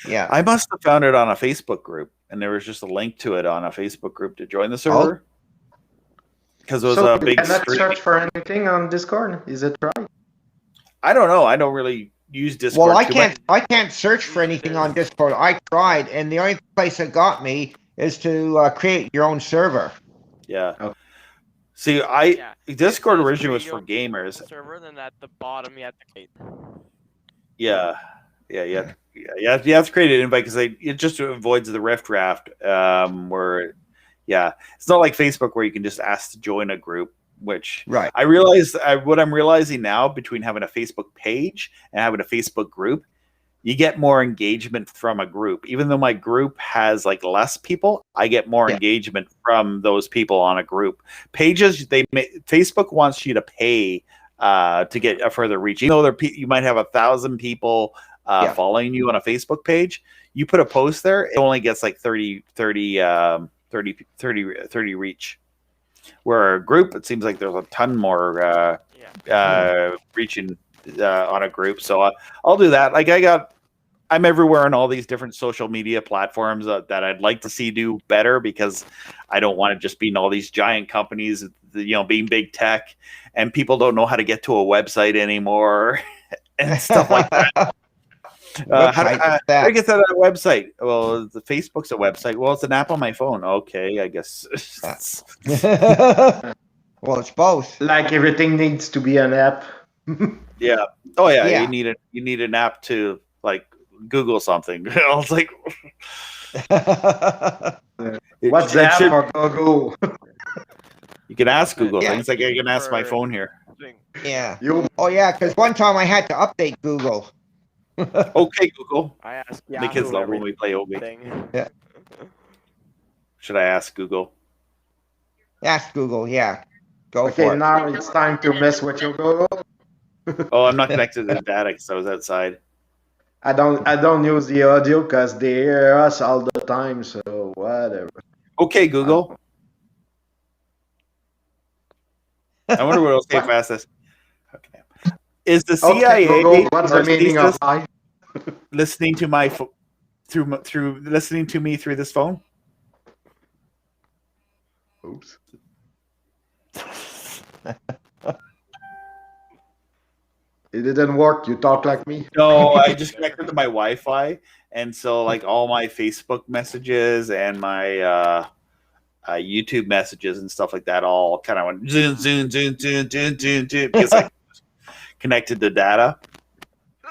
Speaker 2: Yeah,
Speaker 1: I must have found it on a Facebook group, and there was just a link to it on a Facebook group to join the server. Because it was a big.
Speaker 3: You cannot search for anything on Discord. Is it right?
Speaker 1: I don't know. I don't really use Discord.
Speaker 2: Well, I can't search for anything on Discord. I tried, and the only place that got me is to create your own server.
Speaker 1: Yeah. Okay. See, Discord originally was for gamers.
Speaker 4: Server, then at the bottom you have to create.
Speaker 1: Yeah. You have to create an invite because it just avoids the rift raft. Where, it's not like Facebook where you can just ask to join a group. Which I realize what I'm realizing now between having a Facebook page and having a Facebook group, you get more engagement from a group. Even though my group has like less people, I get more engagement from those people on a group. Pages, Facebook wants you to pay to get a further reach. You know, you might have 1,000 people following you on a Facebook page. You put a post there, it only gets like 30 reach. Where a group, it seems like there's a ton more reaching on a group. So I'll do that. Like I'm everywhere on all these different social media platforms that I'd like to see do better because I don't want to just be in all these giant companies, being big tech, and people don't know how to get to a website anymore and stuff like that. How do I get to that website? Well, the Facebook's a website. Well, it's an app on my phone. Okay, I guess.
Speaker 2: Well, it's both.
Speaker 3: Like everything needs to be an app.
Speaker 1: Yeah. Oh yeah. You need an app to like Google something. I was like,
Speaker 3: what's the app for Google?
Speaker 1: You can ask Google things. Like I can ask my phone here.
Speaker 2: Yeah. Oh yeah, because one time I had to update Google.
Speaker 1: Okay, Google.
Speaker 4: I ask
Speaker 1: the kids love when we play Obi.
Speaker 2: Yeah.
Speaker 1: Should I ask Google?
Speaker 2: Ask Google, yeah. Go for it.
Speaker 3: Okay, now it's time to mess with your Google.
Speaker 1: Oh, I'm not connected to the data because I was outside.
Speaker 3: I don't use the audio because they hear us all the time, so whatever.
Speaker 1: Okay, Google. I wonder what it'll say fastest. Okay. Is the CIA
Speaker 3: Google, what's the meaning of life?
Speaker 1: Listening to my through listening to me through this phone?
Speaker 3: Oops. It didn't work. You talk like me.
Speaker 1: No, I just connected to my Wi-Fi, and so like all my Facebook messages and my YouTube messages and stuff like that all kind of went zoom because I connected to data.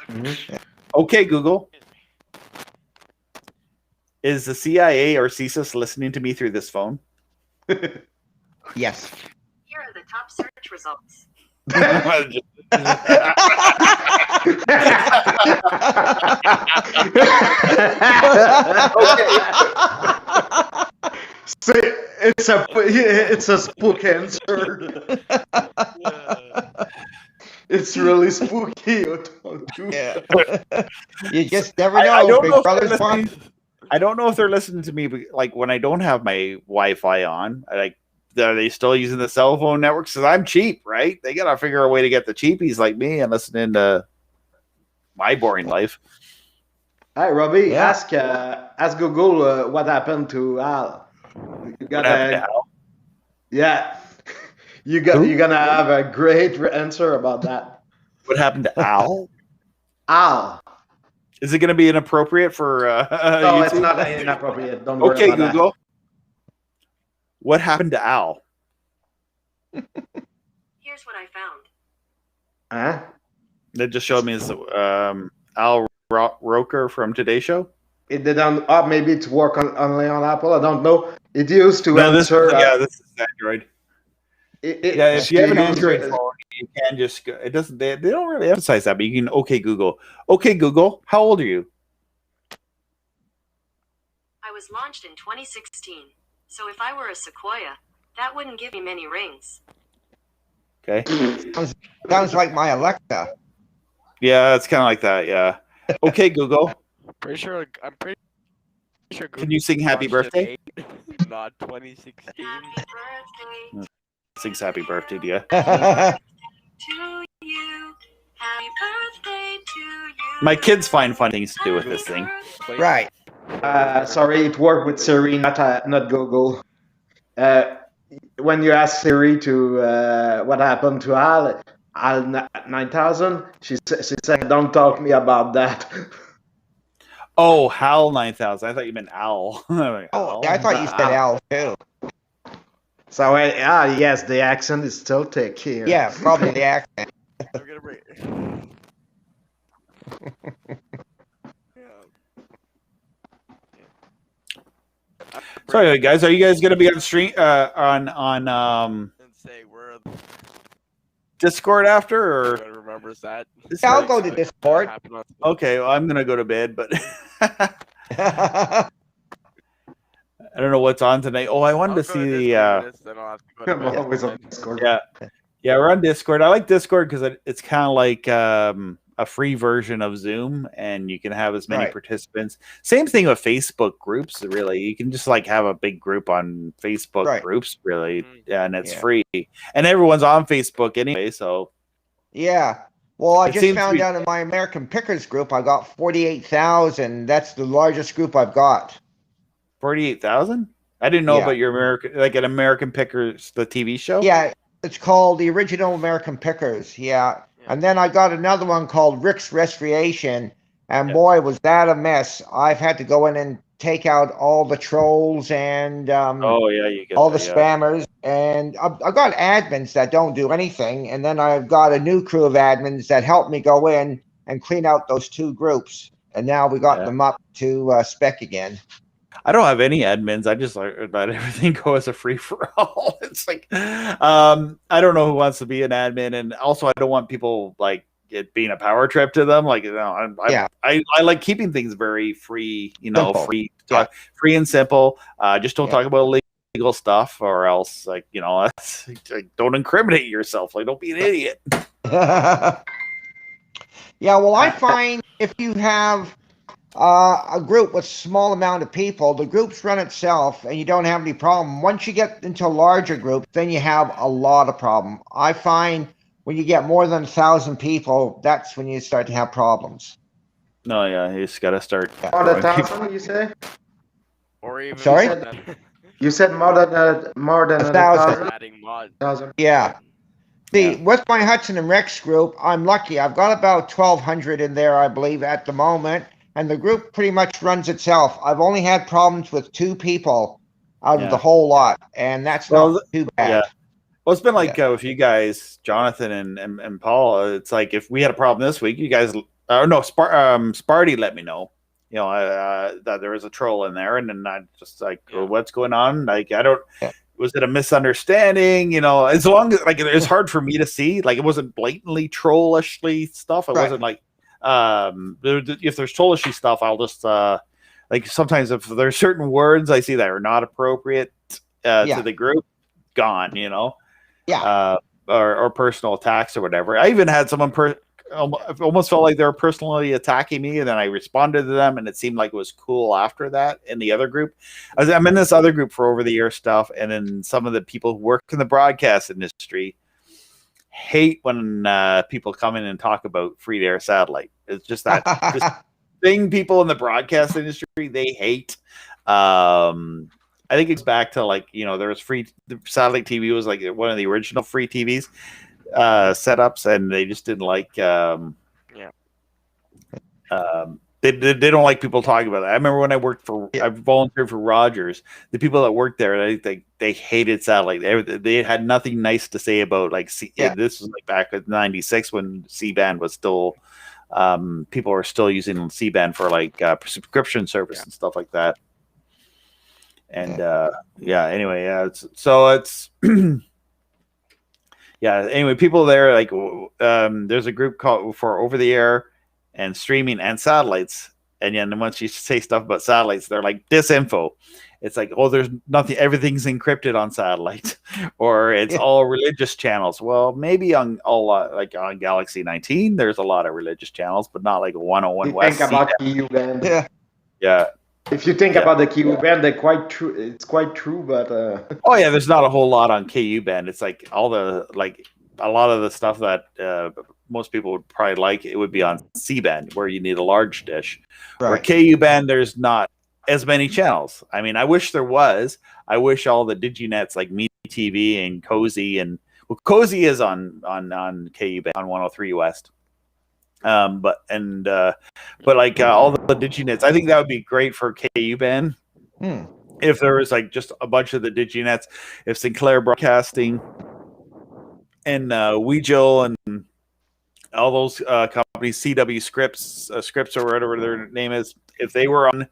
Speaker 1: Mm-hmm. Okay, Google. Is the CIA or CSIS listening to me through this phone?
Speaker 2: Yes.
Speaker 7: Here are the top search results.
Speaker 3: See, it's a spook answer. It's really spooky.
Speaker 2: Yeah. You just never know. Big Brother's fun.
Speaker 1: I don't know if they're listening to me, but like when I don't have my Wi-Fi on, are they still using the cell phone networks? Because I'm cheap, right? They gotta figure a way to get the cheapies like me and listening to my boring life.
Speaker 3: Hey, Robbie, ask Google what happened to Al. You got
Speaker 1: Al?
Speaker 3: Yeah, you're gonna have a great answer about that.
Speaker 1: What happened to Al?
Speaker 3: Al.
Speaker 1: Is it going to be inappropriate for
Speaker 3: No,
Speaker 1: YouTube?
Speaker 3: it's not inappropriate. Don't worry
Speaker 1: Okay,
Speaker 3: about
Speaker 1: Google. What happened to Al?
Speaker 7: Here's what I found.
Speaker 3: Huh?
Speaker 1: That just showed me is Al Roker from Today Show.
Speaker 3: It didn't. Maybe it's work only on Apple. I don't know. It used to answer.
Speaker 1: This is Android. If you have an Android phone, you can just go. It doesn't. They don't really emphasize that, but you can. Okay, Google. Okay, Google. How old are you?
Speaker 7: I was launched in 2016, so if I were a Sequoia, that wouldn't give me many rings.
Speaker 1: Okay.
Speaker 2: Sounds like my Alexa.
Speaker 1: Yeah, it's kind of like that. Yeah. Okay, Google.
Speaker 4: I'm pretty sure.
Speaker 1: Can you sing Happy Birthday?
Speaker 4: Not 2016.
Speaker 7: Happy birthday.
Speaker 1: Sings Happy Birthday to you.
Speaker 7: To you. Happy birthday to you.
Speaker 1: My kids find fun things to do with this thing.
Speaker 2: Right.
Speaker 3: Sorry, it worked with Siri, not Google. When you ask Siri to what happened to Al 9000, she said, "Don't talk to me about that."
Speaker 1: Oh, Hal 9000. I thought you meant Owl.
Speaker 2: Oh, I thought you said Al too.
Speaker 3: So yes, the accent is still thick here.
Speaker 2: Yeah, probably the accent.
Speaker 1: Sorry, guys. Are you guys going to be on stream on Discord after, or
Speaker 4: remembers that?
Speaker 2: Yeah, I'll go to Discord.
Speaker 1: Okay, well, I'm going to go to bed, but I don't know what's on tonight. Oh, I wanted to see the.
Speaker 3: I'm always on Discord.
Speaker 1: Yeah, we're on Discord. I like Discord because it's kind of like a free version of Zoom, and you can have as many participants. Same thing with Facebook groups. Really, you can just like have a big group on Facebook groups, really, and it's free, and everyone's on Facebook anyway. So,
Speaker 2: yeah. Well, I just found out in my American Pickers group, I got 48,000. That's the largest group I've got.
Speaker 1: 48,000? I didn't know about your American Pickers, the TV show.
Speaker 2: Yeah, it's called the Original American Pickers. Yeah. And then I got another one called Rick's Restoration, and boy, was that a mess. I've had to go in and take out all the trolls and all the spammers, and I've got admins that don't do anything, and then I've got a new crew of admins that help me go in and clean out those two groups, and now we got them up to spec again.
Speaker 1: I don't have any admins. I just let everything go as a free for all. It's like, I don't know who wants to be an admin, and also I don't want people like it being a power trip to them. Like, I like keeping things very free.
Speaker 2: Simple.
Speaker 1: Free and simple. Just don't talk about legal stuff, or else don't incriminate yourself. Like, don't be an idiot.
Speaker 2: Yeah, well, I find if you have a group with small amount of people, the groups run itself and you don't have any problem. Once you get into larger groups, then you have a lot of problem. I find when you get more than 1,000 people, that's when you start to have problems.
Speaker 1: No, you just got to start.
Speaker 3: More than 1,000, you say?
Speaker 4: Or even
Speaker 2: sorry?
Speaker 3: You said more than 1,000.
Speaker 4: Adding mods.
Speaker 3: 1,000.
Speaker 2: Yeah. See, with my Hudson and Rex group, I'm lucky. I've got about 1,200 in there, I believe, at the moment. And the group pretty much runs itself. I've only had problems with 2 people out of the whole lot, and that's not too bad.
Speaker 1: Yeah. Well, it's been like with you guys, Jonathan and Paul. It's like if we had a problem this week, you guys, Sparty let me know. That there was a troll in there, and then I just like, what's going on? Like, I don't. was it a misunderstanding? You know, as long as like it's hard for me to see, like it wasn't blatantly trollishly stuff. It wasn't like if there's trollishy stuff, I'll just like sometimes if there's certain words I see that are not appropriate to the group, gone. You know, or personal attacks or whatever. I even had someone almost felt like they were personally attacking me, and then I responded to them, and it seemed like it was cool after that in the other group. I'm in this other group for over the air stuff, and then some of the people who work in the broadcast industry hate when people come in and talk about free to air satellite. It's just that just thing people in the broadcast industry they hate. I think it's back to like, you know, there was free satellite TV was like one of the original free TVs setups, and they just didn't like they don't like people talking about it. I remember when I worked for I volunteered for Rogers, the people that worked there they hated satellite. They had nothing nice to say about like this was like back in '96 when C-band was still people were still using C-band for like subscription service and stuff like that. And anyway, so it's anyway, people there like there's a group called for over the air and streaming and satellites, and then once you say stuff about satellites, they're like disinfo. It's like, oh, there's nothing, everything's encrypted on satellite, or it's all religious channels. Well, maybe on like on Galaxy 19 there's a lot of religious channels, but not like a 101 West.
Speaker 3: Think about KU-band.
Speaker 1: Yeah.
Speaker 3: If you think about the KU-band, they're quite true. It's quite true, but
Speaker 1: there's not a whole lot on KU-band. It's like all the like a lot of the stuff that most people would probably like. It would be on C-band where you need a large dish. Right. Where KU-band, there's not as many channels. I mean, I wish there was. I wish all the diginets like Me TV and Cozy Cozy is on KU-band on 103 West. But like all the diginets, I think that would be great for KU-band. If there was like just a bunch of the diginets, if Sinclair Broadcasting and Weijil and all those companies, CW Scripts or whatever their name is, if they were on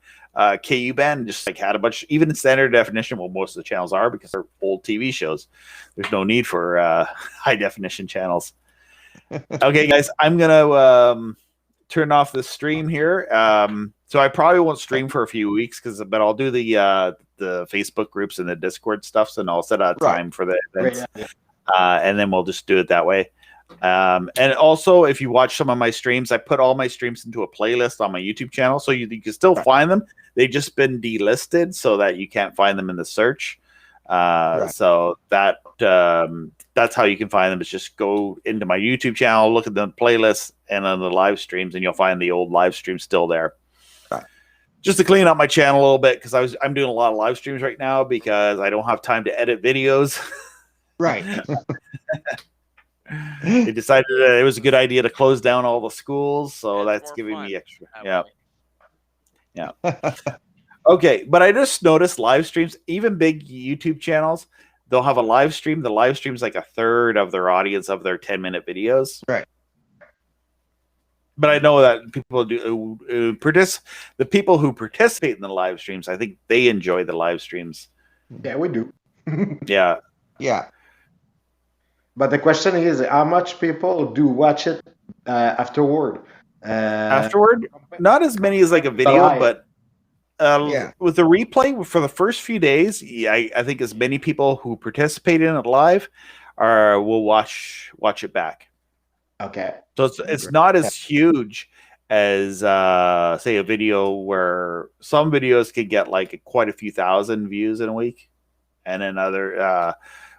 Speaker 1: KU-band, just like had a bunch, even in standard definition, well, most of the channels are because they're old TV shows. There's no need for high definition channels. Okay, guys, I'm gonna turn off the stream here. So I probably won't stream for a few weeks but I'll do the Facebook groups and the Discord stuff, and I'll set out time for the events, and then we'll just do it that way. And also, if you watch some of my streams, I put all my streams into a playlist on my YouTube channel, so you can still find them. They've just been delisted so that you can't find them in the search. So that's how you can find them. It's just go into my YouTube channel, look at the playlist, and on the live streams, and you'll find the old live streams still there. Just to clean up my channel a little bit, because I'm doing a lot of live streams right now because I don't have time to edit videos.
Speaker 2: Right.
Speaker 1: They decided that it was a good idea to close down all the schools, so that's giving me extra. Yeah. Okay, but I just noticed live streams, even big YouTube channels, they'll have a live stream. The live stream's like a third of their audience of their 10-minute videos.
Speaker 2: Right.
Speaker 1: But I know that people do the people who participate in the live streams, I think they enjoy the live streams.
Speaker 3: Yeah, we do.
Speaker 1: Yeah.
Speaker 3: But the question is, how much people do watch it afterward?
Speaker 1: Afterward? Not as many as like a video, but with the replay for the first few days, I think as many people who participate in it live will watch it back.
Speaker 3: Okay.
Speaker 1: So it's not as huge as say a video where some videos could get like quite a few thousand views in a week, and then other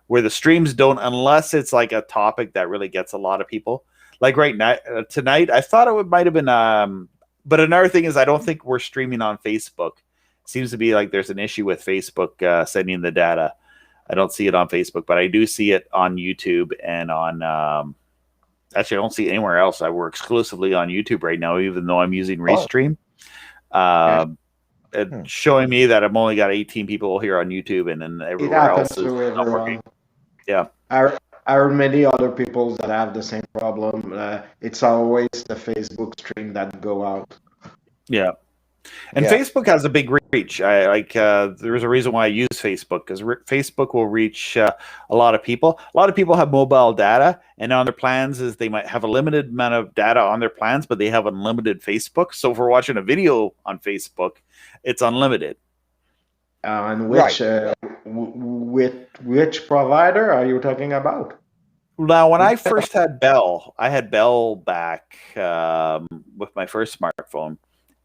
Speaker 1: where the streams don't, unless it's like a topic that really gets a lot of people. Like right now, tonight, I thought it might have been. But another thing is, I don't think we're streaming on Facebook. Seems to be like there's an issue with Facebook sending the data. I don't see it on Facebook, but I do see it on YouTube and on. Actually, I don't see it anywhere else. We're exclusively on YouTube right now, even though I'm using Restream. It's showing me that I've only got 18 people here on YouTube, and then everywhere else is not working. Yeah.
Speaker 3: There are many other people that have the same problem. It's always the Facebook stream that go out.
Speaker 1: Yeah. And Facebook has a big reach. There's a reason why I use Facebook, because Facebook will reach a lot of people. A lot of people have mobile data, and on their plans is they might have a limited amount of data on their plans, but they have unlimited Facebook. So if we're watching a video on Facebook, it's unlimited.
Speaker 3: And which which provider are you talking about?
Speaker 1: Now, when I first had Bell, I had Bell back with my first smartphone,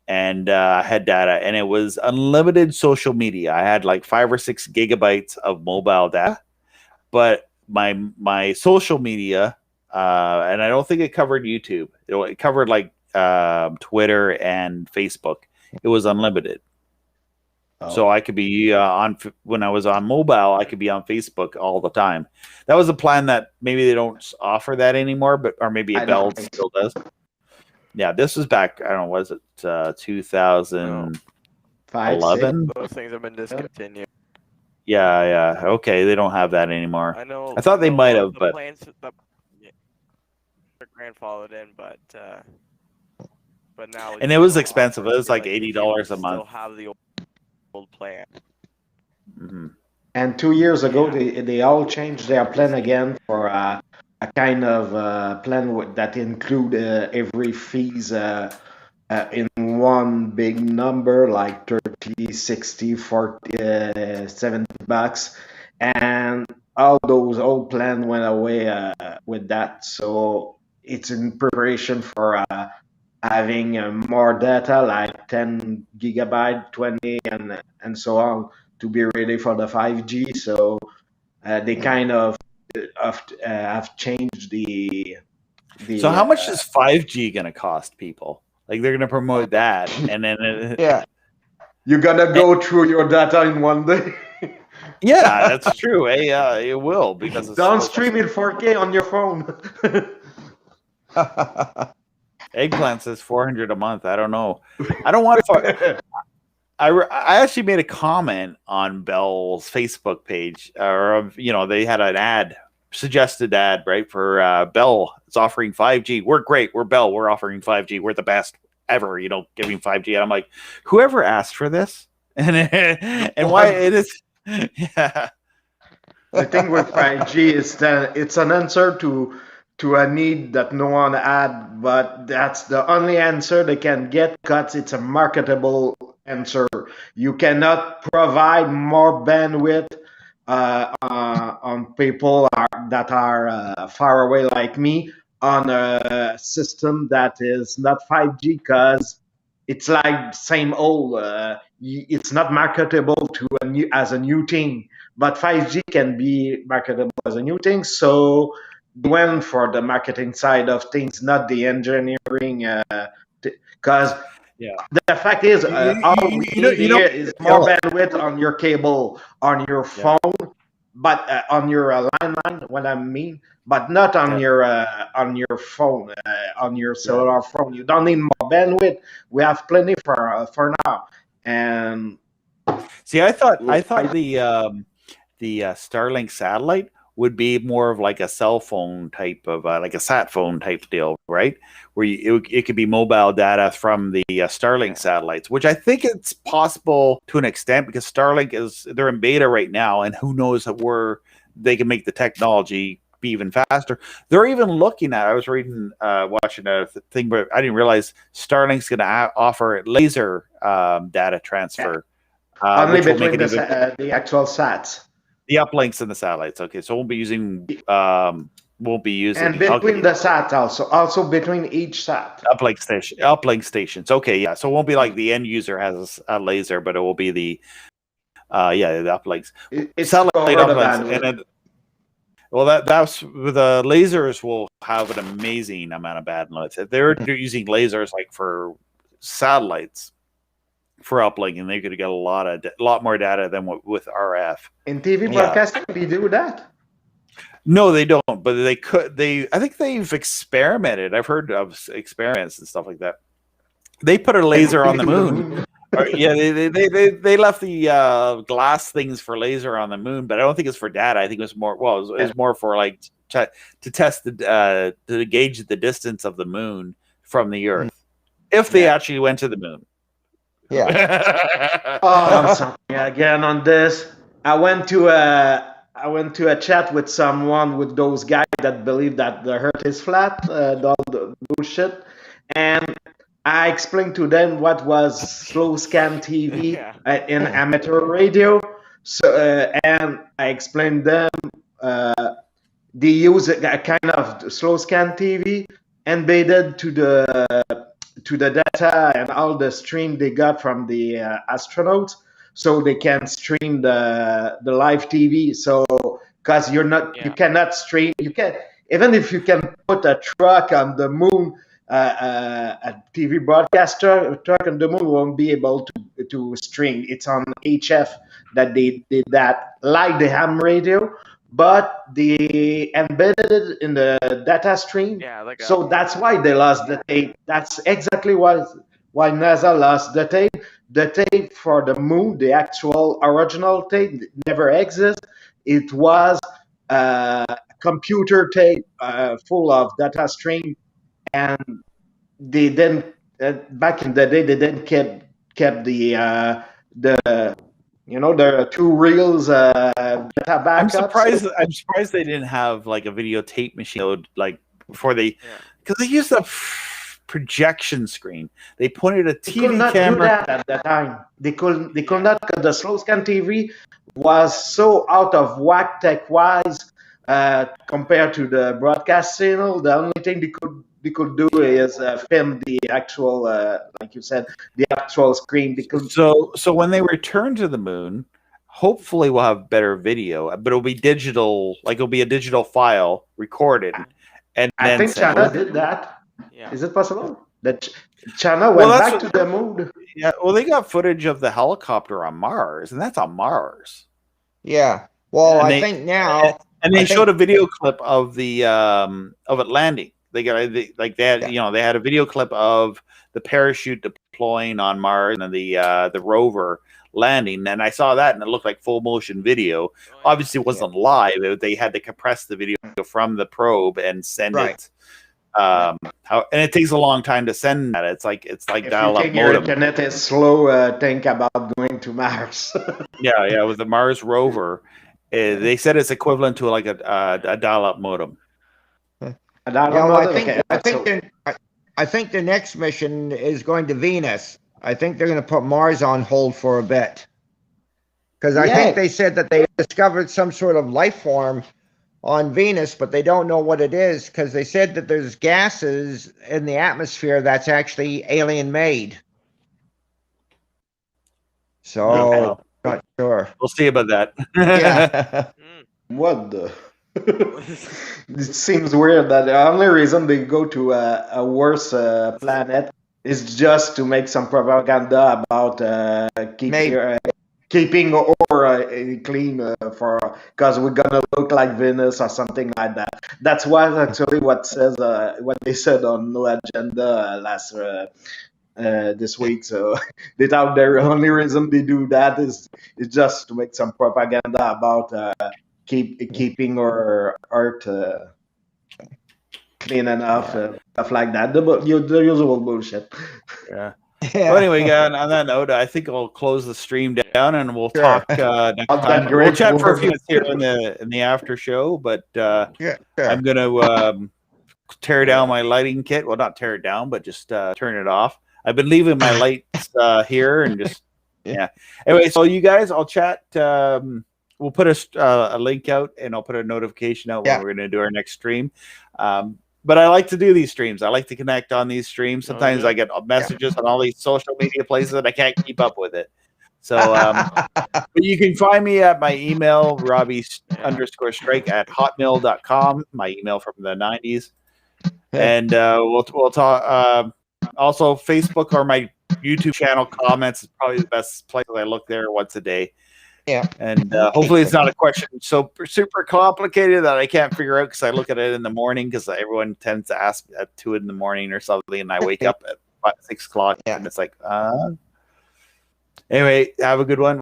Speaker 1: and I had data, and it was unlimited social media. I had like 5 or 6 gigabytes of mobile data, but my social media, and I don't think it covered YouTube. It covered like Twitter and Facebook. It was unlimited. So I could be when I was on mobile, I could be on Facebook all the time. That was a plan that maybe they don't offer that anymore, or maybe Bell still does. Yeah, this was back, I don't know, was it 2011?
Speaker 4: Those things have been discontinued.
Speaker 1: Yeah. Okay, they don't have that anymore.
Speaker 4: I know.
Speaker 1: I thought they might have, but
Speaker 4: they're grandfathered in, but now.
Speaker 1: And it was expensive. It was like $80 a month.
Speaker 4: Still have the old plan.
Speaker 1: Mm-hmm.
Speaker 3: And 2 years ago, they all changed their plan again for a kind of plan that include every fees in one big number, like 30, 60, 40, $70. And all those old plans went away with that. So it's in preparation for having more data, like 10 gigabyte, 20, and so on, to be ready for the 5G. So they kind of have changed the.
Speaker 1: So how much is 5G going to cost people? Like, they're going to promote that, and then
Speaker 3: you're gonna go through your data in one day.
Speaker 1: Yeah, that's true. It will, because
Speaker 3: don't stream it 4K on your phone.
Speaker 1: Eggplant says $400 a month. I don't know. I don't want to. I actually made a comment on Bell's Facebook page, or they had an suggested ad, right, for Bell. It's offering 5G. We're great. We're Bell. We're offering 5G. We're the best ever. Giving 5G. And I'm like, whoever asked for this, and why it is. Yeah.
Speaker 3: The thing with 5G is that it's an answer to a need that no one had, but that's the only answer they can get because it's a marketable answer. You cannot provide more bandwidth on people that are far away like me on a system that is not 5G, because it's like same old. It's not marketable as a new thing, but 5G can be marketable as a new thing. So went for the marketing side of things, not the engineering, because the fact is, all we need here is more bandwidth on your cable, on your phone, but on your landline, what I mean, but not on your phone, on your cellular phone. You don't need more bandwidth. We have plenty for now. And
Speaker 1: see, I thought the Starlink satellite would be more of like a cell phone type of like a sat phone type deal, right? Where it could be mobile data from the Starlink satellites, which I think it's possible to an extent, because Starlink they're in beta right now, and who knows where they can make the technology be even faster. They're even looking at, I was watching a thing, but I didn't realize Starlink's going to offer laser data transfer.
Speaker 3: Only between the actual sats.
Speaker 1: The uplinks and the satellites. Okay, so won't be using. And
Speaker 3: between the sats also between each sat.
Speaker 1: Uplink stations. Okay, yeah. So it won't be like the end user has a laser, but it will be the the uplinks.
Speaker 3: It's
Speaker 1: satellite uplinks, that's the lasers will have an amazing amount of bandwidth. If they're using lasers like for satellites, for uplink, and they could get a lot more data than with RF.
Speaker 3: In TV broadcasting, they do that?
Speaker 1: No, they don't, but they could. I think they've experimented. I've heard of experiments and stuff like that. They put a laser on the moon. They left the glass things for laser on the moon, but I don't think it's for data. I think it was more. Well, it was more for like to test to gauge the distance of the moon from the Earth, if they actually went to the moon.
Speaker 2: Yeah.
Speaker 3: Oh, something again on this. I went to a chat with someone with those guys that believe that the Earth is flat, all the bullshit, and I explained to them what was slow scan TV in amateur radio. So and I explained them they use a kind of slow scan TV embedded to the data and all the stream they got from the astronauts, so they can stream the live TV. So because you cannot stream, you can, even if you can put a truck on the moon, a TV broadcaster truck on the moon won't be able to stream. It's on HF that they did that, like the ham radio, but they embedded it in the data stream. So that's why they lost the tape. That's exactly why NASA lost the tape. The tape for the moon, the actual original tape, never exists. It was a computer tape full of data stream, and they then back in the day they then kept the the two reels data backups.
Speaker 1: I'm surprised they didn't have like a videotape machine like before because they used a projection screen. They pointed a TV
Speaker 3: could not
Speaker 1: camera.
Speaker 3: do that at the time. They could not, because the slow scan TV was so out of whack tech wise compared to the broadcast signal. The only thing they could do is film the actual, like you said, the actual screen.
Speaker 1: So when they return to the moon, hopefully we'll have better video, but it'll be digital. Like it'll be a digital file recorded. And
Speaker 3: I think China did that. Yeah. Is it possible that China went back to the moon?
Speaker 1: Yeah. Well, they got footage of the helicopter on Mars, and that's on Mars.
Speaker 2: Yeah. Well, I think now.
Speaker 1: And they showed a video clip of the of it landing. They had they had a video clip of the parachute deploying on Mars and the rover landing, and I saw that and it looked like full motion video. Obviously, it wasn't live. They had to compress the video from the probe and send it. And it takes a long time to send that. It's like dial-up modem.
Speaker 3: Your internet is slow. Think about going to Mars.
Speaker 1: yeah. With the Mars rover, they said it's equivalent to like a dial-up modem.
Speaker 2: I think the next mission is going to Venus. I think they're going to put Mars on hold for a bit, because I think they said that they discovered some sort of life form on Venus, but they don't know what it is, because they said that there's gases in the atmosphere that's actually alien made. So not sure.
Speaker 1: We'll see about that.
Speaker 2: Yeah.
Speaker 3: What the? It seems weird that the only reason they go to a worse planet is just to make some propaganda about keeping or clean because we're gonna look like Venus or something like that. That's actually what they said on No Agenda last this week. So they thought the only reason they do that is just to make some propaganda about keeping our Earth clean enough, stuff like that. The usual bullshit.
Speaker 1: Yeah. Well, anyway, on that note, I think I'll close the stream down and we'll talk next time. We'll chat for a few minutes here in the after show, but I'm going to tear down my lighting kit. Well, not tear it down, but just turn it off. I've been leaving my lights here and just Anyway, so you guys, I'll chat. We'll put a link out and I'll put a notification out when we're going to do our next stream. But I like to do these streams. I like to connect on these streams. Sometimes I get messages on all these social media places and I can't keep up with it. So, but you can find me at my email, Robbie_Strike@hotmail.com, my email from the 90s. And we'll talk. Also, Facebook or my YouTube channel comments is probably the best place. I look there once a day.
Speaker 2: Yeah.
Speaker 1: And hopefully it's not a question so super complicated that I can't figure out, because I look at it in the morning, because everyone tends to ask at 2 in the morning or something, and I wake up at 6 o'clock and it's like, anyway, have a good one.